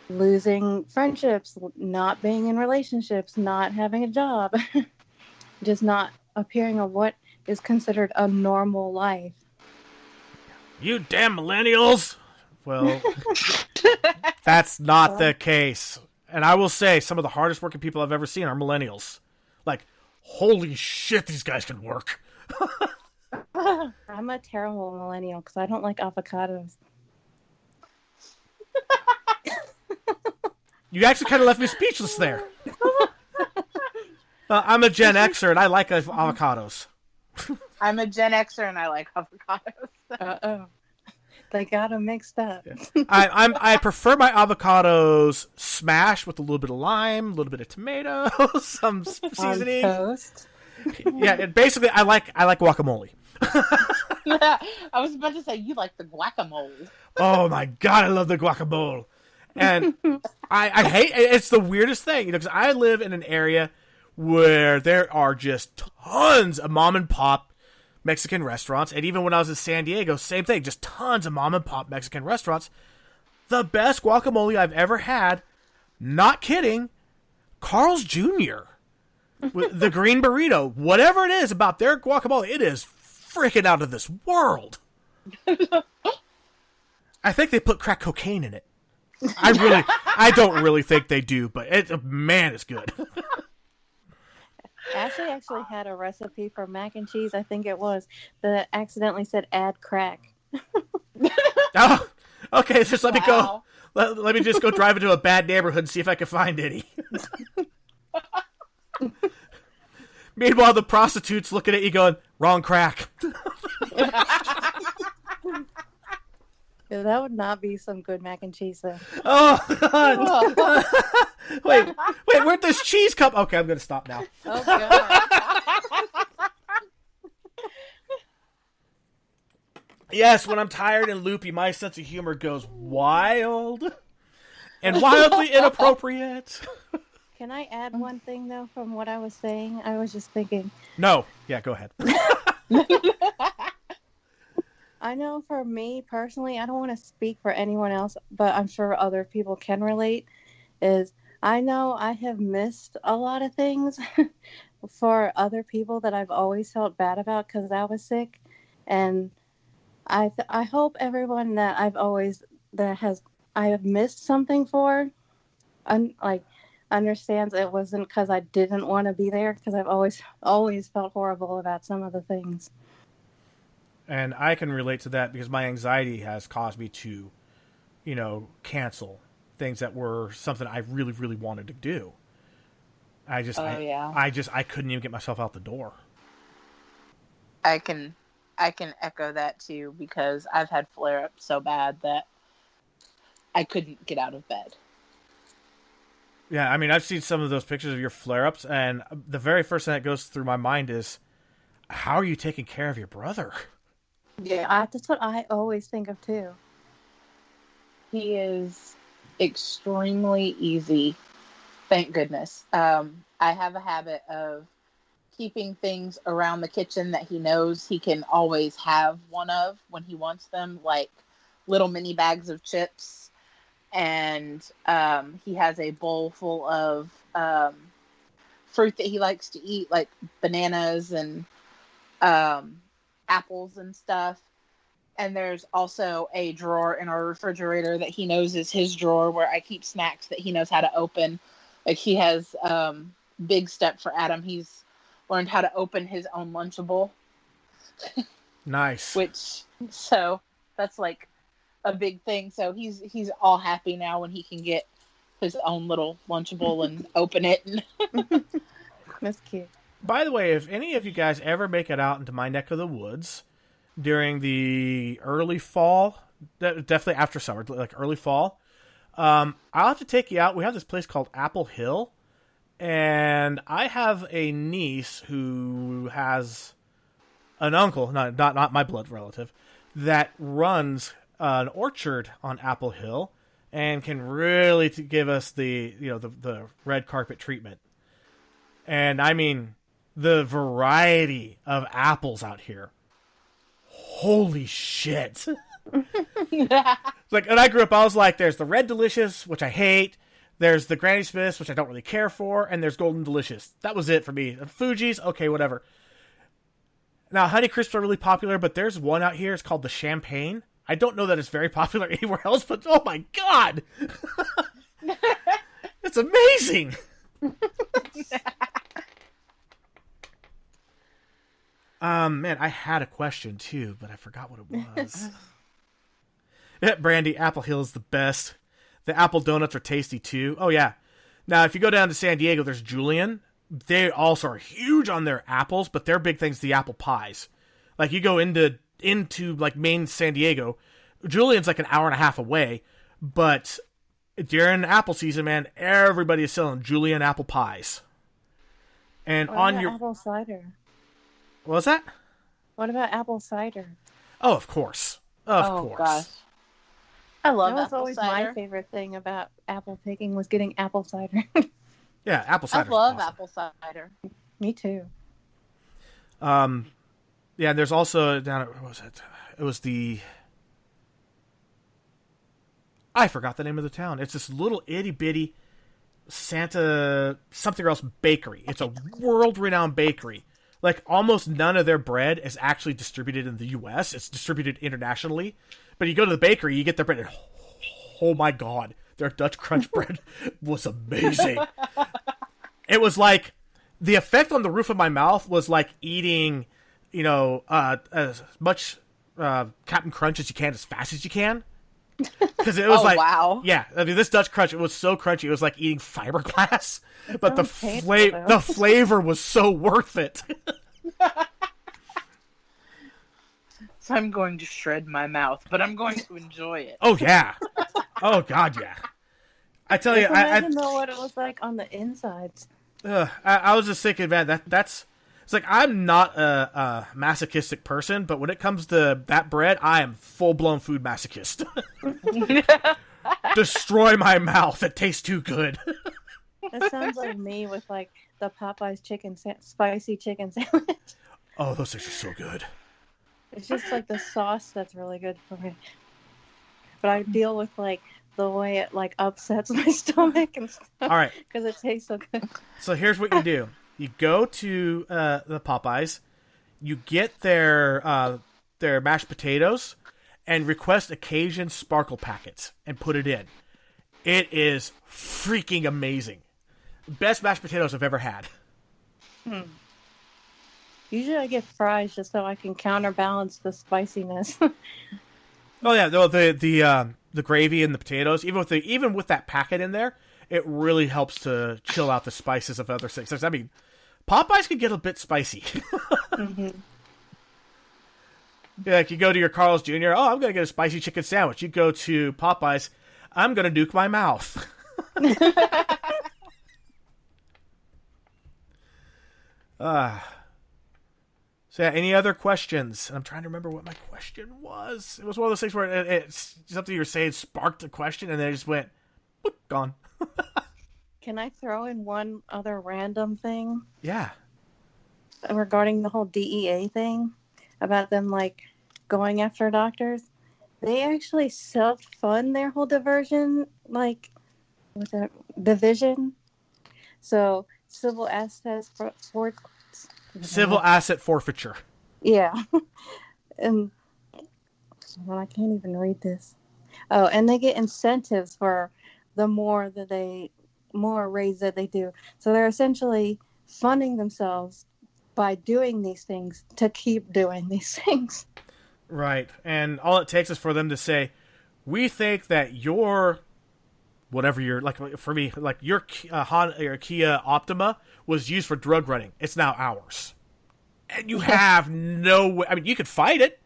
losing friendships, not being in relationships, not having a job, just not appearing on what is considered a normal life.
You damn millennials! Well, that's not the case. And I will say, some of the hardest working people I've ever seen are millennials. Like, holy shit, these guys can work.
I'm a terrible millennial because I don't like avocados.
You actually kind of left me speechless there. I'm a Gen Xer and I like avocados.
I'm a Gen Xer and I like avocados.
Uh-oh. They got them mixed up.
Yeah. I prefer my avocados smashed with a little bit of lime, a little bit of tomato, some seasoning.
On toast.
Yeah, and basically I like guacamole.
I was about to say, you like the guacamole.
Oh my god, I love the guacamole. And I hate it's the weirdest thing, because I live in an area where there are just tons of mom and pop Mexican restaurants. And even when I was in San Diego, same thing, just tons of mom and pop Mexican restaurants. The best guacamole I've ever had, not kidding, Carl's Jr. The green burrito, whatever it is about their guacamole, it is freaking out of this world. I think they put crack cocaine in it. I don't really think they do, but it's good.
Ashley actually had a recipe for mac and cheese, I think it was, that accidentally said add crack.
Oh, okay, just let me go. Let me just go drive into a bad neighborhood and see if I can find any. Meanwhile, the prostitute's looking at you going, wrong crack.
Yeah, that would not be some good mac and cheese, though.
Oh, God. Wait, where'd this cheese come? Okay, I'm going to stop now.
Oh, God.
Yes, when I'm tired and loopy, my sense of humor goes wild. and wildly inappropriate.
Can I add one thing, though, from what I was saying? I was just thinking.
No. Yeah, go ahead.
I know for me personally, I don't want to speak for anyone else, but I'm sure other people can relate, is I know I have missed a lot of things for other people that I've always felt bad about because I was sick. And I hope everyone that I have missed something for, understands it wasn't because I didn't want to be there, because I've always felt horrible about some of the things.
And I can relate to that because my anxiety has caused me to, cancel things that were something I really, really wanted to do. I couldn't even get myself out the door.
I can echo that too, because I've had flare-ups so bad that I couldn't get out of bed.
Yeah, I mean, I've seen some of those pictures of your flare-ups, and the very first thing that goes through my mind is, how are you taking care of your brother?
Yeah,
That's what I always think of too.
he is extremely easy. Thank goodness. I have a habit of keeping things around the kitchen that he knows he can always have one of when he wants them, like little mini bags of chips. And he has a bowl full of fruit that he likes to eat, like bananas and apples and stuff. And there's also a drawer in our refrigerator that he knows is his drawer, where I keep snacks that he knows how to open. Like, he has big step for Adam. He's learned how to open his own Lunchable.
Nice.
So that's like a big thing. So he's all happy now when he can get his own little Lunchable and open it.
That's cute.
By the way, if any of you guys ever make it out into my neck of the woods during the early fall, definitely after summer, like early fall, I'll have to take you out. We have this place called Apple Hill, and I have a niece who has an uncle, not my blood relative, that runs an orchard on Apple Hill and can really give us the red carpet treatment. And I mean, the variety of apples out here. Holy shit. Like, when I grew up, I was like, there's the Red Delicious, which I hate. There's the Granny Smiths, which I don't really care for. And there's Golden Delicious. That was it for me. Fuji's, okay, whatever. Now, Honey Crisps are really popular, but there's one out here. It's called the Champagne. I don't know that it's very popular anywhere else, but oh my god! It's amazing! Man, I had a question too, but I forgot what it was. Yeah, Brandy, Apple Hill is the best. The apple donuts are tasty too. Oh yeah. Now, if you go down to San Diego, there's Julian. They also are huge on their apples, but their big thing's the apple pies. Like, you go into like main San Diego, Julian's like an hour and a half away, but during apple season, man, everybody is selling Julian apple pies. And
what
on
about
your
apple cider?
What was that?
What about apple cider?
Oh, of course. Of course.
Gosh. I love
That was
apple
always
cider.
my favorite thing about apple picking, was getting apple cider.
Yeah, apple
I
cider.
love
awesome.
apple cider.
Me too.
Yeah, and there's also down at, what was it? It was I forgot the name of the town. It's this little itty bitty Santa something else bakery. It's a world renowned bakery. Like, almost none of their bread is actually distributed in the U.S. It's distributed internationally. But you go to the bakery, you get their bread, and oh my god, their Dutch Crunch bread was amazing. It was like, the effect on the roof of my mouth was like eating, as much Captain Crunch as you can, as fast as you can. Because it was
wow.
Yeah, I mean, this Dutch Crunch, it was so crunchy, it was like eating fiberglass. But the
painful,
the flavor was so worth it.
So I'm going to shred my mouth, but I'm going to enjoy it.
Oh, yeah. Oh, God, yeah. I tell you,
I didn't know what it was like on the insides.
I was just thinking, man, that's... It's like, I'm not a masochistic person, but when it comes to that bread, I am full-blown food masochist. destroy my mouth. It tastes too good.
That sounds like me with like the Popeyes spicy chicken sandwich.
Oh, those things are so good.
It's just like the sauce that's really good for me. But I deal with like the way it like upsets my stomach and stuff.
All right.
Because it tastes so good.
So here's what you do. You go to the Popeyes. You get their mashed potatoes and request a Cajun sparkle packets and put it in. It is freaking amazing. Best mashed potatoes I've ever had.
Usually I get fries just so I can counterbalance the spiciness.
Oh yeah, the gravy and the potatoes, even with that packet in there, it really helps to chill out the spices of other things. I mean, Popeyes can get a bit spicy.
Mm-hmm.
Yeah, like you go to your Carl's Jr. Oh, I'm gonna get a spicy chicken sandwich. You go to Popeyes. I'm gonna nuke my mouth. So yeah, any other questions? I'm trying to remember what my question was. It was one of those things where it's something you were saying sparked a question, and then it just went, boop, gone.
Can I throw in one other random thing?
Yeah.
Regarding the whole DEA thing, about them like going after doctors. They actually self-fund their whole diversion, like with a division. So civil assets
Civil asset forfeiture.
Yeah. And well, I can't even read this. Oh, and they get incentives for the more raids that they do. So they're essentially funding themselves by doing these things to keep doing these things.
Right. And all it takes is for them to say, we think that your whatever your, like for me, like your Kia Optima was used for drug running. It's now ours. And you have no way. I mean, you could fight it.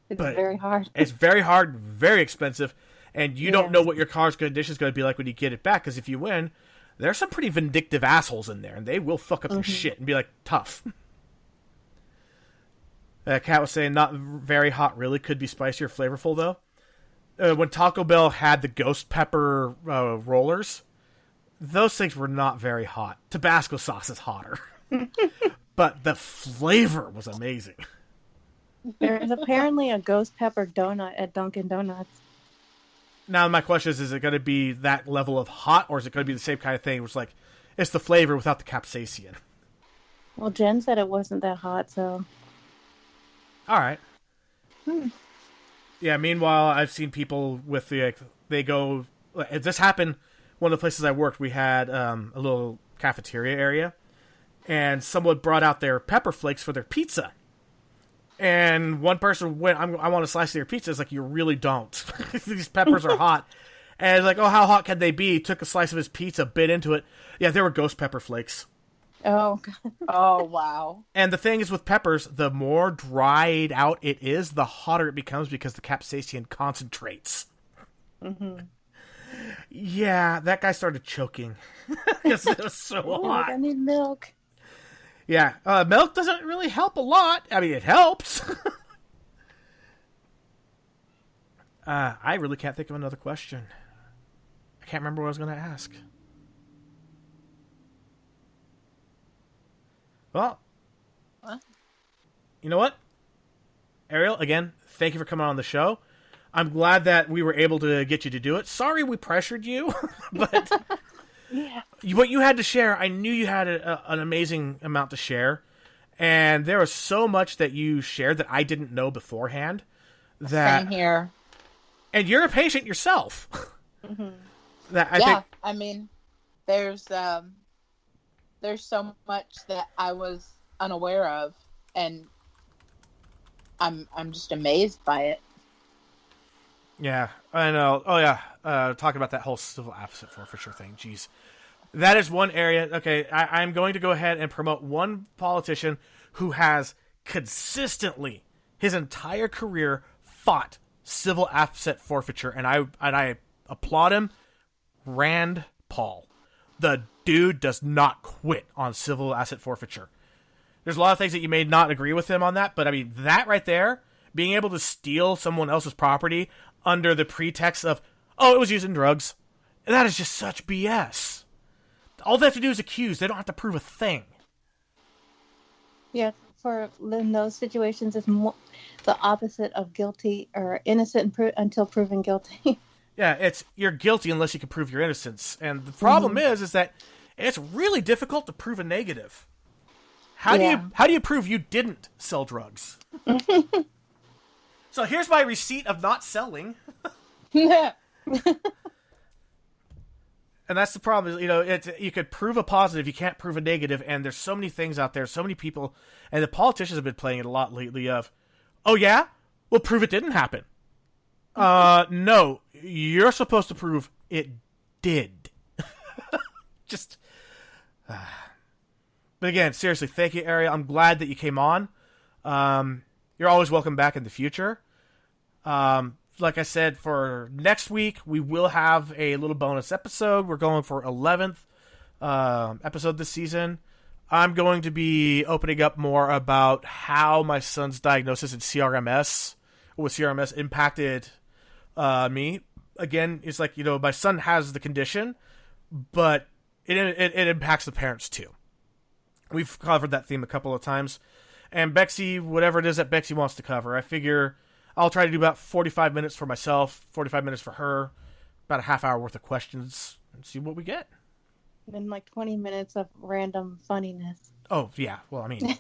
It's very hard.
It's very hard, very expensive. And you don't know what your car's condition is going to be like when you get it back. Because if you win, there's some pretty vindictive assholes in there. And they will fuck up your shit and be like, tough. Kat was saying not very hot really could be spicier, flavorful, though. When Taco Bell had the ghost pepper rollers, those things were not very hot. Tabasco sauce is hotter. But the flavor was amazing.
There's apparently a ghost pepper donut at Dunkin' Donuts.
Now, my question is it going to be that level of hot, or is it going to be the same kind of thing, which is like, it's the flavor without the capsaicin?
Well, Jen said it wasn't that hot, so...
All right. Yeah, meanwhile, I've seen people with the, they go, this happened, one of the places I worked, we had a little cafeteria area, and someone brought out their pepper flakes for their pizza. And one person went, I want to slice their pizza. It's like, you really don't. These peppers are hot. And it's like, oh, how hot can they be? Took a slice of his pizza, bit into it. Yeah, they were ghost pepper flakes.
Oh, God.
Oh, wow.
And the thing is with peppers, the more dried out it is, the hotter it becomes because the capsaicin concentrates.
Mm-hmm.
Yeah, that guy started choking because it was so hot.
I need milk.
Yeah, milk doesn't really help a lot. I mean, it helps. I really can't think of another question. I can't remember what I was going to ask. Well, you know what? Arielle, again, thank you for coming on the show. I'm glad that we were able to get you to do it. Sorry we pressured you, but what you had to share, I knew you had an amazing amount to share, and there was so much that you shared that I didn't know beforehand. That,
Same here.
And you're a patient yourself.
Mm-hmm.
I think,
I mean, there's so much that I was unaware of, and I'm just amazed by it.
Yeah, I know. Oh, yeah. Talking about that whole civil asset forfeiture thing. Jeez. That is one area. Okay, I'm going to go ahead and promote one politician who has consistently, his entire career, fought civil asset forfeiture, and I applaud him. Rand Paul. The dude does not quit on civil asset forfeiture. There's a lot of things that you may not agree with him on that, but I mean, that right there, being able to steal someone else's property under the pretext of, oh, it was using drugs. And that is just such BS. All they have to do is accuse. They don't have to prove a thing.
Yeah, in those situations, it's the opposite of guilty or innocent until proven guilty.
Yeah, it's you're guilty unless you can prove your innocence. And the problem is that it's really difficult to prove a negative. How do you prove you didn't sell drugs? So here's my receipt of not selling. And that's the problem. You know, you could prove a positive, you can't prove a negative, and there's so many things out there, so many people, and the politicians have been playing it a lot lately of, oh yeah? Well, prove it didn't happen. No, you're supposed to prove it did. Just... But again, seriously, thank you, Arielle. I'm glad that you came on. You're always welcome back in the future. Like I said, for next week, we will have a little bonus episode. We're going for 11th episode this season. I'm going to be opening up more about how my son's diagnosis in CRMS, with CRMS, impacted me. Again, it's like, you know, my son has the condition, but it impacts the parents too. We've covered that theme a couple of times. And Bexy, whatever it is that Bexy wants to cover, I figure I'll try to do about 45 minutes for myself, 45 minutes for her, about a half hour worth of questions, and see what we get.
And like 20 minutes of random funniness.
Oh, yeah. Well, I mean,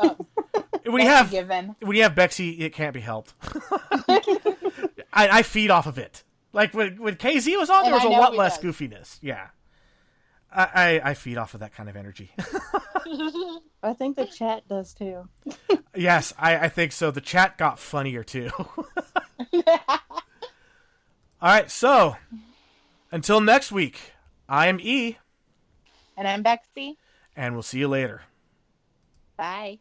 when you have Bexy, it can't be helped. I feed off of it. Like when KZ was on, there was a lot less goofiness. Yeah. I feed off of that kind of energy.
I think the chat does too.
Yes, I think so. The chat got funnier too. All right, so until next week, I am E.
And I'm Bexy.
And we'll see you later.
Bye.